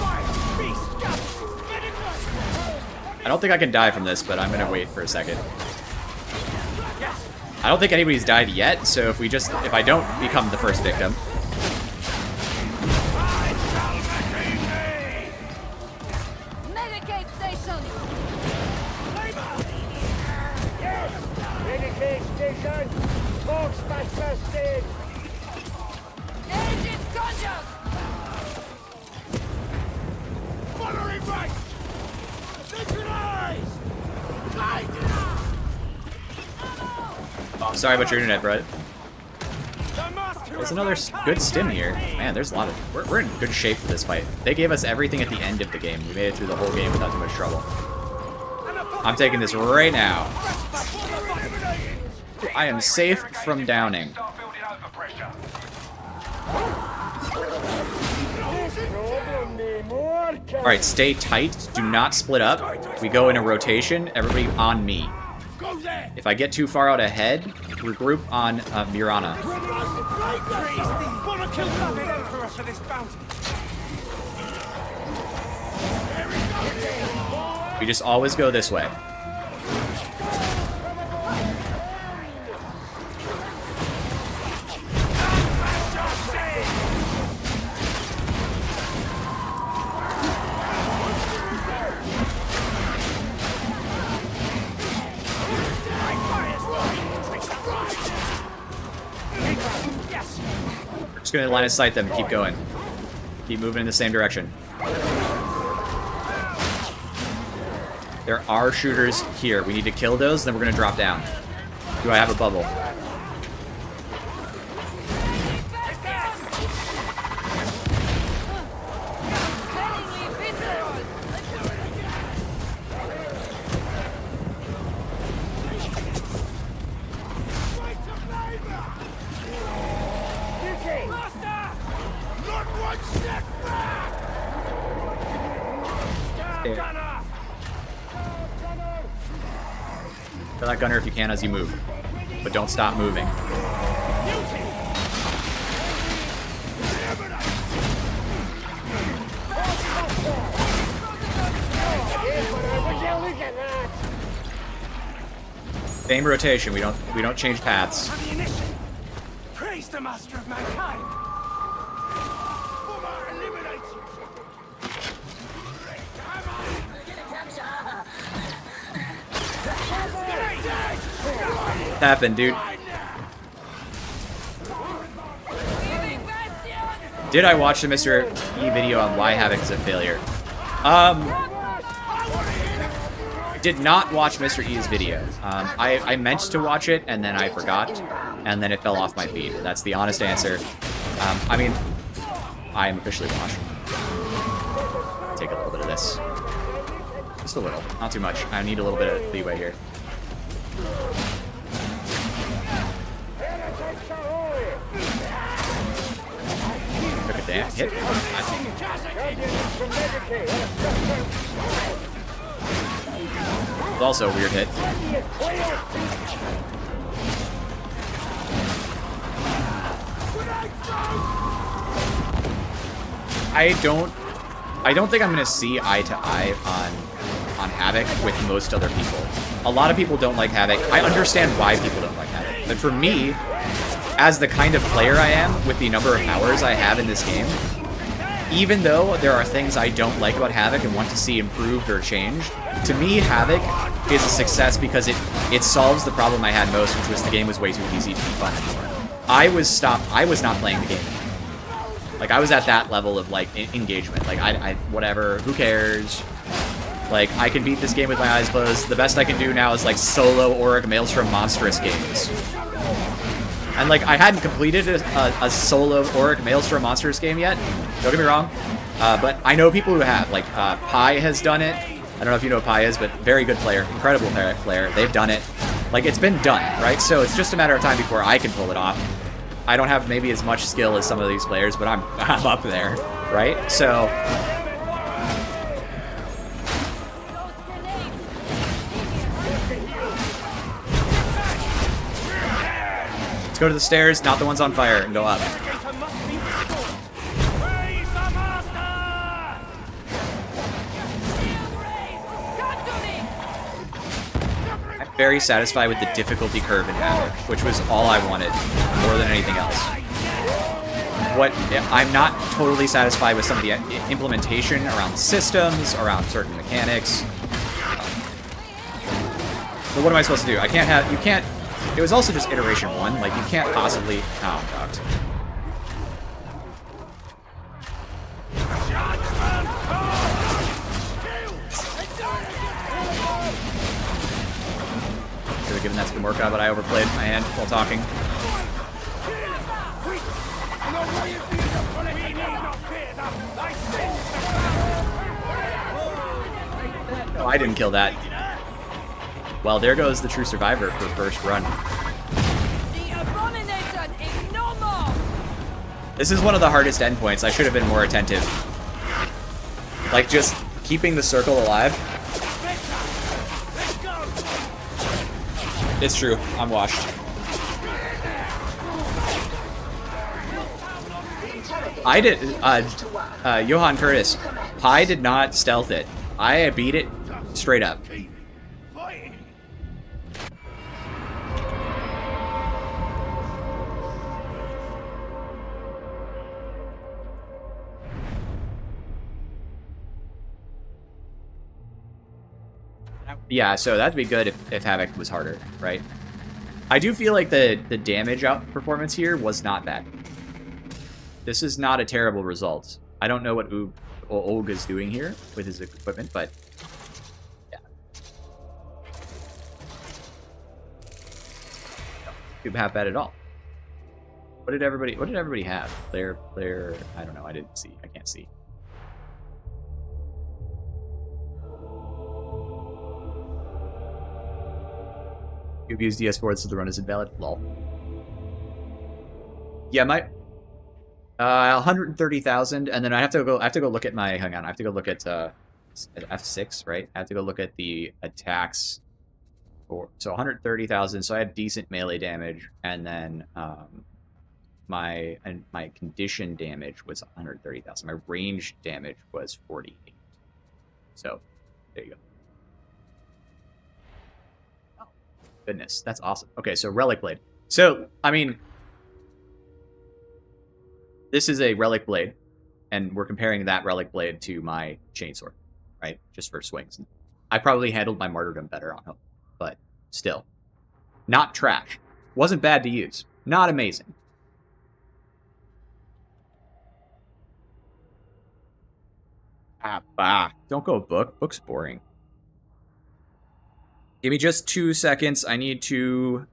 I don't think I can die from this, but I'm gonna wait for a second. I don't think anybody's died yet, so if I don't become the first victim. Medicate station! Medicate station! Folks, my first aid! Aegis conjure! Following right! Synchronized! Oh, I'm sorry about your internet, bro. There's another good stim here. Man, there's a lot of... We're in good shape for this fight. They gave us everything at the end of the game. We made it through the whole game without too much trouble. I'm taking this right now. I am safe from downing. Alright, stay tight. Do not split up. We go in a rotation. Everybody on me. If I get too far out ahead, regroup on Mirana. We just always go this way. Just gonna line of sight them, keep going. Keep moving in the same direction. There are shooters here. We need to kill those, then we're gonna drop down. Do I have a bubble? There. Kill that gunner if you can as you move. But don't stop moving. Same rotation. We don't change paths. Praise the master of mankind. What happened, dude? Did I watch the Mr. E video on why Havoc is a failure? Did not watch Mr. E's video. I meant to watch it, and then I forgot, and then it fell off my feed. That's the honest answer. I mean, I am officially washed. Take a little bit of this. Just a little, not too much. I need a little bit of leeway here. Took a damn hit. It's also a weird hit. I don't think I'm gonna see eye to eye on Havoc with most other people. A lot of people don't like Havoc. I understand why people don't like Havoc. But for me, as the kind of player I am, with the number of powers I have in this game, even though there are things I don't like about Havoc and want to see improved or changed, to me, Havoc is a success because it solves the problem I had most, which was the game was way too easy to be fun anymore. I was not playing the game anymore. Like, I was at that level of, like, engagement. Like, I whatever, who cares? Like, I can beat this game with my eyes closed. The best I can do now is, like, solo Auric Maelstrom Monstrous games. And, like, I hadn't completed a solo Auric Maelstrom Monstrous game yet. Don't get me wrong. But I know people who have. Like, Pi has done it. I don't know if you know who Pi is, but very good player. Incredible player. They've done it. Like, it's been done, right? So it's just a matter of time before I can pull it off. I don't have maybe as much skill as some of these players, but I'm up there, right? So let's go to the stairs, not the ones on fire, and go up. I'm very satisfied with the difficulty curve in Havoc, which was all I wanted, more than anything else. I'm not totally satisfied with some of the implementation around systems, around certain mechanics. But what am I supposed to do? You can't, it was also just iteration 1, like you can't possibly, oh, God. Could have given that some workout, but I overplayed my hand while talking. No, I didn't kill that. Well, there goes the true survivor for first run. This is one of the hardest endpoints. I should have been more attentive. Like, just keeping the circle alive. It's true. I'm washed. I did, Johan Curtis, Pi did not stealth it. I beat it straight up. Yeah, so that'd be good if Havoc was harder, right? I do feel like the damage out performance here was not bad. This is not a terrible result. I don't know what Olga's doing here with his equipment, but yeah. Not half bad at all. What did everybody have? Player, I don't know, I didn't see. I can't see. You abuse DS boards so the run is invalid. Lol. Yeah, my 130,000, and then I have to go look at my. Hang on, I have to go look at F6, right? I have to go look at the attacks. So 130,000. So I had decent melee damage, and then my condition damage was 130,000. My range damage was 48. So there you go. Oh, goodness, that's awesome. Okay, so Relic Blade. So I mean, this is a Relic Blade, and we're comparing that Relic Blade to my Chainsword, right? Just for swings. I probably handled my Martyrdom better on him, but still. Not trash. Wasn't bad to use. Not amazing. Don't go book. Book's boring. Give me just 2 seconds. I need to...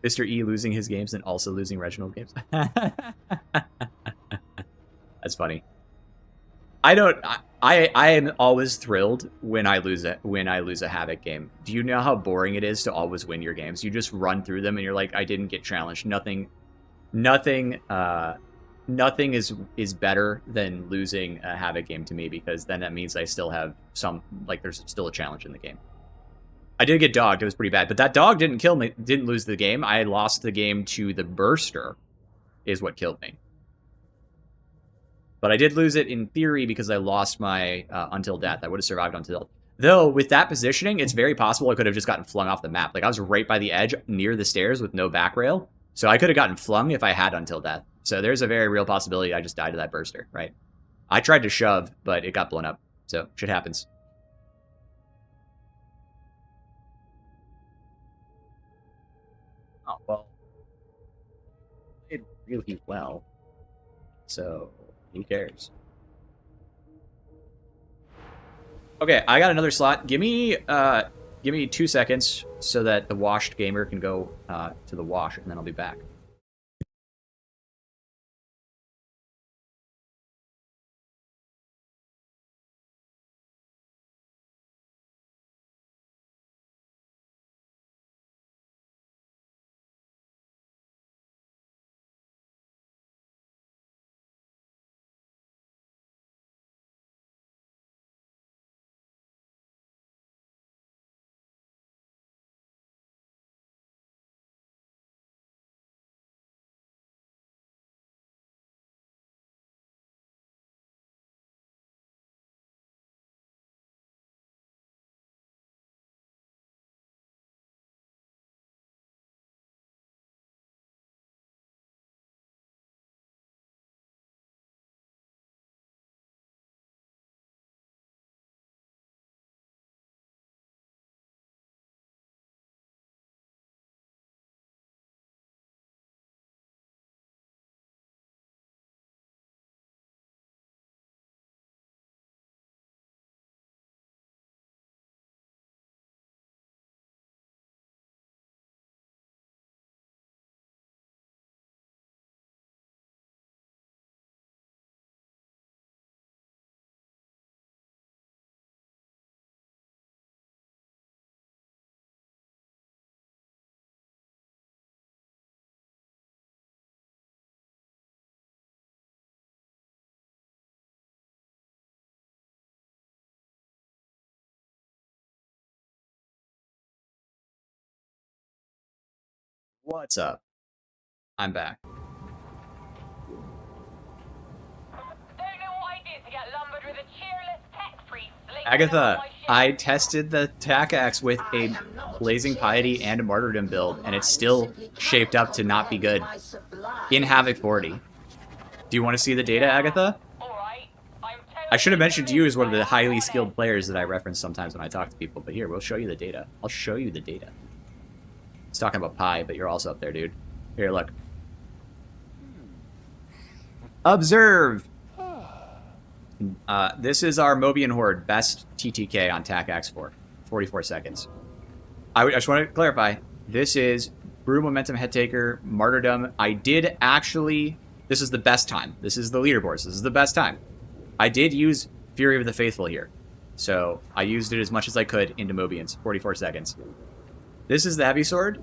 Mr. E losing his games and also losing Reginald games. That's funny. I am always thrilled when I lose a Havoc game. Do you know how boring it is to always win your games? You just run through them and you're like, I didn't get challenged. Nothing is better than losing a Havoc game to me, because then that means I still have there's still a challenge in the game. I did get dogged. It was pretty bad, but that dog didn't kill me. Didn't lose the game. I lost the game to the Burster, is what killed me. But I did lose it in theory because I lost my Until Death. I would have survived Until. Though with that positioning, it's very possible I could have just gotten flung off the map. Like I was right by the edge, near the stairs with no back rail, so I could have gotten flung if I had Until Death. So there's a very real possibility I just died to that Burster, right? I tried to shove, but it got blown up. So shit happens. Oh, well. It really well. So, who cares? Okay, I got another slot. Give me 2 seconds so that the washed gamer can go to the wash, and then I'll be back. What's up? I'm back. Don't know what I did to get lumbered with a cheerless tech priest. Agatha, I tested the Tack axe with a Blazing Piety and a Martyrdom build, and it's still shaped up to not be good in Havoc 40. Do you want to see the data, Agatha? I should have mentioned you as one of the highly skilled players that I reference sometimes when I talk to people, but here, we'll show you the data. I'll show you the data. It's talking about Pi, but you're also up there, dude. Here, look. Observe! This is our Mobian Horde best TTK on Tack X4. 44 seconds. I just want to clarify. This is Brew Momentum Headtaker, Martyrdom. I did actually... This is the best time. This is the leaderboards. This is the best time. I did use Fury of the Faithful here. So I used it as much as I could into Mobians. 44 seconds. This is the Heavy Sword.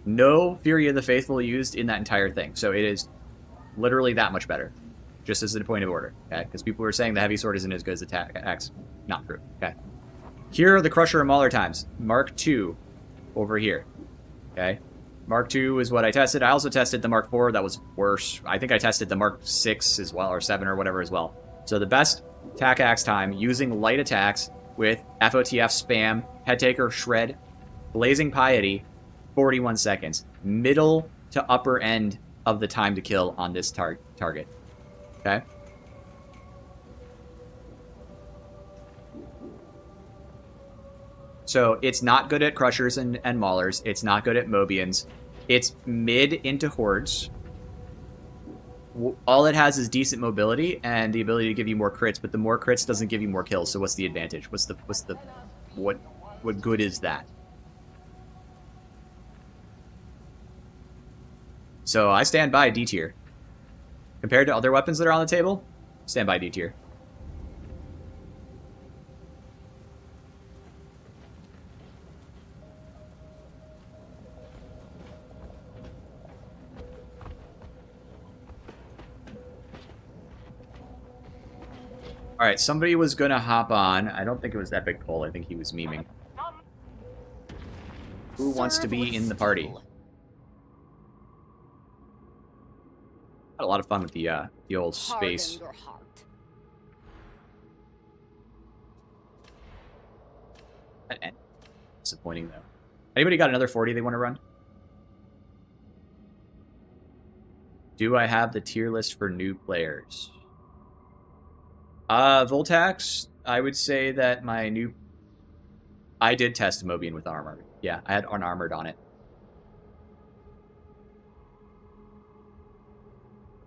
No Fury of the Faithful used in that entire thing. So it is literally that much better. just as a point of order, okay? Because people were saying the heavy sword isn't as good as the Tack axe. Not true, okay? Here are the Crusher and Mauler times. Mark II over here, okay? Mark II is what I tested. I also tested the Mark IV. That was worse. I think I tested the Mark VI as well, or 7 or whatever as well. So the best Tack axe time using light attacks with FOTF spam, head taker, shred, blazing piety, 41 seconds. Middle to upper end of the time to kill on this target. Okay? So it's not good at Crushers and Maulers. It's not good at Mobians. It's mid into Hordes. All it has is decent mobility and the ability to give you more crits, but the more crits doesn't give you more kills. So what's the advantage? What good is that? So I stand by D tier. Compared to other weapons that are on the table, stand by D tier. Alright, somebody was gonna hop on. I don't think it was Epic Cole. I think he was memeing. Who wants to be in the party? Had a lot of fun with the old space. Disappointing though. Anybody got another 40 they want to run? Do I have the tier list for new players? Voltax, I would say that I did test Mobian with armor. Yeah, I had unarmored on it.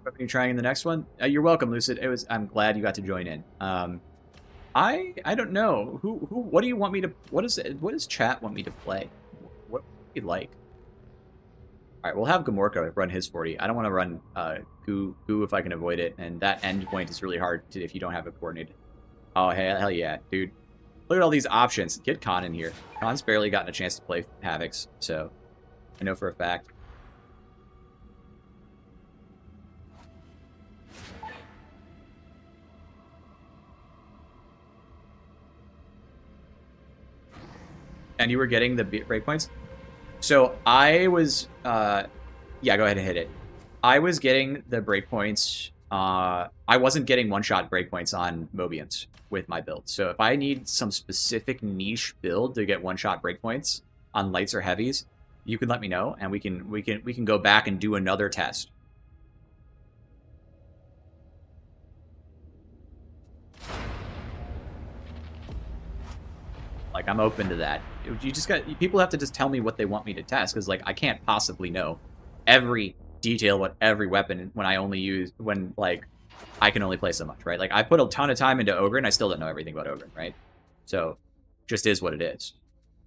Are you trying in the next one? You're welcome, Lucid. I'm glad you got to join in. I don't know. What do you want me to... What does chat want me to play? What would you like? Alright, we'll have Gamorka run his 40. I don't want to run Goo if I can avoid it, and that end point is really hard if you don't have it coordinated. Oh, hell yeah, dude. Look at all these options. Get Khan in here. Khan's barely gotten a chance to play Havocs, so I know for a fact. And you were getting the breakpoints? So I was, yeah, go ahead and hit it. I was getting the breakpoints. I wasn't getting one-shot breakpoints on Mobians with my build. So if I need some specific niche build to get one-shot breakpoints on lights or heavies, you can let me know, and we can go back and do another test. Like, I'm open to that. People have to just tell me what they want me to test, because, like, I can't possibly know every detail what every weapon when I can only play so much, right? Like, I put a ton of time into Ogre, and I still don't know everything about Ogre, right? So, just is what it is.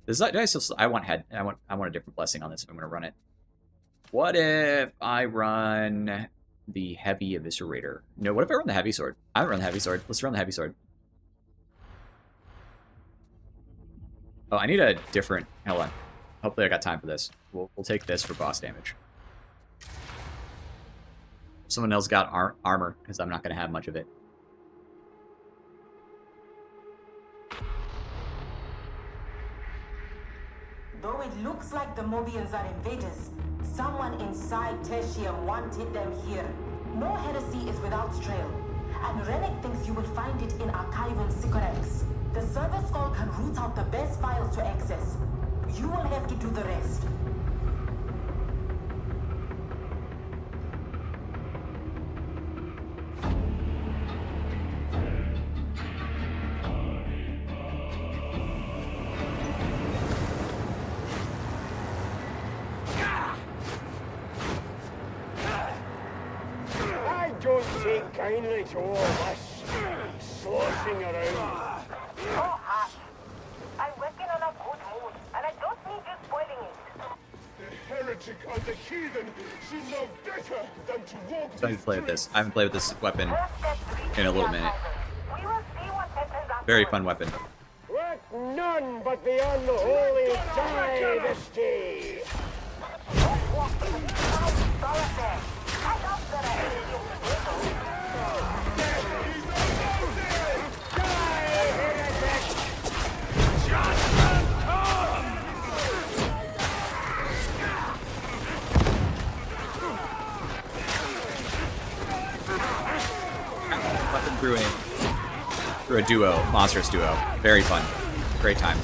I want a different blessing on this if I'm going to run it. What if I run the Heavy Eviscerator? No, what if I run the Heavy Sword? I haven't run the Heavy Sword. Let's run the Heavy Sword. Oh, I need a different... Hold on. Hopefully I got time for this. We'll take this for boss damage. Someone else got armor, because I'm not going to have much of it. Though it looks like the Mobians are invaders, someone inside Tertium wanted them here. No heresy is without trail, and Rennick thinks you will find it in Archivum Sycorax. The service call can root out the best files to access. You will have to do the rest. I don't take kindly to all this sloshing around. Oh, hush. I'm working on a good mood, and I don't need you spoiling it. The heretic and the heathen seem no better than to walk. So I need to play with this. I haven't played with this weapon in a little minute. We will see what happens after. Very fun weapon. Let none but the unholy die this day. Don't walk in the thoroughfare. I love that I hate you. Weapon through a duo, monstrous duo. Very fun. Great time.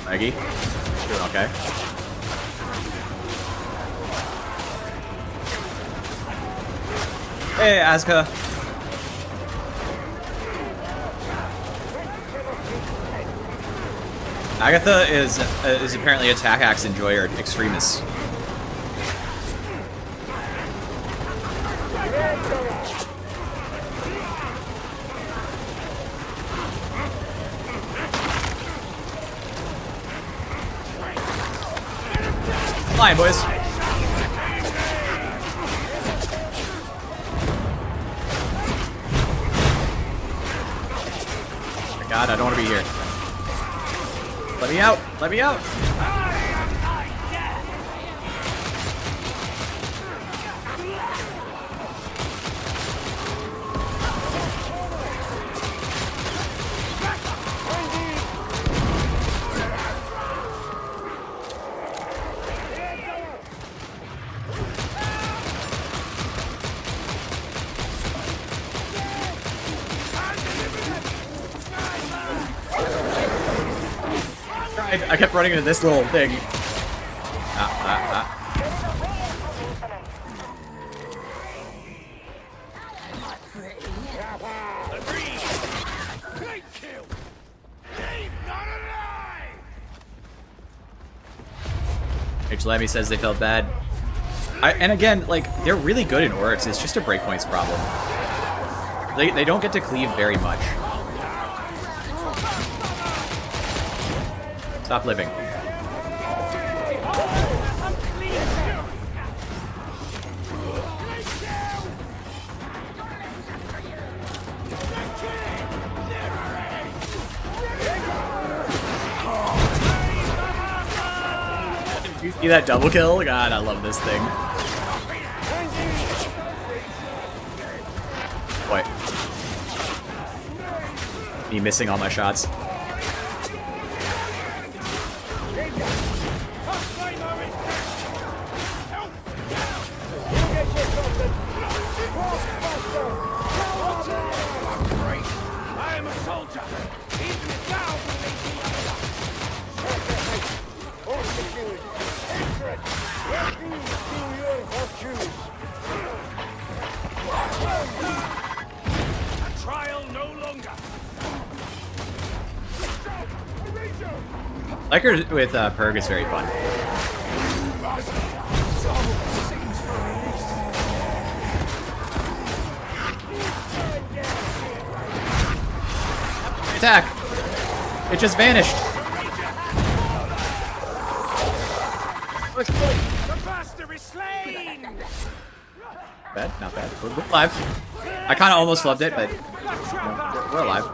Maggie, doing okay. Hey, Azka. Agatha is apparently a Tack axe enjoyer extremis. Flying, boys. Oh my God, I don't want to be here. Let me out! Let me out! I kept running into this little thing. H. Lemmy says they felt bad. And again, like, they're really good in orcs. It's just a breakpoints problem. They don't get to cleave very much. Stop living. Did you see that double kill? God, I love this thing. What? Me missing all my shots. Liker with Purg is very fun. Attack! It just vanished. The master is slain! Bad, not bad. We're alive. I kind of almost loved it, but you know, we're alive.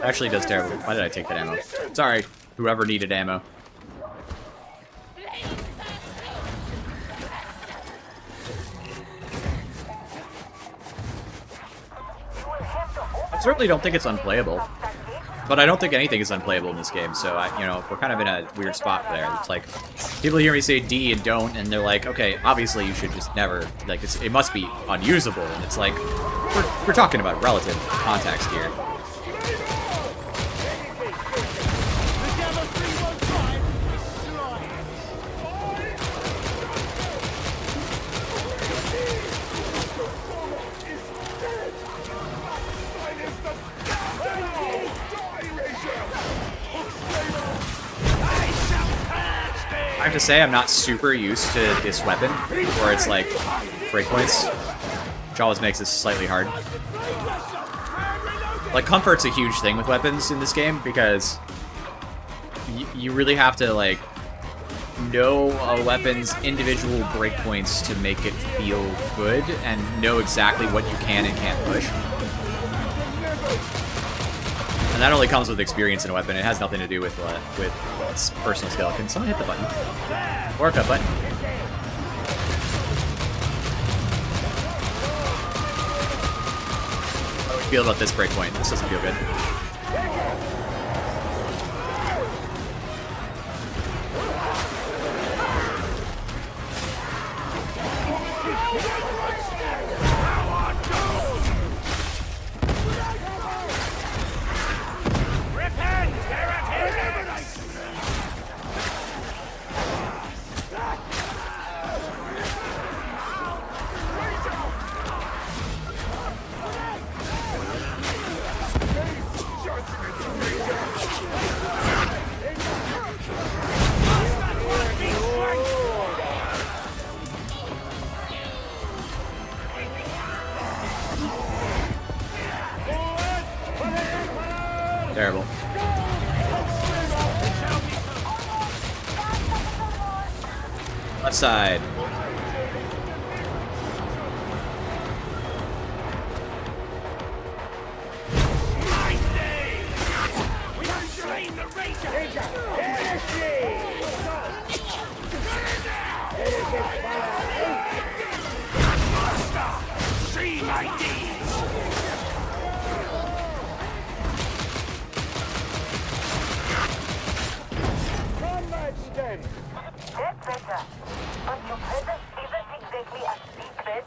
Actually does terrible. Why did I take that ammo? Sorry, whoever needed ammo. I certainly don't think it's unplayable. But I don't think anything is unplayable in this game, so you know, we're kind of in a weird spot there. It's like, people hear me say D and don't, and they're like, okay, obviously you should just never, like, it must be unusable, and it's like, we're talking about relative context here. I have to say I'm not super used to this weapon, where it's like breakpoints, which always makes this slightly hard. Like, comfort's a huge thing with weapons in this game, because you really have to, like, know a weapon's individual breakpoints to make it feel good, and know exactly what you can and can't push. And that only comes with experience in a weapon. It has nothing to do with personal skill. Can someone hit the button? Or a cut button. How do we feel about this breakpoint? This doesn't feel good. Terrible. Left side. See my deeds! That's better. But your presence isn't exactly a secret.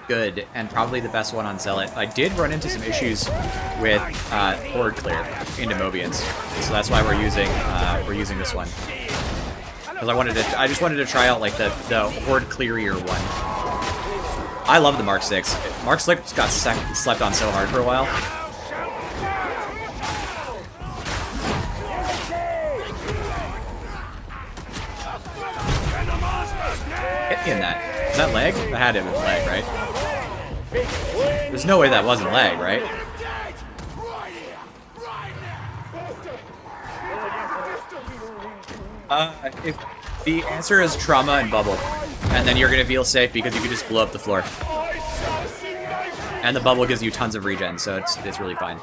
Good, and probably the best one on Zealot. I did run into some issues with horde clear into Mobians, so that's why we're using this one. Because I just wanted to try out like the horde clearier one. I love the Mark 6. Mark 6 got slept on so hard for a while. Hit me in that. Is that lag? That had to have been lag, right? There's no way that wasn't lag, right? If the answer is trauma and bubble, and then you're gonna feel safe because you can just blow up the floor. And the bubble gives you tons of regen, so it's really fine.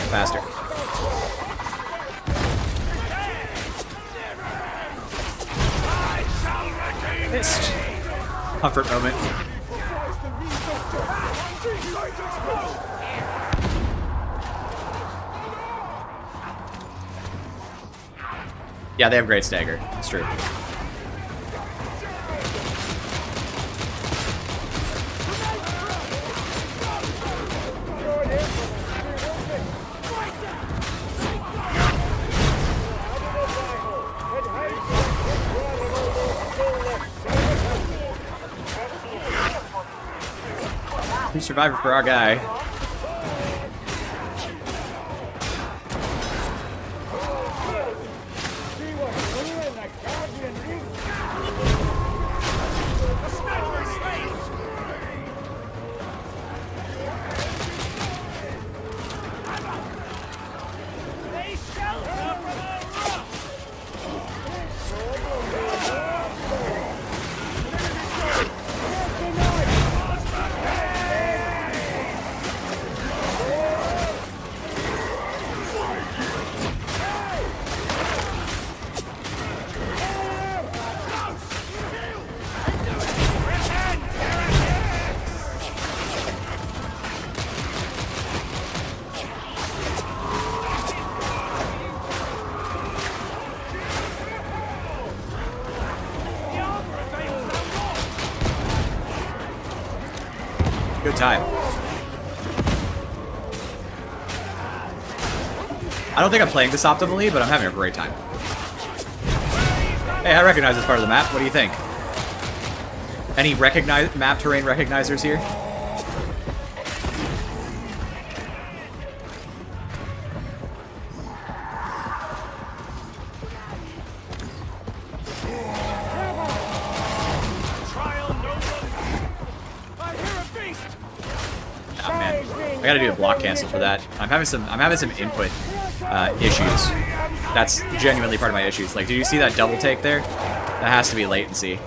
Faster. Missed. Comfort moment. Yeah, they have great stagger. It's true. Survivor for our guy. Good time. I don't think I'm playing this optimally, but I'm having a great time. Hey, I recognize this part of the map. What do you think? Any map terrain recognizers here? Oh man, I gotta do a block cancel for that. I'm having some input issues. That's genuinely part of my issues. Like, did you see that double take there? That has to be latency.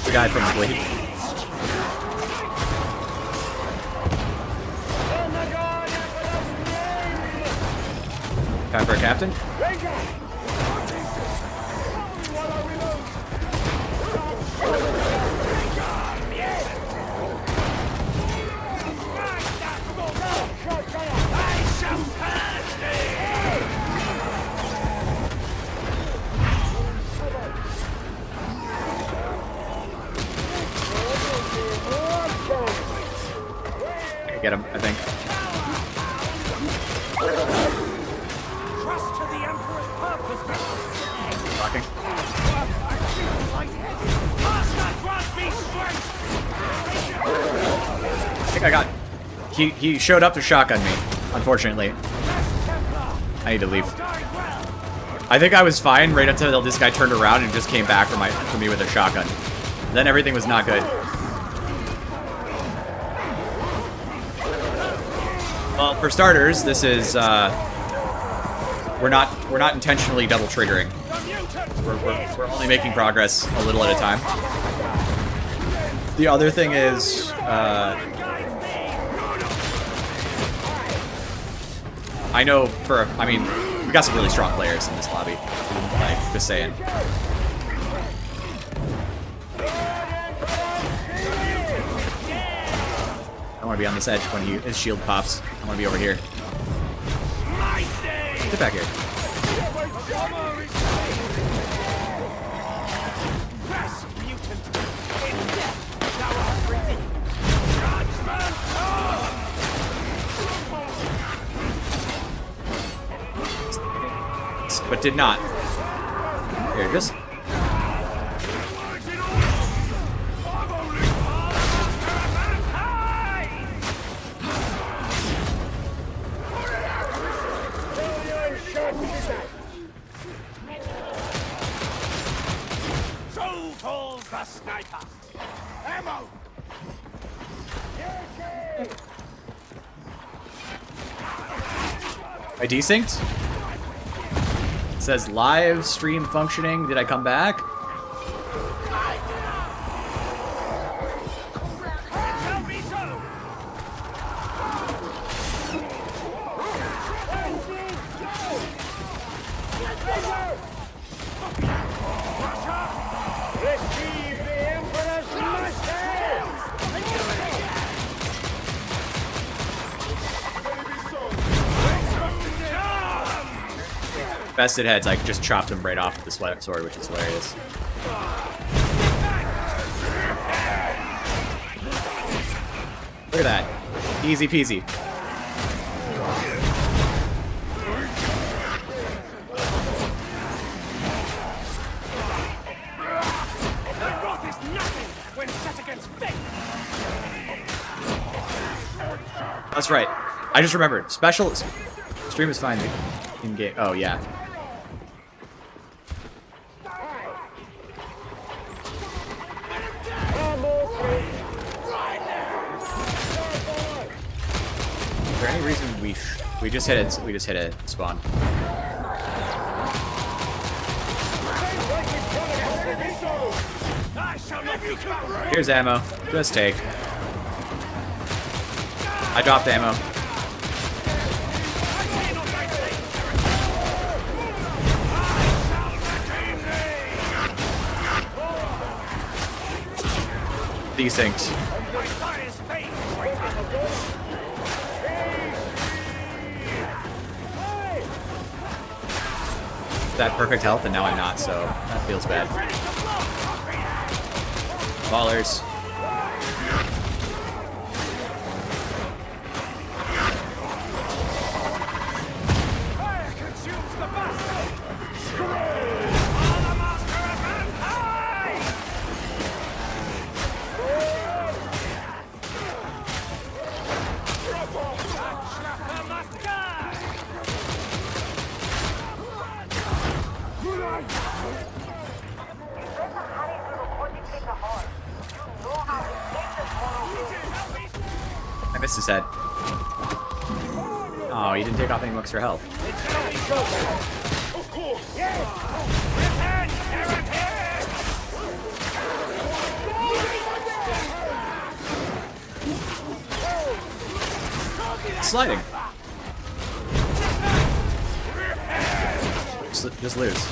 The guy from Fleet. Time for a captain? Get him, I think. Trust to the Emperor's purpose. Blocking. I think I got. He showed up to shotgun me, unfortunately. I need to leave. I think I was fine right until this guy turned around and just came back for me with a shotgun. Then everything was not good. Well, for starters, this is we're not intentionally double triggering. We're only making progress a little at a time. The other thing is I know I mean, we got some really strong players in this lobby. Like, just saying. I want to be on this edge when his shield pops. I want to be over here. Get back here. But did not. Here it is. I desynced? It says live stream functioning. Did I come back? Vested heads, I just chopped him right off with the sweat sword, which is hilarious. Look at that. Easy peasy. That's right. I just remembered. Special stream is fine in game. Oh yeah. Is there any reason we just hit it? We just hit a spawn. Here's ammo. Just take. I dropped ammo. Desynced. that perfect health, and now I'm not, so that feels bad. Ballers. I missed his head. Oh, he didn't take off any extra health. Sliding. Just lose.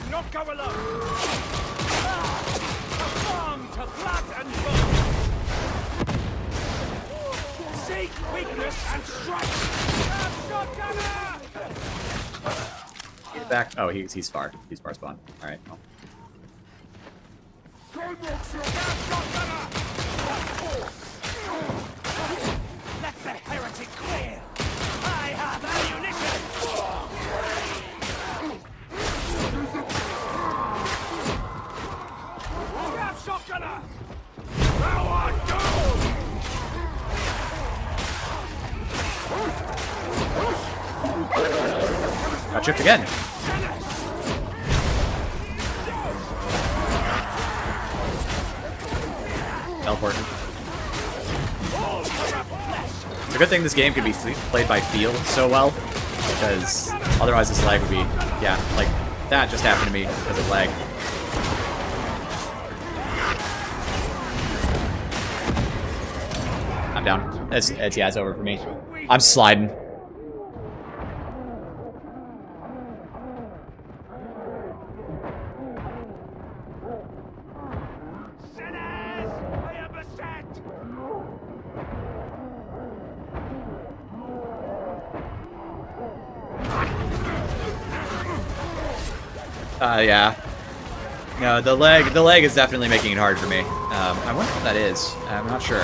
Not go alone. Arm to blood and bone. Seek weakness and strike. Shotgunner! Get back. Oh, he's far. He's far spawn. All right. Well. Let the heretic clear. I have ammunition. Grab shotgunner. Now on go. Got tripped again. Teleporting. It's a good thing this game can be played by feel so well, because otherwise this lag would be, yeah, like that just happened to me because of lag. I'm down. It's over for me. I'm sliding. Yeah. No, the leg is definitely making it hard for me. I wonder what that is. I'm not sure.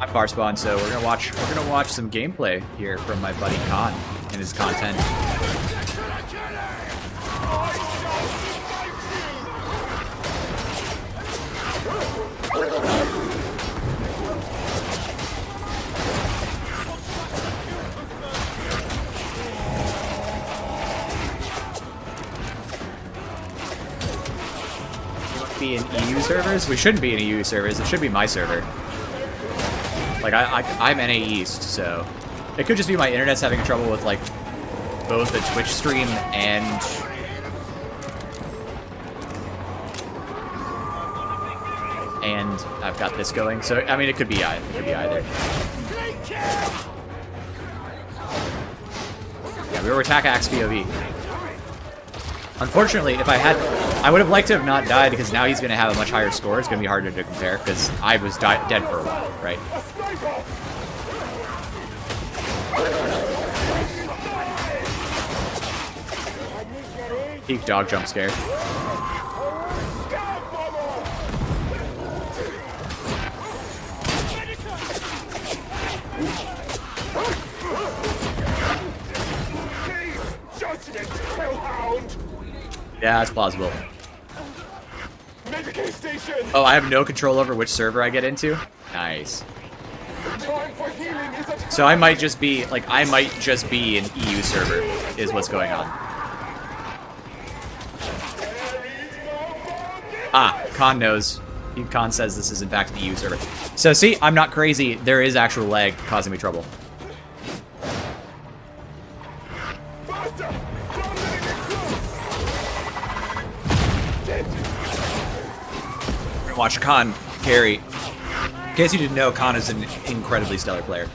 I'm bar spawn, so we're gonna watch some gameplay here from my buddy Khan and his content. Be in EU servers? We shouldn't be in EU servers. It should be my server. Like I'm NA East, so it could just be my internet's having trouble with like both the Twitch stream and I've got this going. So I mean, it could be either. Yeah, we were Tack POV. Unfortunately, if I would have liked to have not died because now he's going to have a much higher score. It's going to be harder to compare because I was dead for a while, right? Peak dog jump scare. Yeah, that's plausible. Oh, I have no control over which server I get into? Nice. So I might just be, like, an EU server, is what's going on. Ah, Khan knows. Khan says this is in fact an EU server. So see, I'm not crazy. There is actual lag causing me trouble. Watch Khan carry. In case you didn't know, Khan is an incredibly stellar player.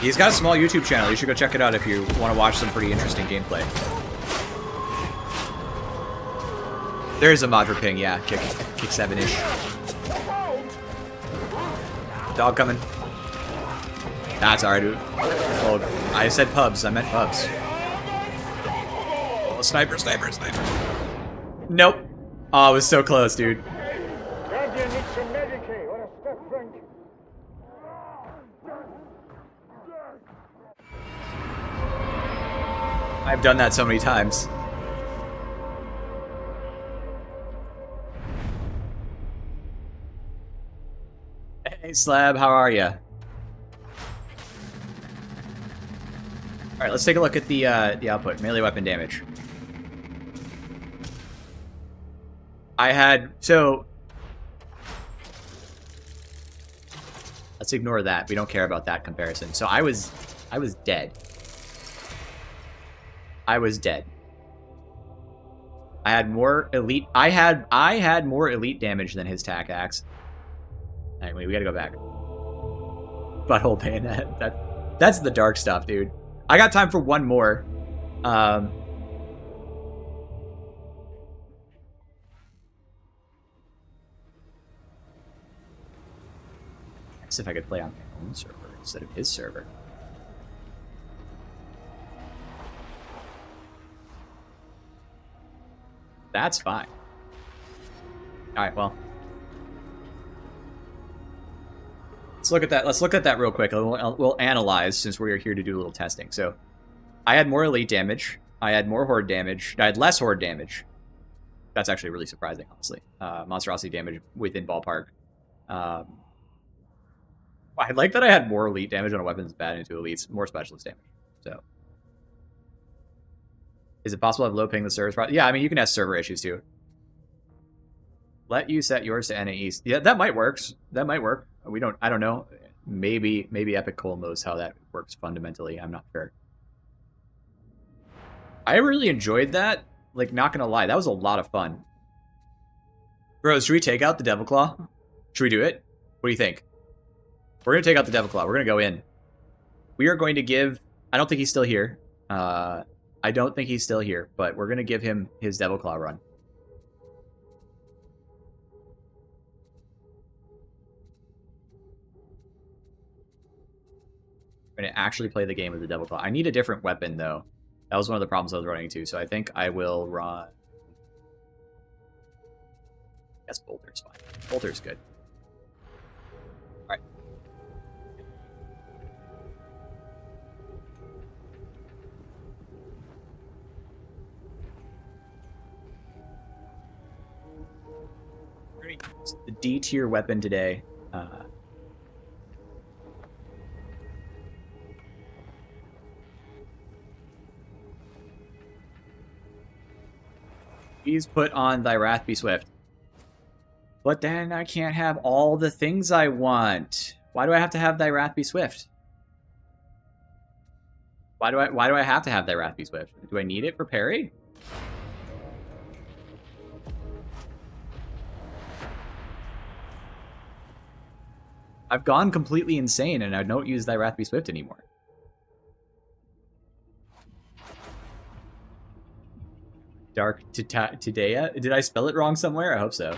He's got a small YouTube channel. You should go check it out if you want to watch some pretty interesting gameplay. There's a Madra ping, yeah. Kick 7-ish. Dog coming. That's alright, dude. Well, I said pubs. I meant pubs. Oh, sniper. Nope. Oh, it was so close, dude. I've done that so many times. Hey, Slab, how are ya? All right, let's take a look at the output. Melee weapon damage. Let's ignore that. We don't care about that comparison. So I was dead. I had more elite. I had more elite damage than his tack axe. Anyway, we gotta go back. Butthole bayonet. That's the dark stuff, dude. I got time for one more. If I could play on my own server instead of his server. That's fine. Alright, well. Let's look at that. Let's look at that real quick. We'll analyze since we're here to do a little testing. So, I had more elite damage. I had more horde damage. I had less horde damage. That's actually really surprising, honestly. Monstrosity damage within ballpark. I like that I had more elite damage on a weapons bad into elites, more specialist damage. So, is it possible to have low ping the servers? Yeah, I mean you can have server issues too. Let you set yours to NAEs. Yeah, that might work. That might work. I don't know. Maybe Epic Cole knows how that works fundamentally. I'm not sure. I really enjoyed that. Like, not gonna lie, that was a lot of fun. Bros, should we take out the Devil Claw? Should we do it? What do you think? We're going to take out the Devil Claw. We're going to go in. We are going to give... I don't think he's still here. I don't think he's still here, but we're going to give him his Devil Claw run. We're going to actually play the game with the Devil Claw. I need a different weapon, though. That was one of the problems I was running into, so I think I will run... I guess Bolter's fine. Bolter's good. The D tier weapon today. Please put on thy wrath be swift. But then I can't have all the things I want. Why do I have to have thy wrath be swift? Why do I have to have thy wrath be swift? Do I need it for parry? I've gone completely insane and I don't use thy wrath be swift anymore. Dark Tadea? Did I spell it wrong somewhere? I hope so.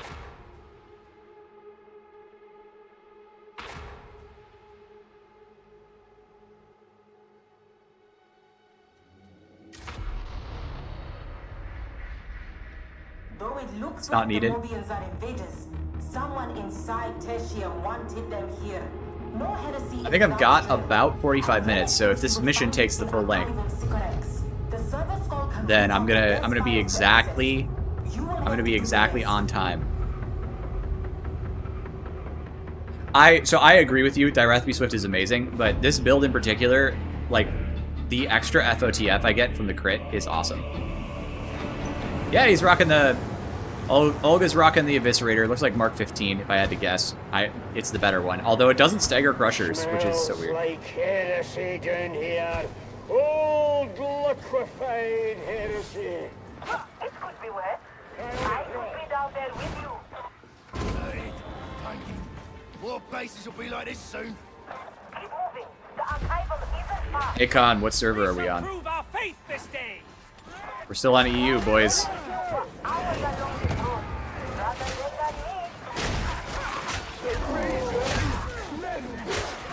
Though it looks not like needed. The Mobians are invaders, someone inside Tertium wanted them here. No heresy. I think I've got about 45 minutes, so if this mission takes the full length, then I'm gonna be exactly on time. So I agree with you. Thy Wrath Be Swift is amazing, but this build in particular, like the extra FOTF I get from the crit is awesome. Yeah, he's rocking the... Olga's rocking the Eviscerator. Looks like Mark 15, if I had to guess. It's the better one. Although it doesn't stagger Crushers, which is so weird. Like heresy down here. Old liquefied heresy. It could be worse. I More bases will be like this soon. Keep moving. The archival isn't far. Hey Con, what server are we on? Prove our faith this day. We're still on EU, boys. Hours along this road. Rather than that need.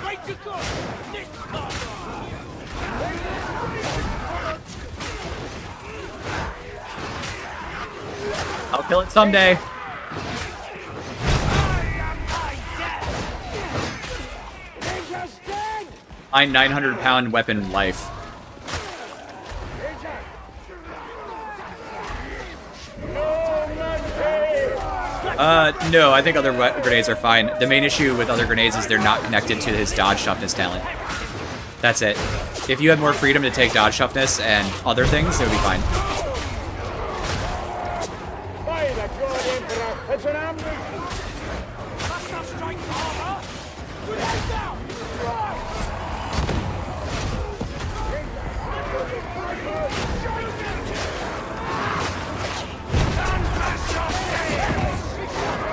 Right to go. This time. I'll kill it someday. My 900-pound weapon life. No, I think other grenades are fine. The main issue with other grenades is they're not connected to his dodge toughness talent. That's it. If you had more freedom to take dodge toughness and other things, it would be fine.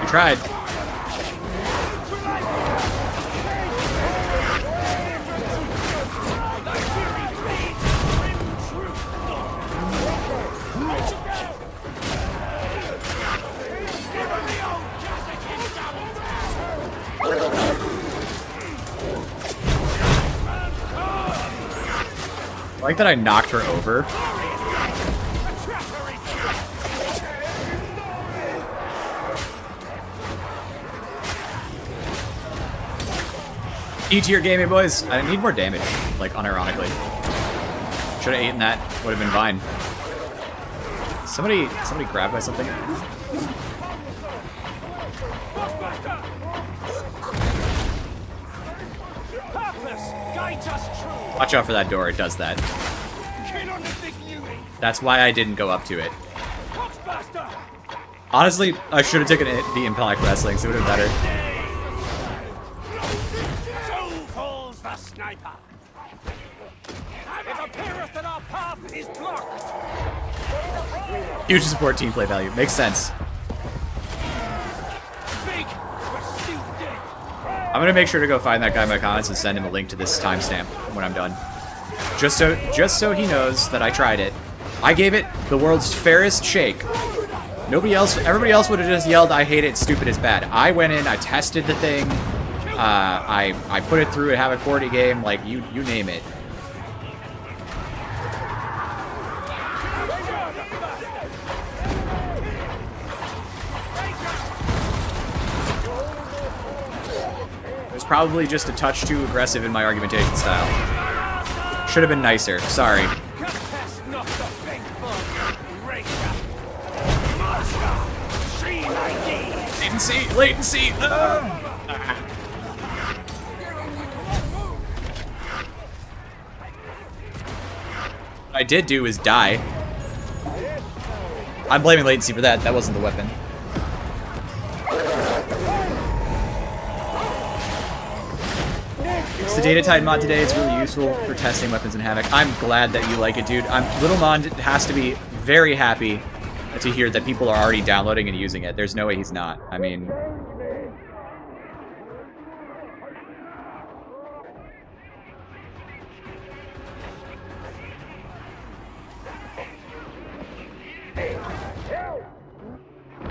You tried. I like that I knocked her over. E-tier gaming, boys. I need more damage, like, unironically. Should have eaten that. Would have been fine. Somebody grabbed by something. Watch out for that door. It does that. That's why I didn't go up to it. Honestly, I should have taken the Impact Wrestling, so it would have been better. Sniper. It appeareth that our path is blocked. Huge support team play value. Makes sense. Big pursuit dead. I'm gonna make sure to go find that guy in my comments and send him a link to this timestamp when I'm done. Just so he knows that I tried it. I gave it the world's fairest shake. Everybody else would have just yelled, "I hate it, stupid is bad." I went in, I tested the thing. I put it through a Havoc 40 game, like, you name it. It was probably just a touch too aggressive in my argumentation style. Should have been nicer, sorry. Latency! What I did do is die. I'm blaming latency for that. That wasn't the weapon. It's the DATATIDE mod today. It's really useful for testing weapons in Havoc. I'm glad that you like it, dude. Little Mon has to be very happy to hear that people are already downloading and using it. There's no way he's not. I mean...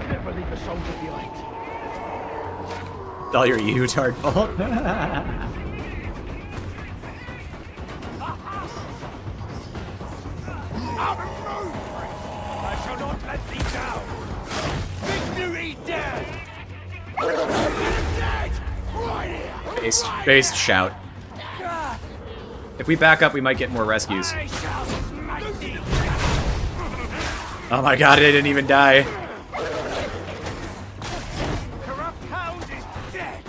Never leave a soldier behind. It's all your U-tard fault. I shall not let thee down. Victory dead. Based shout. If we back up, we might get more rescues. I shall smite thee. Oh my god, I didn't even die. Corrupt hound is dead.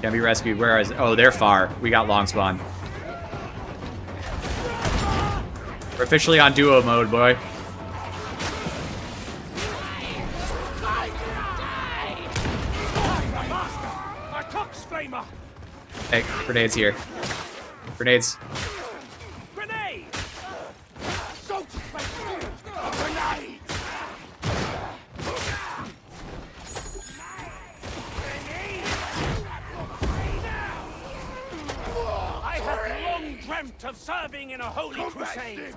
Can be rescued. Where is it? Oh, they're far. We got long spawn. We're officially on duo mode, boy. Hey, grenades here. Grenades. Grenade! Grenade! of serving in a holy crusade.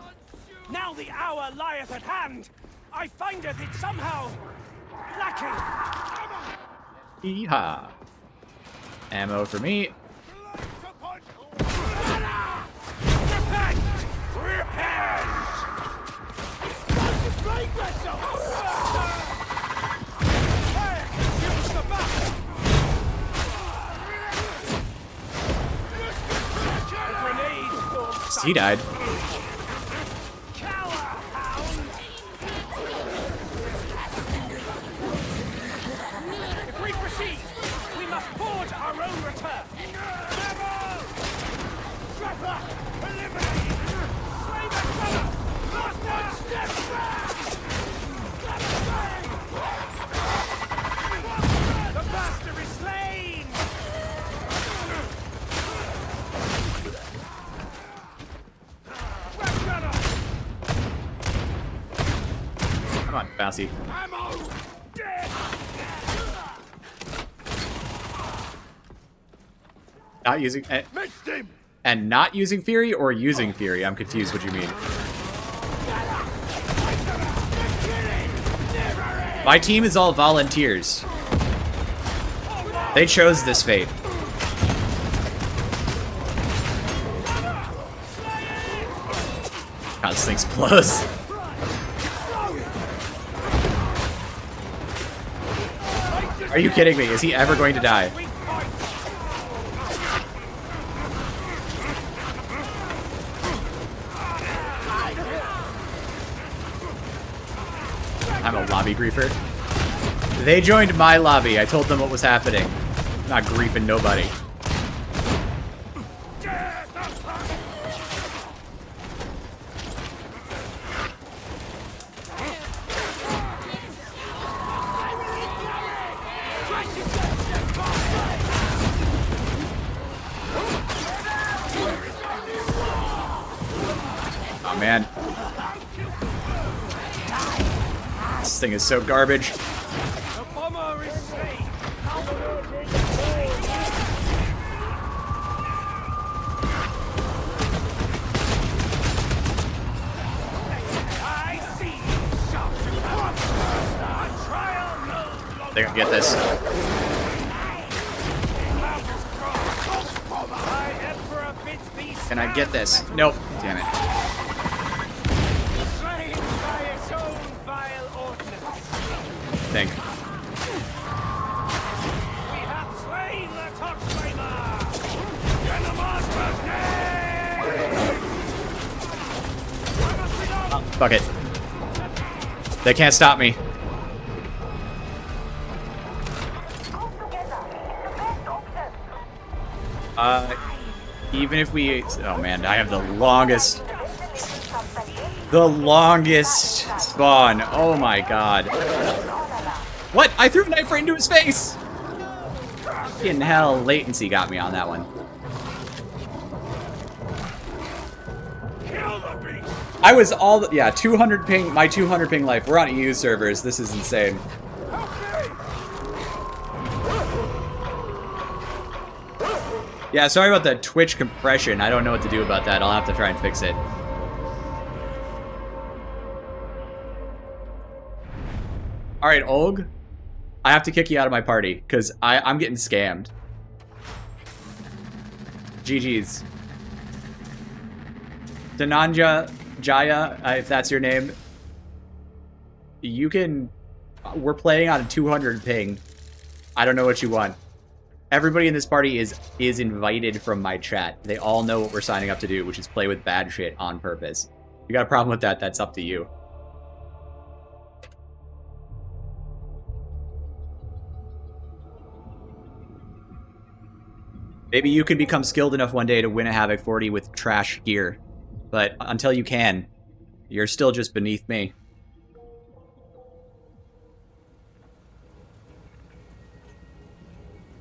Now the hour lieth at hand. I findeth it somehow lacking. Yeehaw. Ammo for me. Repent! Repent! Use the battle! Grenade! He died. If we proceed, we must forge our own return. Trapper! Eliminate! Slay the gunner! Master! Step back! The master is slain! Web gunner! Come on, Bouncy. Ammo! Dead! Not using... Missed him! And not using Fury or using Fury? I'm confused what you mean. My team is all volunteers. They chose this fate. God, this thing's close. Are you kidding me? Is he ever going to die? I'm a lobby griefer. They joined my lobby. I told them what was happening. I'm not griefing nobody. Oh man. This thing is so garbage. The bomber is slain! I see! Shout to a trial no longer! They're gonna get this. My emperor bids thee Can I get this? Nope. Damn it. slain by its own vile ordinance. Think. We have slain the touch flamer! In the master's name! Fuck it. They can't stop me. Group together. It's the best option. Even if we... Oh man, I have the longest spawn. Oh my god. What? I threw a knife right into his face! Fucking hell, latency got me on that one. Kill the beast! I was all... Yeah, 200 ping... My 200 ping life. We're on EU servers. This is insane. Yeah, sorry about the Twitch compression. I don't know what to do about that. I'll have to try and fix it. Alright, Olg. I have to kick you out of my party, because I'm getting scammed. GG's. Dhananja Jaya, if that's your name. You can... We're playing on a 200 ping. I don't know what you want. Everybody in this party is invited from my chat. They all know what we're signing up to do, which is play with bad shit on purpose. If you got a problem with that, that's up to you. Maybe you can become skilled enough one day to win a Havoc 40 with trash gear. But until you can, you're still just beneath me.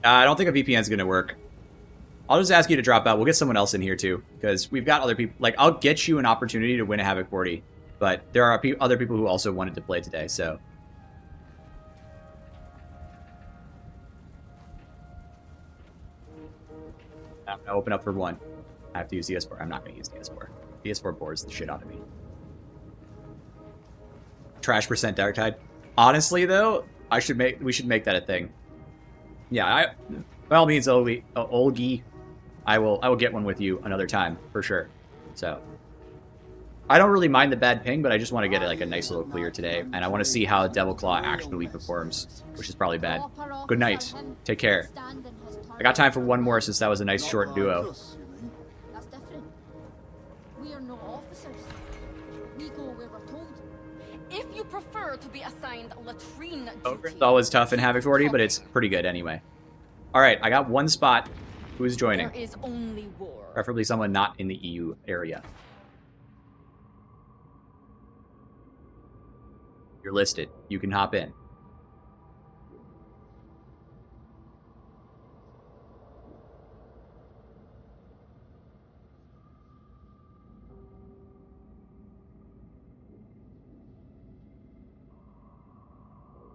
I don't think a VPN is going to work. I'll just ask you to drop out. We'll get someone else in here too, because we've got other people. Like, I'll get you an opportunity to win a Havoc 40, but there are other people who also wanted to play today, so. I'm going to open up for one. I have to use DS4. I'm not going to use DS4. DS4 bores the shit out of me. Trash percent DATATIDE. Honestly, though, we should make that a thing. Yeah, by all means, Olgi, I will get one with you another time for sure. So, I don't really mind the bad ping, but I just want to get like a nice little clear today, and I want to see how Devil Claw actually performs, which is probably bad. Good night. Take care. I got time for one more since that was a nice short duo. That's different. We are no officers. We go where we're told. If you prefer to be assigned latrine duty, It's always tough in Havoc 40, but it's pretty good anyway. Alright, I got one spot. Who's joining? there is only war. Preferably someone not in the EU area. You're listed. You can hop in.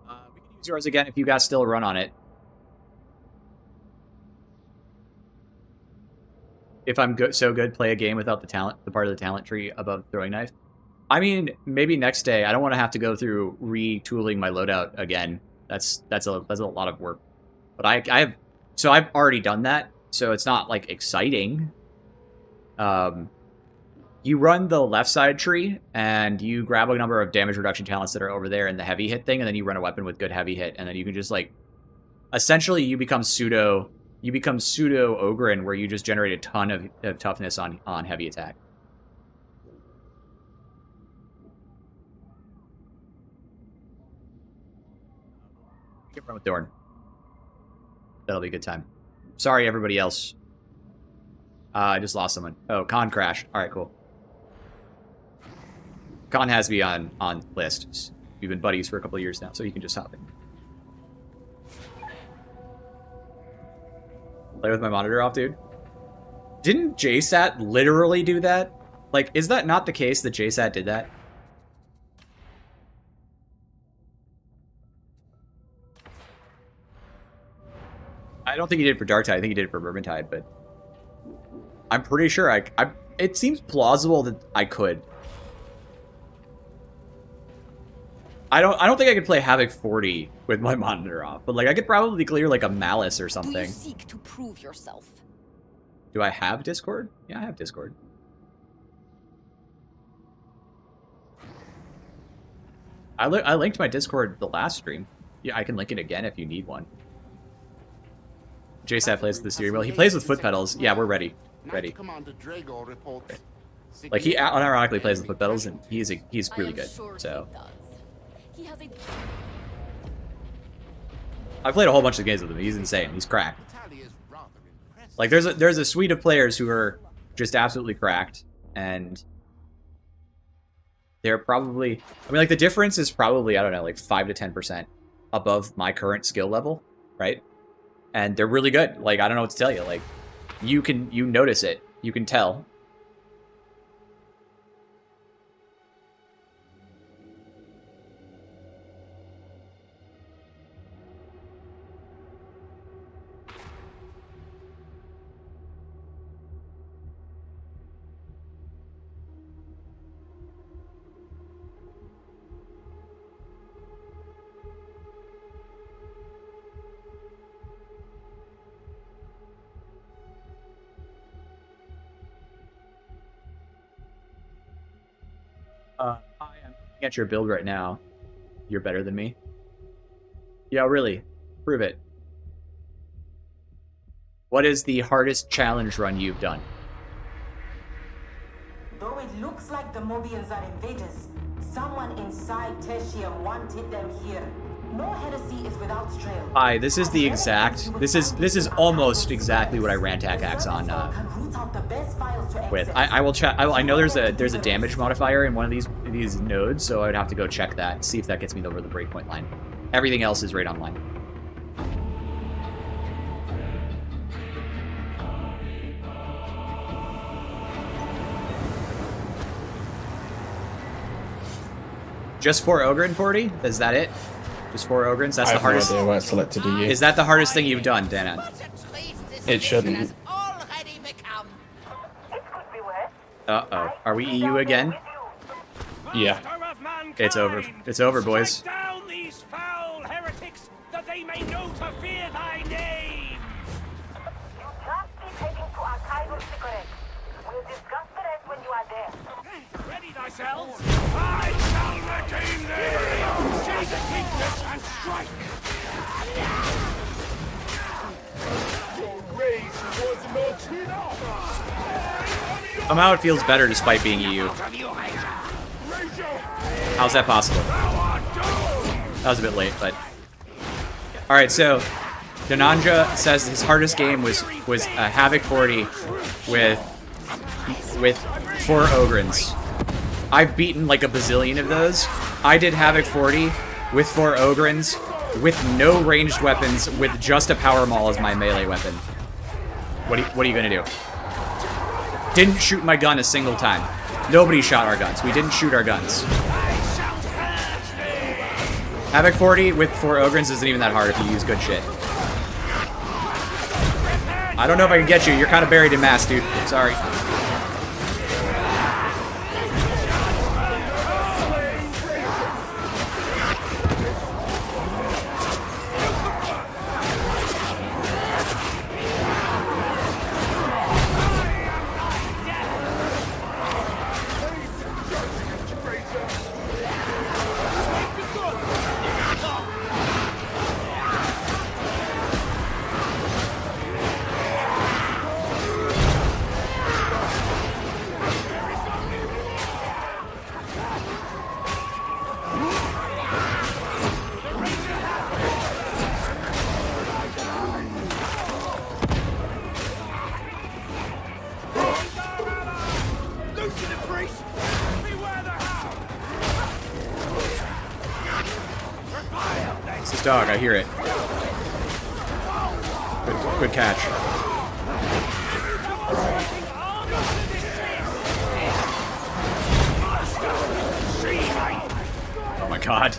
We can use yours again if you guys still run on it. If I'm so good, play a game without the part of the talent tree above throwing knife. I mean, maybe next day. I don't want to have to go through retooling my loadout again. That's a lot of work. But I've already done that, so it's not like exciting. You run the left side tree and you grab a number of damage reduction talents that are over there in the heavy hit thing, and then you run a weapon with good heavy hit, and then you can just like essentially you become pseudo Ogren, where you just generate a ton of toughness on heavy attack. You can run with Dorn. That'll be a good time. Sorry, everybody else. I just lost someone. Oh, Khan crashed. All right, cool. Khan has me on list. We've been buddies for a couple of years now, so you can just hop in. Play with my monitor off, dude. Didn't JSAT literally do that? Like, is that not the case that JSAT did that? I don't think he did it for Darktide. I think he did it for Vermintide, but I'm pretty sure it seems plausible that I could. I don't think I could play Havoc 40 with my monitor off, but like I could probably clear like a Malice or something. Do you seek to prove yourself? Do I have Discord? Yeah, I have Discord. I linked my Discord the last stream. Yeah, I can link it again if you need one. JSAT plays with the steering wheel. He plays with foot pedals. Yeah, we're ready. Ready. Like he unironically plays with foot pedals, and he's really good. So. I've played a whole bunch of games with him. He's insane. He's cracked. Like there's a suite of players who are just absolutely cracked, and they're probably, I mean, like the difference is probably, I don't know, like 5 to 10% above my current skill level, right? And they're really good. Like I don't know what to tell you. Like you notice it. You can tell. Hi, I'm looking at your build right now. You're better than me. Yeah, really. Prove it. What is the hardest challenge run you've done? Though it looks like the Mobians are invaders, someone inside Tertium wanted them here. No heresy is without trail. Hi, this is the exact. This is almost exactly what I ran Tack on with. I will check. I know there's a damage modifier in one of these nodes, so I would have to go check that, see if that gets me over the breakpoint line. Everything else is right online. Just 4 Ogre in 40? Is that it? Just 4 Ogrins? That's the hardest. I have no idea why it's selected EU. Is that the hardest thing you've done, Dana? It shouldn't. Uh-oh. Are we EU again? Yeah. Master of mankind, It's over. It's over, boys. strike down these foul heretics, that they may know to fear thy name. You just keep heading to archival cigarettes. We'll discuss the rest when you are there. Ready thyself. I shall redeem thee. Seize the weakness and strike. Somehow it feels better despite being EU. How's that possible? That was a bit late, but... Alright, so... Dananja says his hardest game was a Havoc 40 with 4 Ogrins. I've beaten like a bazillion of those. I did Havoc 40 with 4 Ogrins, with no ranged weapons, with just a power maul as my melee weapon. What are you gonna do? Didn't shoot my gun a single time. Nobody shot our guns. We didn't shoot our guns. Havoc 40 with 4 Ogrins isn't even that hard if you use good shit. I don't know if I can get you. You're kind of buried in mass, dude. Sorry. It's this dog, I hear it. Good catch. Oh my god.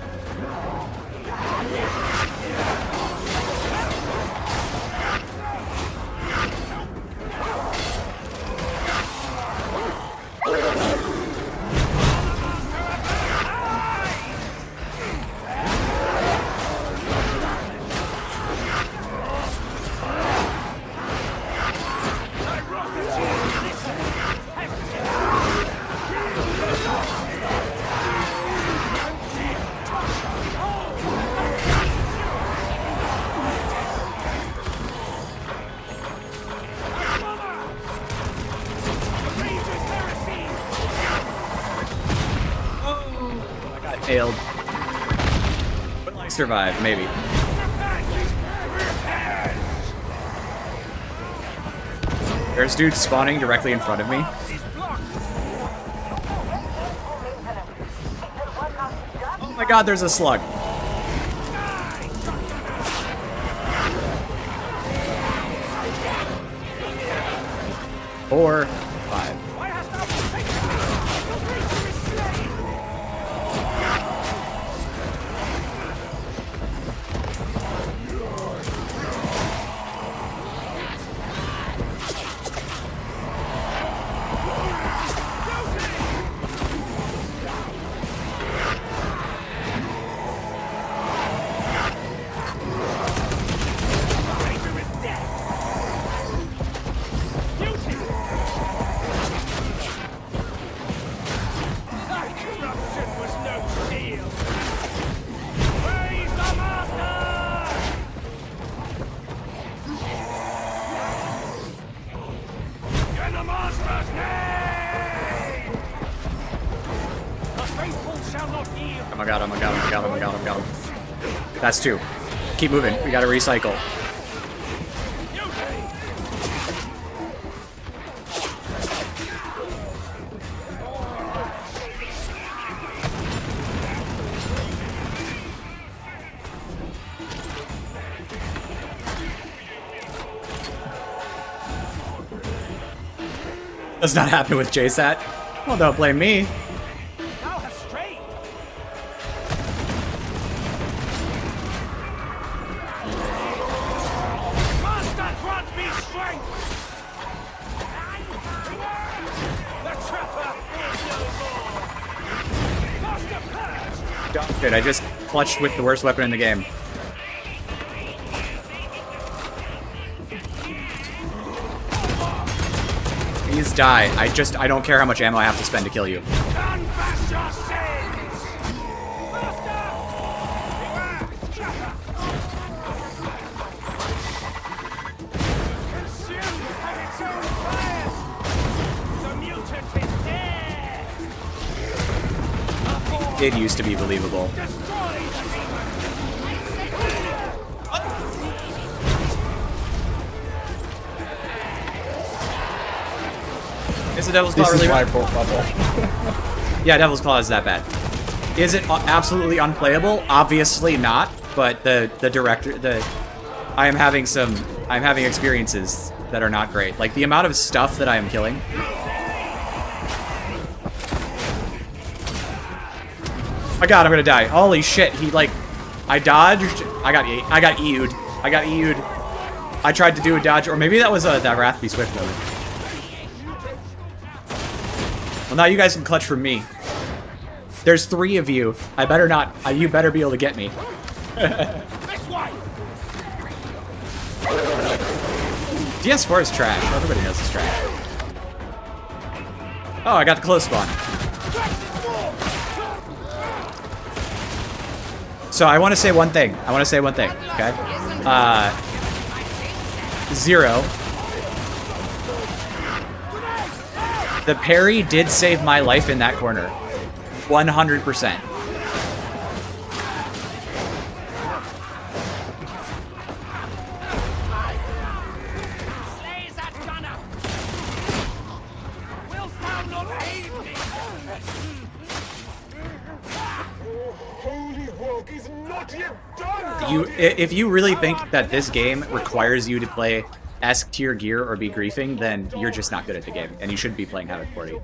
Failed. Will I survive? Maybe. There's dudes spawning directly in front of me. Oh my god, there's a slug. Four, 5. Oh my god. That's 2. Keep moving. We gotta recycle. Does not happen with JSAT. Well, don't blame me. The trap Good, I just clutched with the worst weapon in the game. Please die. I don't care how much ammo I have to spend to kill you. Confess your sins! Consumed by its own fire! The mutant is dead! It used to be believable. Destroy the Is the Devil's Claw This really is why I bad? broke bubble. Yeah, Devil's Claw is that bad. Is it absolutely unplayable? Obviously not, but the director, I'm having experiences that are not great. Like the amount of stuff that I am killing. My god, I'm gonna die. Holy shit, I dodged, I got EU'd. I tried to do a dodge, or maybe that was that Wrathby Swift mode. Well, now you guys can clutch from me. There's 3 of you. I better not. You better be able to get me. DS4 is trash. Everybody knows it's trash. Oh, I got the close spawn. So I want to say one thing. Okay. 0. The parry did save my life in that corner. 100%. If you really think that this game requires you to play S tier gear or be griefing, then you're just not good at the game, and you shouldn't be playing Havoc 40.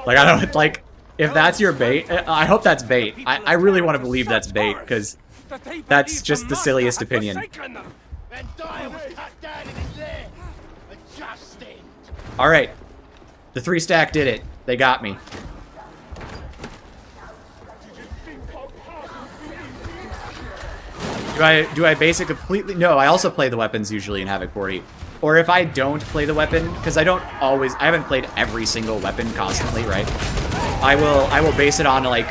Like, I don't, like, if that's your bait, I hope that's bait. I really want to believe that's bait, because that's just the silliest opinion. Alright. The 3 stack did it. They got me. Do I basic completely? No, I also play the weapons usually in Havoc 40. Or if I don't play the weapon, because I haven't played every single weapon constantly, right? I will base it on like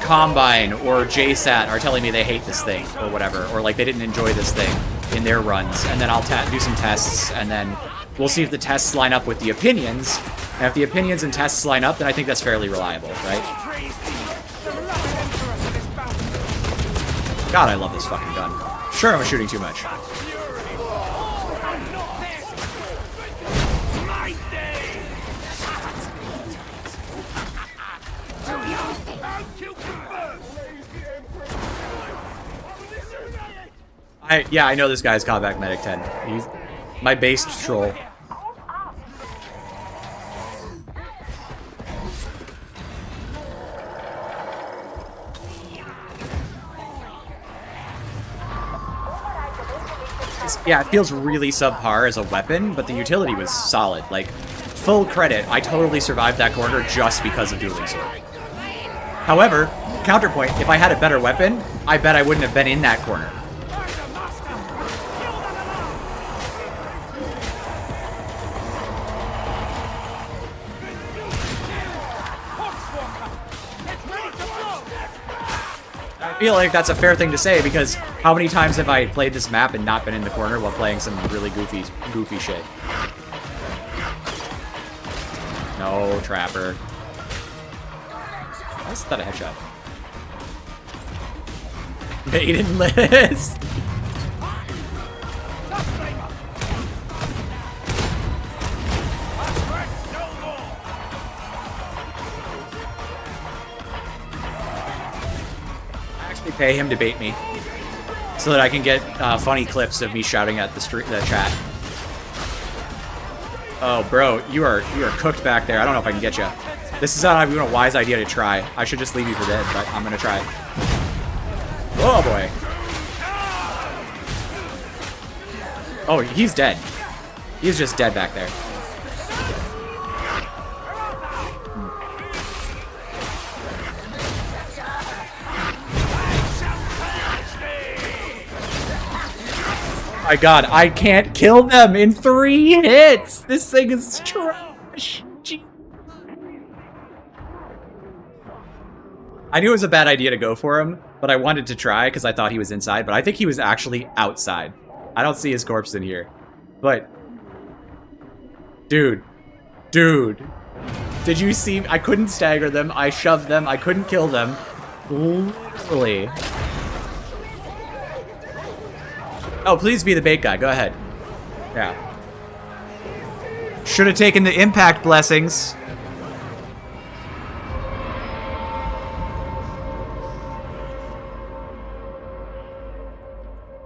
Combine or JSAT are telling me they hate this thing or whatever, or like they didn't enjoy this thing in their runs, and then I'll do some tests, and then we'll see if the tests line up with the opinions. And if the opinions and tests line up, then I think that's fairly reliable, right? God, I love this fucking gun. Sure, I'm shooting too much. Yeah, I know this guy's Combat Medic 10. He's my based troll. Yeah, it feels really subpar as a weapon, but the utility was solid. Like, full credit, I totally survived that corner just because of Dueling Sword. However, counterpoint, if I had a better weapon, I bet I wouldn't have been in that corner. I feel like that's a fair thing to say, because how many times have I played this map and not been in the corner while playing some really goofy shit? No, Trapper. Why is that a headshot? Maiden list! Pay him to bait me, so that I can get funny clips of me shouting at the chat. Oh, bro, you are cooked back there. I don't know if I can get you. This is not even a wise idea to try. I should just leave you for dead, but I'm gonna try. Oh boy. Oh, he's dead. He's just dead back there. my god, I can't kill them in 3 hits! This thing is trash! Gee. I knew it was a bad idea to go for him, but I wanted to try because I thought he was inside, but I think he was actually outside. I don't see his corpse in here. But... Dude. Dude. Did you see? I couldn't stagger them, I shoved them, I couldn't kill them. Literally. Oh, please be the bait guy. Go ahead. Yeah. Should have taken the impact blessings.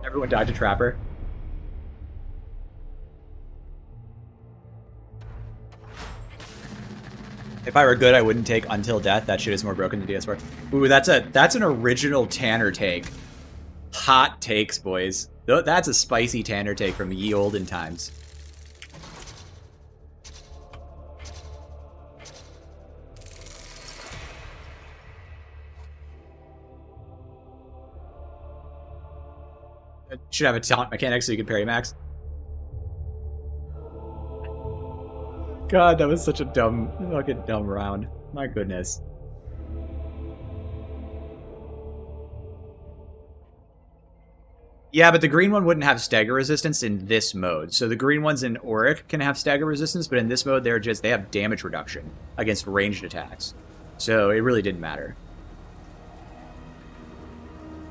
Everyone died to Trapper. If I were good, I wouldn't take Until Death. That shit is more broken than DS4. Ooh, that's an original Tanner take. Hot takes, boys. That's a spicy Tanner take from ye olden times. It should have a taunt mechanic so you can parry max. God, that was such a fucking dumb round. My goodness. Yeah, but the green one wouldn't have stagger resistance in this mode. So the green ones in Auric can have stagger resistance, but in this mode they have damage reduction against ranged attacks. So it really didn't matter.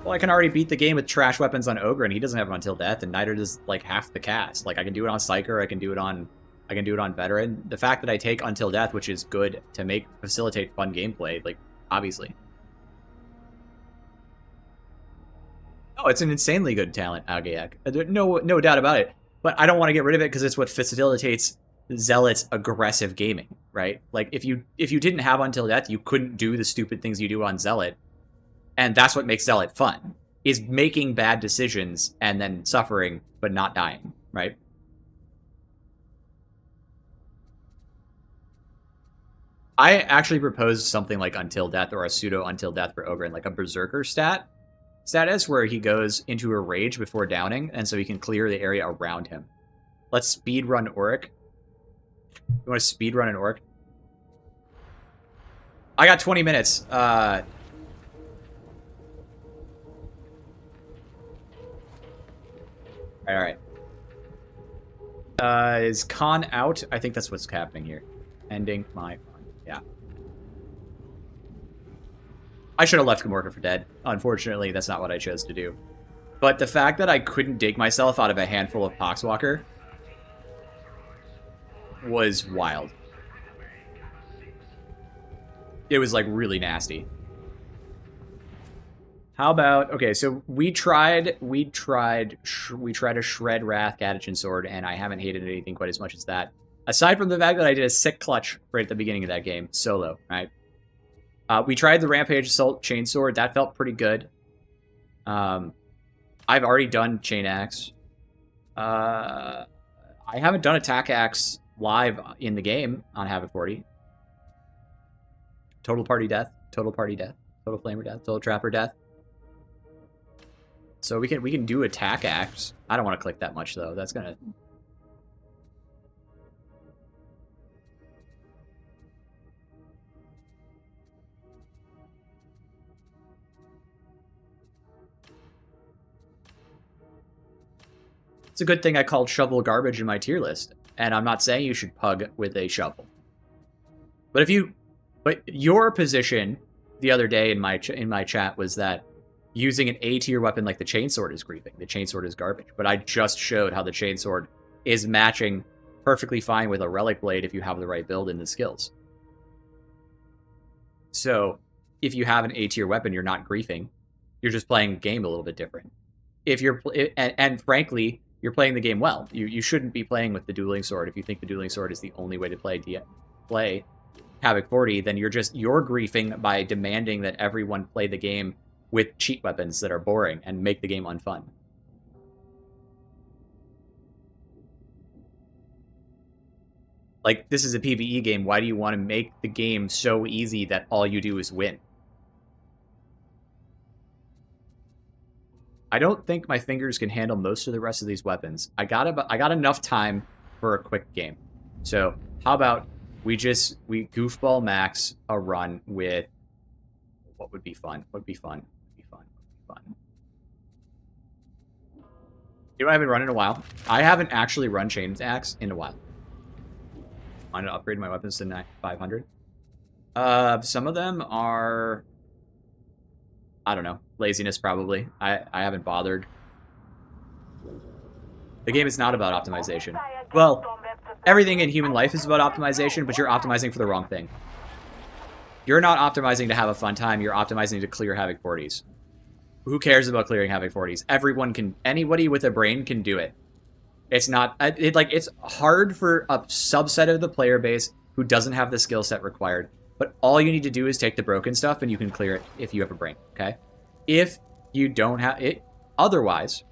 Well, I can already beat the game with trash weapons on Ogre, and he doesn't have Until Death, and neither does like half the cast. Like I can do it on Psyker, I can do it on Veteran. The fact that I take Until Death, which is good to facilitate fun gameplay, like, obviously. Oh, it's an insanely good talent, Agayak. No doubt about it. But I don't want to get rid of it because it's what facilitates Zealot's aggressive gaming, right? Like, if you didn't have Until Death, you couldn't do the stupid things you do on Zealot. And that's what makes Zealot fun, is making bad decisions and then suffering, but not dying, right? I actually proposed something like Until Death or a pseudo Until Death for Ogre, like a Berserker status where he goes into a rage before downing, and so he can clear the area around him. Let's speed run Auric. You want to speed run an Auric? I got 20 minutes. Alright. Is Khan out? I think that's what's happening here. Ending my fun. Yeah. I should have left Gamorka for dead. Unfortunately, that's not what I chose to do. But the fact that I couldn't dig myself out of a handful of Poxwalker was wild. It was, like, really nasty. How about... Okay, so we tried a Shred Wrath Katchin Sword, and I haven't hated anything quite as much as that. Aside from the fact that I did a sick clutch right at the beginning of that game, solo, right? We tried the Rampage Assault Chainsword. That felt pretty good. I've already done Chain Axe. I haven't done Attack Axe live in the game on Havoc 40. Total Party Death. Total Party Death. Total Flamer Death. Total Trapper Death. So we can do Attack Axe. I don't want to click that much, though. That's going to... It's a good thing I called shovel garbage in my tier list, and I'm not saying you should pug with a shovel. But your position the other day in my chat was that using an A tier weapon like the chainsword is griefing. The chainsword is garbage. But I just showed how the chainsword is matching perfectly fine with a relic blade if you have the right build and the skills. So if you have an A tier weapon, you're not griefing. You're just playing the game a little bit different. If you're and frankly, you're playing the game well. You shouldn't be playing with the dueling sword. If you think the dueling sword is the only way to play Havoc 40, then you're griefing by demanding that everyone play the game with cheat weapons that are boring and make the game unfun. Like, this is a PvE game. Why do you want to make the game so easy that all you do is win? I don't think my fingers can handle most of the rest of these weapons. I got enough time for a quick game. So how about we goofball max a run with what would be fun? What would be fun? You know, I haven't run in a while. I haven't actually run chain attacks in a while. I'm gonna upgrade my weapons to 500. Some of them are, I don't know, laziness probably. I haven't bothered. The game is not about optimization. Well, everything in human life is about optimization, but you're optimizing for the wrong thing. You're not optimizing to have a fun time. You're optimizing to clear Havoc 40s. Who cares about clearing Havoc 40s? Everyone can, anybody with a brain can do it. It's not, it's hard for a subset of the player base who doesn't have the skill set required. But all you need to do is take the broken stuff and you can clear it if you have a brain, okay? If you don't have it, otherwise,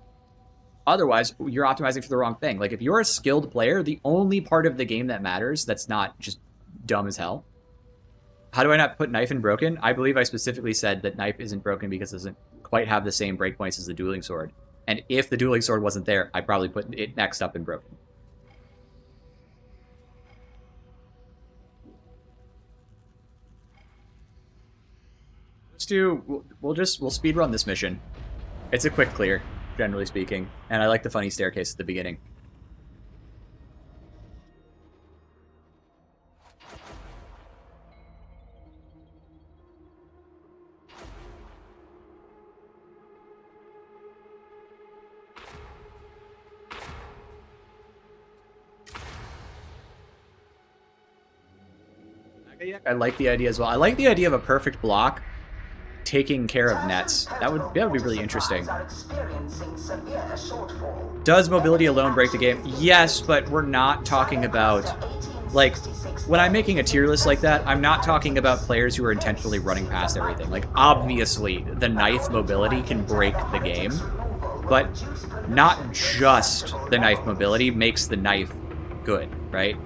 you're optimizing for the wrong thing. Like, if you're a skilled player, the only part of the game that matters that's not just dumb as hell. How do I not put knife in broken? I believe I specifically said that knife isn't broken because it doesn't quite have the same breakpoints as the dueling sword. And if the dueling sword wasn't there, I'd probably put it next up in broken. We'll speed run this mission. It's a quick clear, generally speaking, and I like the funny staircase at the beginning. I like the idea as well. I like the idea of a perfect block taking care of nets. That would be really interesting. Does mobility alone break the game? Yes, but we're not talking about, like, when I'm making a tier list like that, I'm not talking about players who are intentionally running past everything. Like, obviously, the knife mobility can break the game, but not just the knife mobility makes the knife good, right?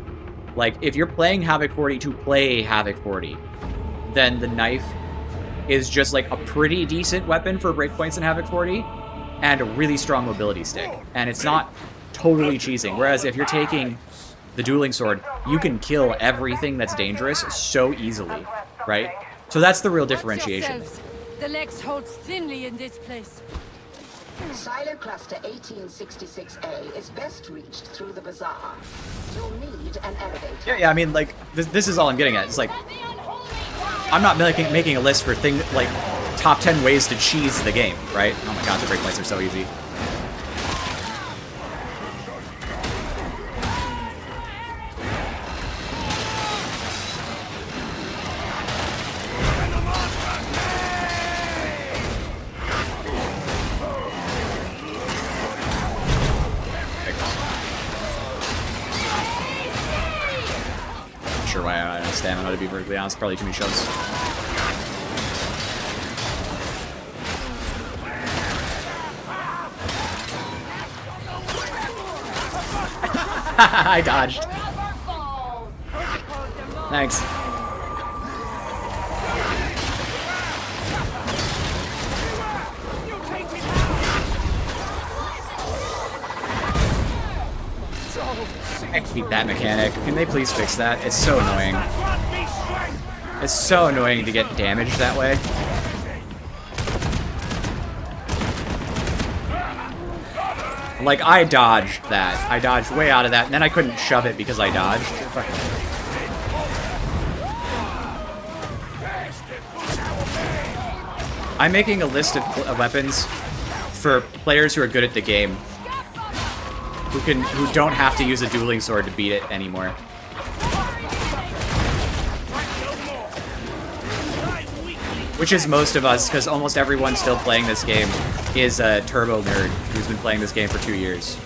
Like, if you're playing Havoc 40 to play Havoc 40, then the knife is just like a pretty decent weapon for breakpoints in Havoc 40 and a really strong mobility stick. And it's not totally cheesing. Whereas if you're taking the dueling sword, you can kill everything that's dangerous so easily, right? So that's the real differentiation. The legs hold thinly in this place. Silo cluster 1866A is best reached through the bazaar. You'll need an elevator. Yeah, I mean, like, this is all I'm getting at. It's like, I'm not making a list for like top 10 ways to cheese the game, right? Oh my god, the breakpoints are so easy. Sure why I don't have stamina, to be perfectly honest. Probably too many shows. I dodged. Thanks. I hate that mechanic. Can they please fix that? It's so annoying. It's so annoying to get damaged that way. Like, I dodged that. I dodged way out of that, and then I couldn't shove it because I dodged. I'm making a list of weapons for players who are good at the game, who don't have to use a dueling sword to beat it anymore. Which is most of us, because almost everyone still playing this game is a turbo nerd who's been playing this game for 2 years.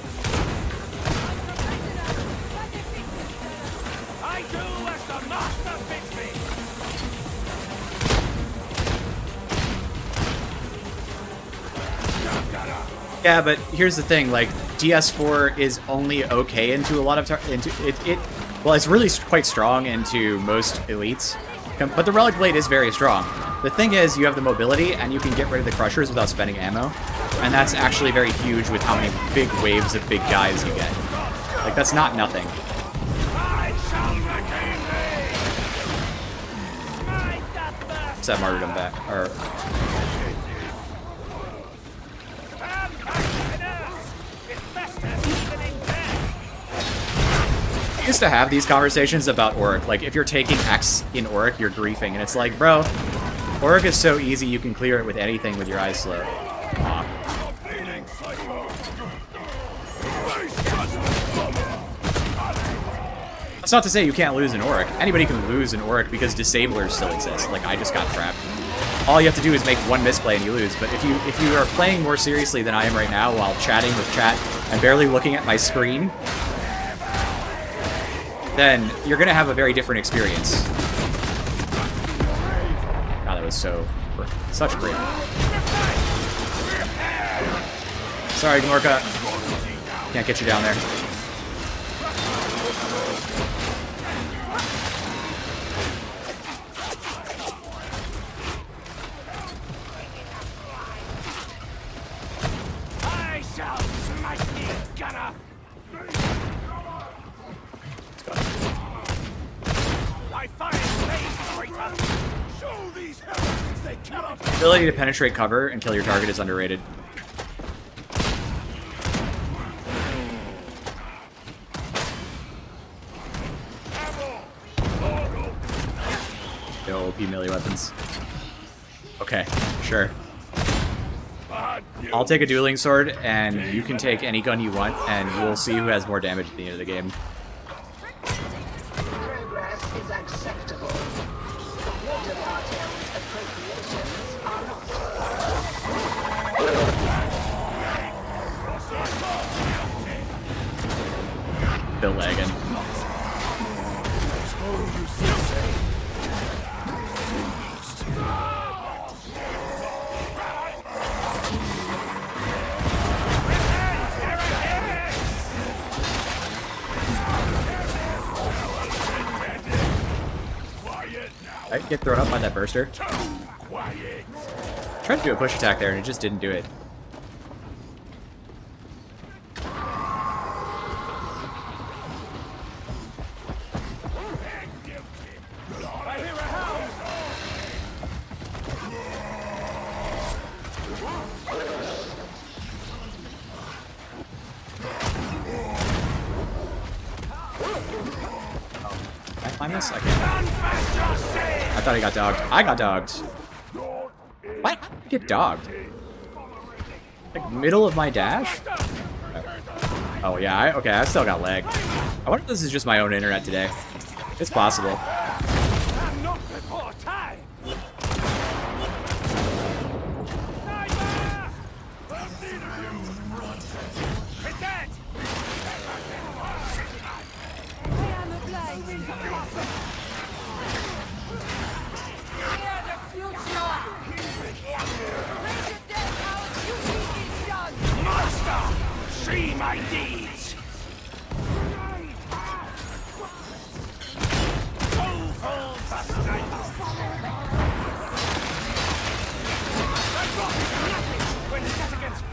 Yeah, but here's the thing, like, DS4 is only okay into a lot of well, it's really quite strong into most elites, but the Relic Blade is very strong. The thing is, you have the mobility, and you can get rid of the crushers without spending ammo. And that's actually very huge with how many big waves of big guys you get. Like, that's not nothing. What's that martyrdom back? Or... I used to have these conversations about Auric. Like, if you're taking X in Auric, you're griefing. And it's like, bro, Auric is so easy, you can clear it with anything with your eyes slow. Aw. That's not to say you can't lose in Auric. Anybody can lose in Auric because disablers still exist. Like, I just got trapped. All you have to do is make one misplay and you lose. But if you are playing more seriously than I am right now while chatting with chat and barely looking at my screen, then you're gonna have a very different experience. God, that was such great. Sorry, Gnorka. Can't get you down there. I shall smite thee, gunner! I find these traitor! Show these heretics they cannot... The ability to penetrate cover and kill your target is underrated. No OP melee weapons. Okay, sure. I'll take a dueling sword, and you can take any gun you want, and we'll see who has more damage at the end of the game. Progress is acceptable. The water cartel's appropriations are not. Still lagging. I get thrown up by that burster. Tried to do a push attack there and it just didn't do it. Can I climb this? I can't. I thought he got dogged. I got dogged. What? How did I get dogged? Like, middle of my dash? Oh, yeah. Okay, I still got lag. I wonder if this is just my own internet today. It's possible. I'm not before time! See my deeds!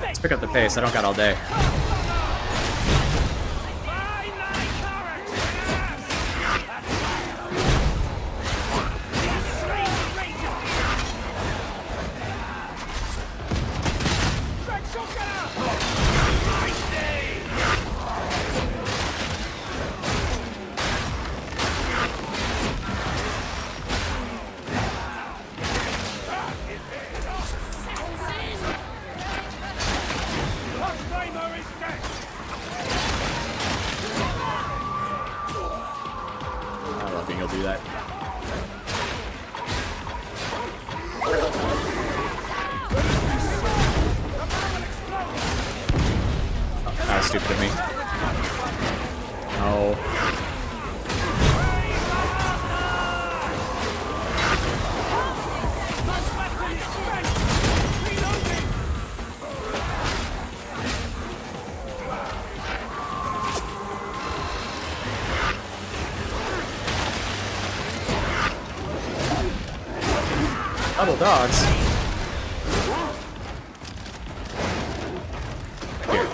Let's pick up the pace. I don't got all day. I don't think he'll do that. Oh, that was stupid of me. No. Tribal dogs. Here.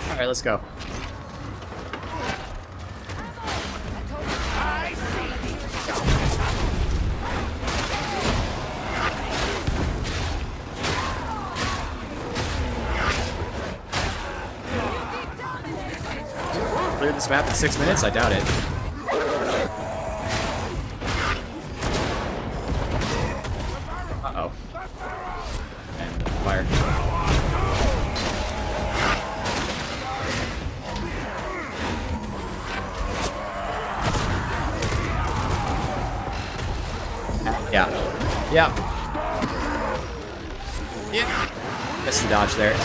All right, let's go. Clear this map in 6 minutes? I doubt it. Uh-oh. And fire. Yeah. Yeah. Yeah. Missed the dodge there.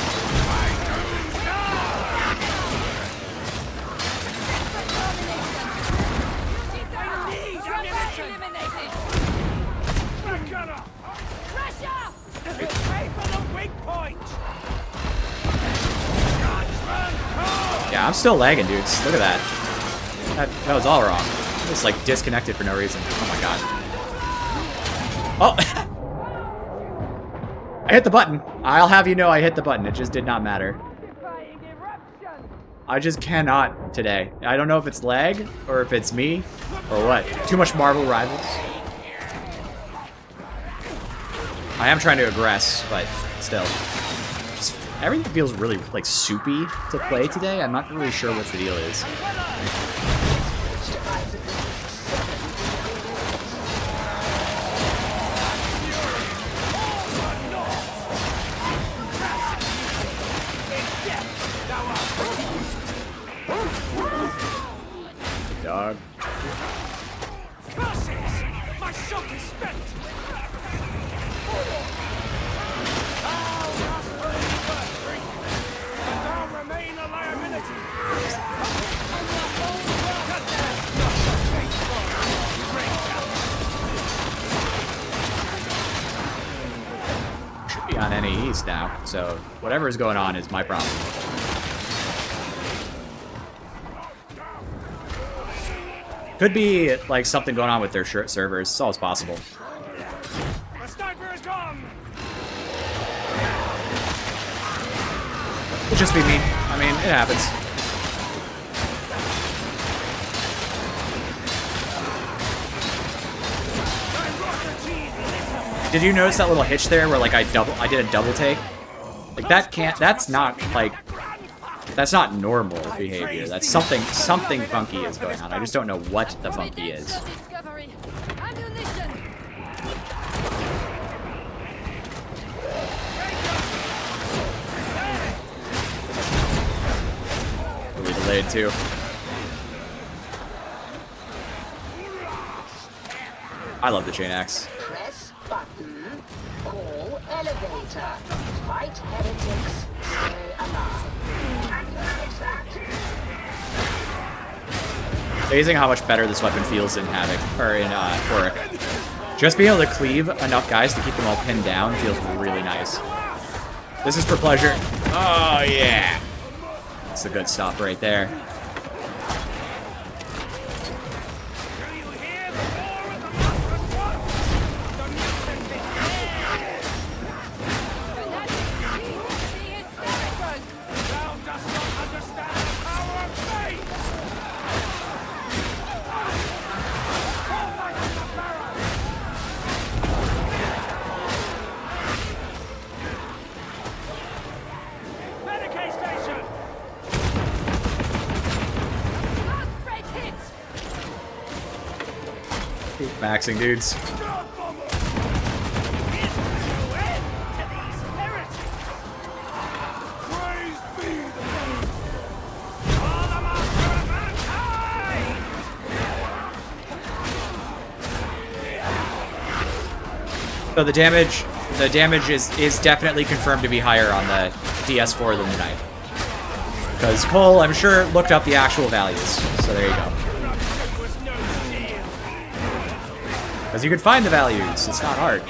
Yeah, I'm still lagging, dudes. Look at that. That was all wrong. It's like disconnected for no reason. Oh my god. Oh! I hit the button. I'll have you know I hit the button. It just did not matter. I just cannot today. I don't know if it's lag or if it's me or what. Too much Marvel Rivals. I am trying to aggress, but still. Just, everything feels really like soupy to play today. I'm not really sure what the deal is. Dog. My shock is spent. Remain a liability. Should be on any east now, so whatever is going on is my problem. Could be like something going on with their servers. It's always possible. The sniper is gone. Could just be me. I mean, it happens. Did you notice that little hitch there where like I did a double take? Like that's not like that's not normal behavior. That's something funky is going on. I just don't know what the funky is. Really delayed too. I love the chain axe. Press button. Call elevator. Fight heretics. Stay alive. Acknowledge that. Amazing how much better this weapon feels in Havoc, or in Havoc. Just being able to cleave enough guys to keep them all pinned down feels really nice. This is for pleasure. Oh yeah, that's the good stuff right there. Maxing dudes. So the damage is definitely confirmed to be higher on the DS4 than the knife. Because Cole, I'm sure, looked up the actual values. So there you go. Because you can find the values. It's not hard.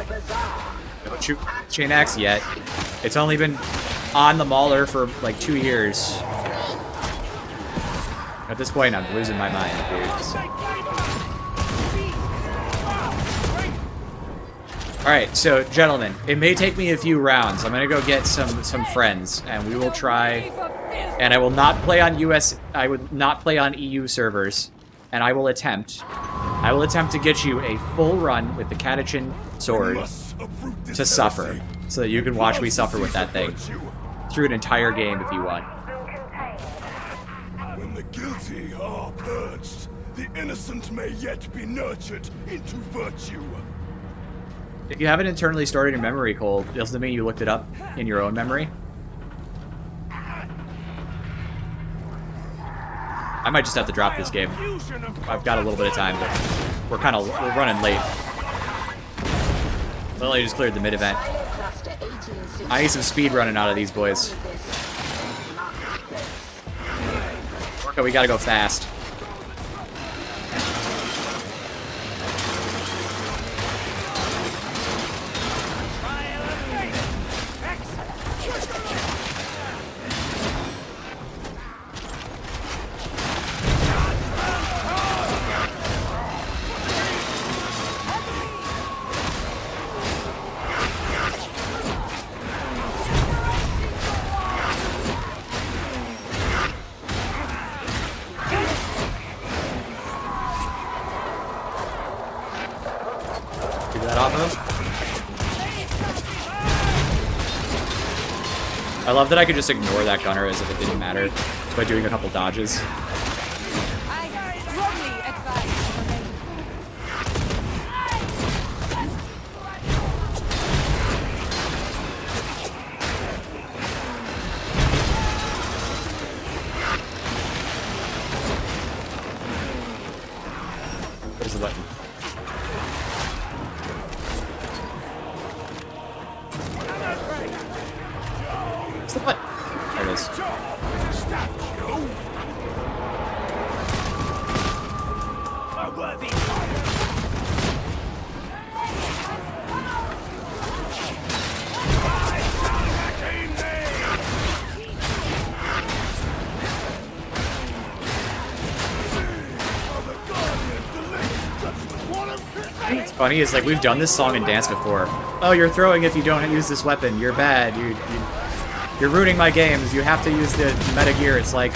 bazaar. Don't shoot Chain X yet. It's only been on the Mauler for like 2 years. At this point, I'm losing my mind, dude. So. Alright, so gentlemen, it may take me a few rounds. I'm gonna go get some friends, and we will try. And I will not play on I would not play on EU servers. And I will attempt to get you a full run with the katchin sword to suffer, so that you can watch me suffer with that thing through an entire game if you want. When the guilty are purged, the innocent may yet be nurtured into virtue. If you have it internally stored in your memory, Cole, doesn't mean you looked it up in your own memory. I might just have to drop this game. I've got a little bit of time, but we're running late. Well, I just cleared the mid-event. I need some speed running out of these boys. Okay, we gotta go fast. I love that I could just ignore that gunner as if it didn't matter by doing a couple dodges. Where's the button? What? There it is. What's funny is like we've done this song and dance before. Oh, you're throwing if you don't use this weapon. You're bad. You're ruining my games. You have to use the meta gear. It's like,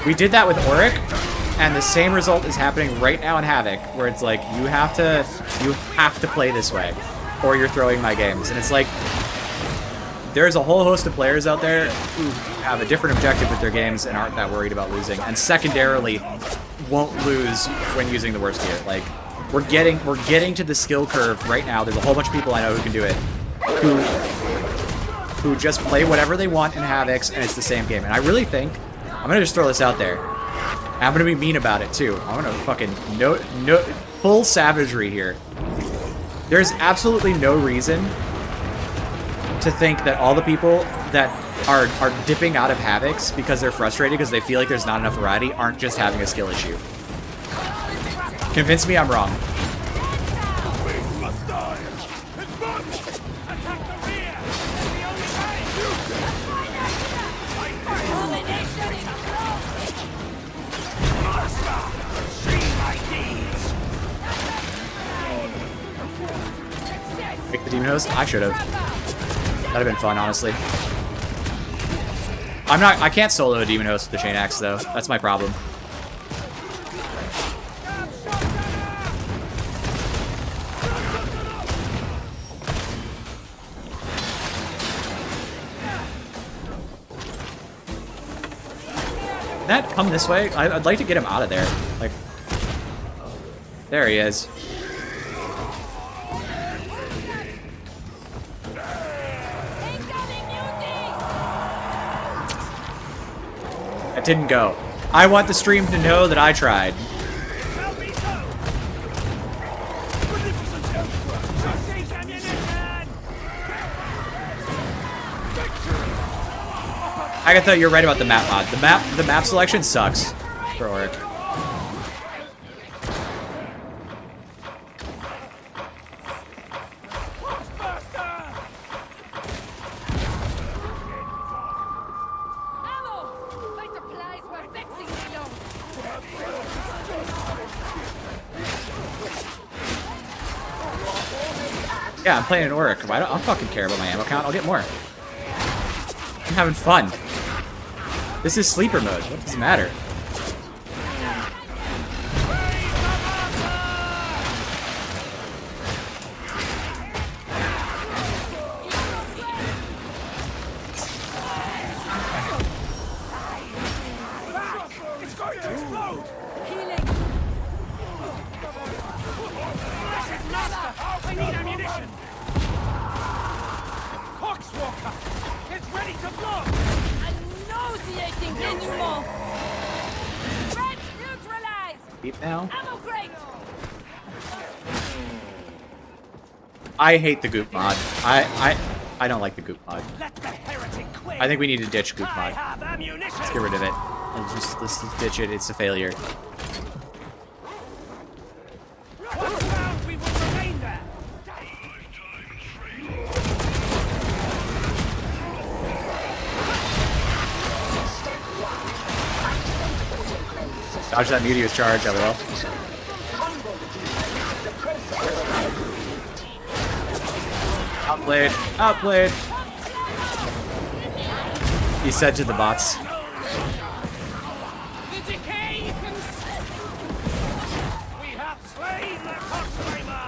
we did that with Auric, and the same result is happening right now in Havoc, where it's like, you have to play this way, or you're throwing my games. And it's like, there's a whole host of players out there who have a different objective with their games and aren't that worried about losing, and secondarily, won't lose when using the worst gear. Like, we're getting to the skill curve right now. There's a whole bunch of people I know who can do it, who just play whatever they want in Havocs, and it's the same game. And I really think, I'm gonna just throw this out there, and I'm gonna be mean about it too. I'm gonna fucking full savagery here. There's absolutely no reason to think that all the people that are dipping out of Havocs because they're frustrated because they feel like there's not enough variety aren't just having a skill issue. Convince me I'm wrong. Pick the Demon Host? I should have. That'd have been fun, honestly. I can't solo a Demon Host with the Chain Axe, though. That's my problem. That come this way? I'd like to get him out of there. Like, there he is. That didn't go. I want the stream to know that I tried. Agatha, you're right about the map mod. The map selection sucks for Auric. Yeah, I'm playing an Orc. I don't fucking care about my ammo count. I'll get more. I'm having fun. This is sleeper mode. What does it matter? It's going to explode! Healing. Master, I need ammunition! Coxwalker! It's ready to blow! A nauseating denouement. Threat neutralized. Deep now. Ammo crate. I hate the goop mod. I don't like the goop mod. Let the heretic quit! I think we need to ditch goop I mod. have ammunition! Let's get rid of it. Let's just ditch it. It's a failure. One round we will remain there! Dodge that Meteor's charge, I will. Outplayed. Outplayed. He said to the bots. The decay! We have slain the Coxflamer!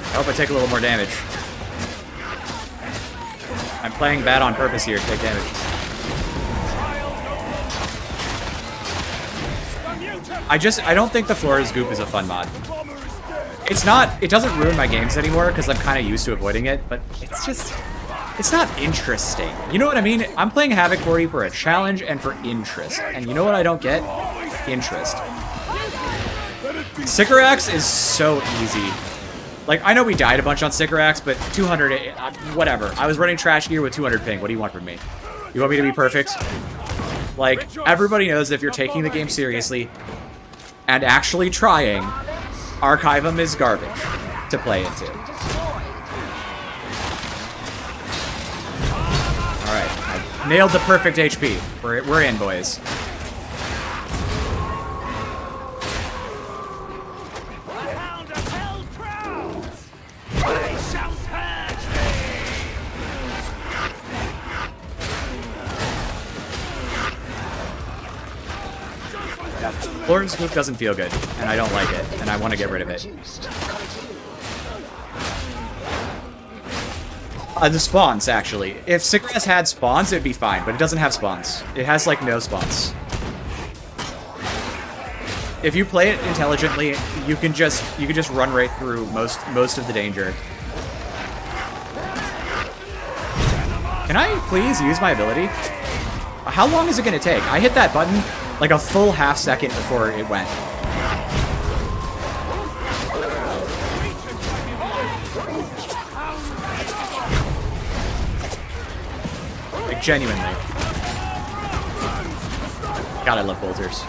I hope I take a little more damage. I'm playing bad on purpose here to take damage. I don't think the Flores Goop is a fun mod. It's not, it doesn't ruin my games anymore because I'm kind of used to avoiding it, but it's not interesting. You know what I mean? I'm playing Havoc 40 for a challenge and for interest. And you know what I don't get? Interest. Sycorax is so easy. Like, I know we died a bunch on Sycorax, but 200, whatever. I was running trash gear with 200 ping. What do you want from me? You want me to be perfect? Like, everybody knows that if you're taking the game seriously and actually trying, Archivum is garbage to play into. Alright, I nailed the perfect HP. We're in, boys. Florence Goop doesn't feel good, and I don't like it, and I want to get rid of it. The spawns, actually. If Sycorax had spawns, it'd be fine, but it doesn't have spawns. It has, like, no spawns. If you play it intelligently, you can just run right through most of the danger. Can I please use my ability? How long is it going to take? I hit that button like a full half second before it went. Like, genuinely. God, I love bolters.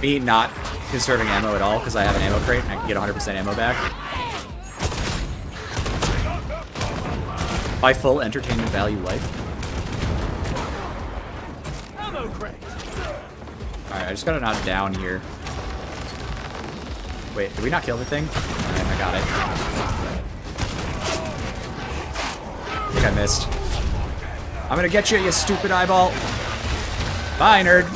Me not conserving ammo at all because I have an ammo crate and I can get 100% ammo back. By full entertainment value life. Alright, I just gotta knock down here. Wait, did we not kill the thing? Alright, I got it. I think I missed. I'm gonna get you, you stupid eyeball. Bye, nerd.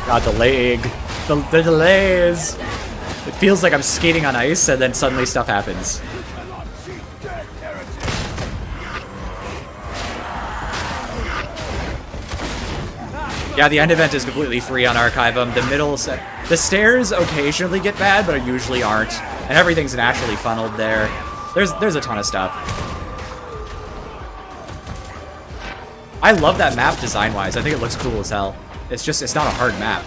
God, the lag. The delays. It feels like I'm skating on ice and then suddenly stuff happens. Yeah, the end event is completely free on Archivum. The middle set. The stairs occasionally get bad, but usually aren't. And everything's naturally funneled there. There's a ton of stuff. I love that map design-wise. I think it looks cool as hell. It's just, it's not a hard map.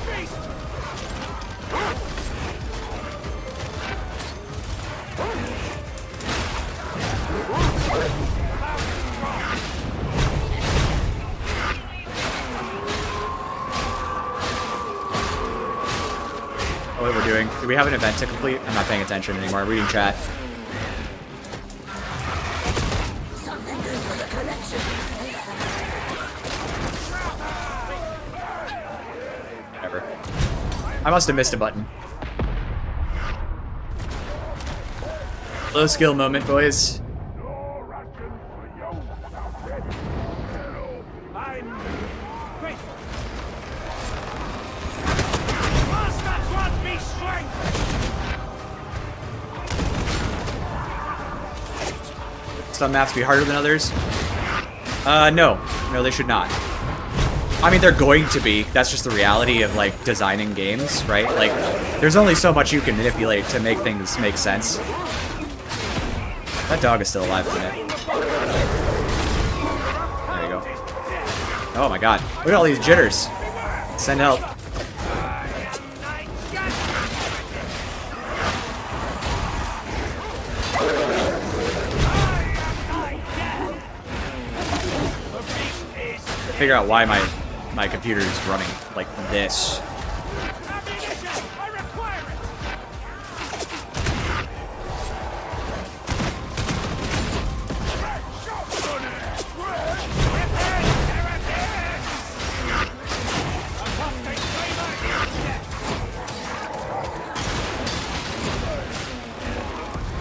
What we're doing? Do we have an event to complete? I'm not paying attention anymore. I'm reading chat. Whatever. I must have missed a button. Low skill moment, boys. Some maps be harder than others? No. No, they should not. I mean, they're going to be. That's just the reality of, like, designing games, right? Like, there's only so much you can manipulate to make things make sense. That dog is still alive, isn't it? There you go. Oh my god. Look at all these jitters. Send help. Figure out why my computer is running like this.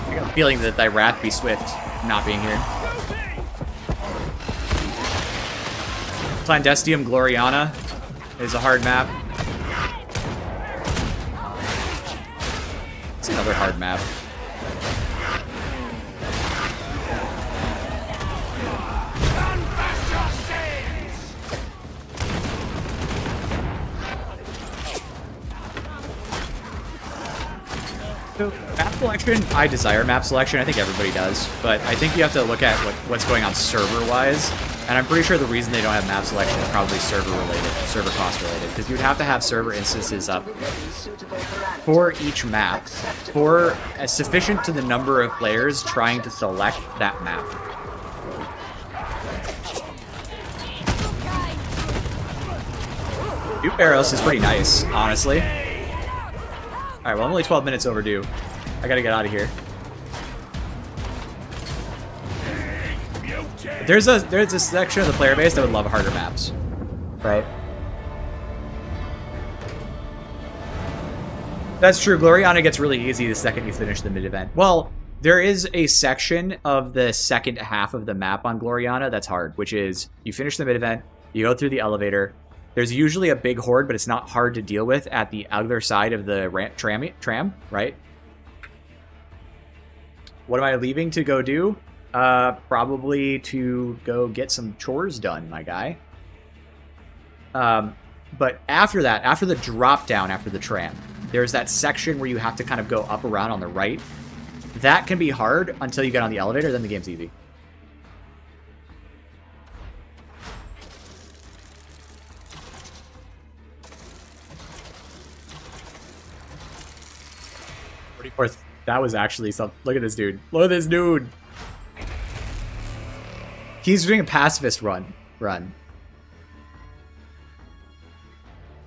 I got a feeling that thy wrath be swift not being here. Clandestium Gloriana is a hard map. It's another hard map. So, map selection, I desire map selection. I think everybody does. But I think you have to look at what's going on server-wise. And I'm pretty sure the reason they don't have map selection is probably server-related, server cost-related. Because you'd have to have server instances up for each map for sufficient to the number of players trying to select that map. New Barrows is pretty nice, honestly. Alright, well, I'm only 12 minutes overdue. I gotta get out of here. There's a section of the player base that would love harder maps. Right? That's true. Gloriana gets really easy the second you finish the mid-event. Well, there is a section of the second half of the map on Gloriana that's hard, which is you finish the mid-event, you go through the elevator. There's usually a big horde, but it's not hard to deal with at the other side of the tram, right? What am I leaving to go do? Probably to go get some chores done, my guy. But after that, after the drop down after the tram, there's that section where you have to kind of go up around on the right. That can be hard until you get on the elevator, then the game's easy. That was actually something. Look at this dude. Look at this dude. He's doing a pacifist run.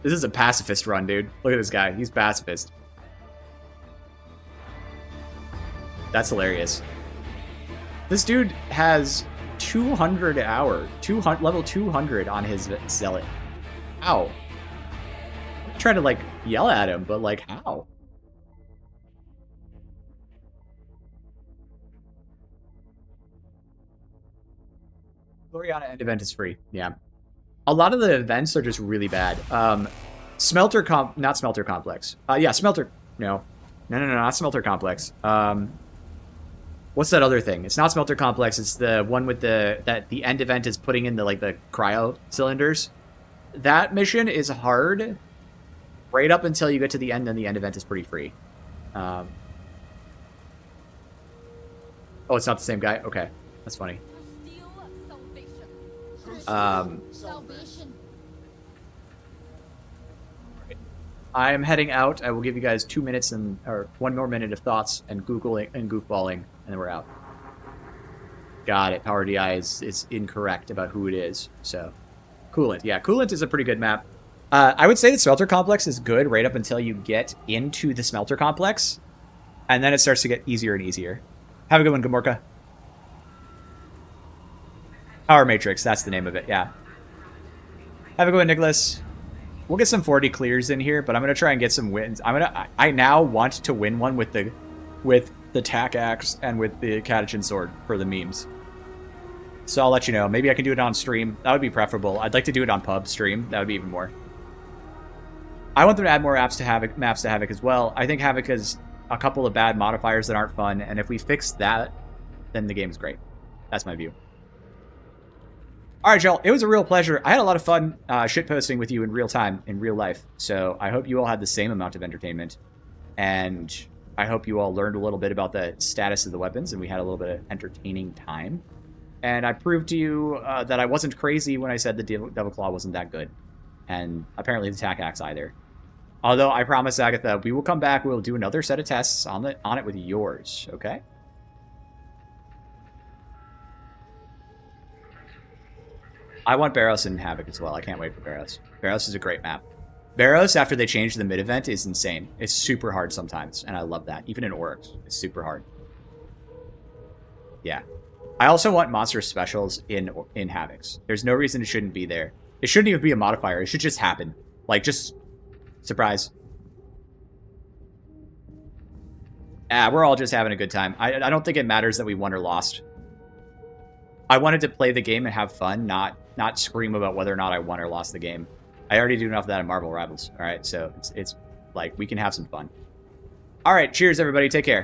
This is a pacifist run, dude. Look at this guy. He's pacifist. That's hilarious. This dude has 200 level 200 on his zealot. How? I'm trying to, like, yell at him, but, like, how? Gloriana end event is free. Yeah. A lot of the events are just really bad. Not Smelter Complex. Yeah, Smelter. No, not Smelter Complex. What's that other thing? It's not Smelter Complex. It's the one with the end event is putting in the cryo cylinders. That mission is hard right up until you get to the end, then the end event is pretty free. Oh, it's not the same guy? Okay. That's funny. Salvation. I'm heading out. I will give you guys 2 minutes or 1 more minute of thoughts and Googling and goofballing, and then we're out. Got it. Power DI is incorrect about who it is. So, Coolant. Yeah, Coolant is a pretty good map. I would say the Smelter Complex is good right up until you get into the Smelter Complex, and then it starts to get easier and easier. Have a good one, Gamorka. Power Matrix, that's the name of it, yeah. Have a good one, Nicholas. We'll get some 40 clears in here, but I'm gonna try and get some wins. I now want to win one with the Tack axe and with the katchin sword for the memes. So I'll let you know. Maybe I can do it on stream. That would be preferable. I'd like to do it on pub stream. That would be even more. I want them to add more maps to Havoc as well. I think Havoc has a couple of bad modifiers that aren't fun, and if we fix that, then the game's great. That's my view. All right, y'all. It was a real pleasure. I had a lot of fun shitposting with you in real time, in real life. So I hope you all had the same amount of entertainment. And I hope you all learned a little bit about the status of the weapons, and we had a little bit of entertaining time. And I proved to you that I wasn't crazy when I said the Devil Claw wasn't that good. And apparently the Tack Axe either. Although I promise, Agatha, we will come back. We'll do another set of tests on it with yours, okay? I want Barrows and Havoc as well. I can't wait for Barrows. Barrows is a great map. Barrows, after they changed the mid-event, is insane. It's super hard sometimes, and I love that. Even in Oryx, it's super hard. Yeah. I also want monster specials in Havocs. There's no reason it shouldn't be there. It shouldn't even be a modifier. It should just happen. Like, just... surprise. We're all just having a good time. I don't think it matters that we won or lost. I wanted to play the game and have fun, not scream about whether or not I won or lost the game. I already do enough of that in Marvel Rivals. All right, so it's like we can have some fun. All right, cheers, everybody. Take care.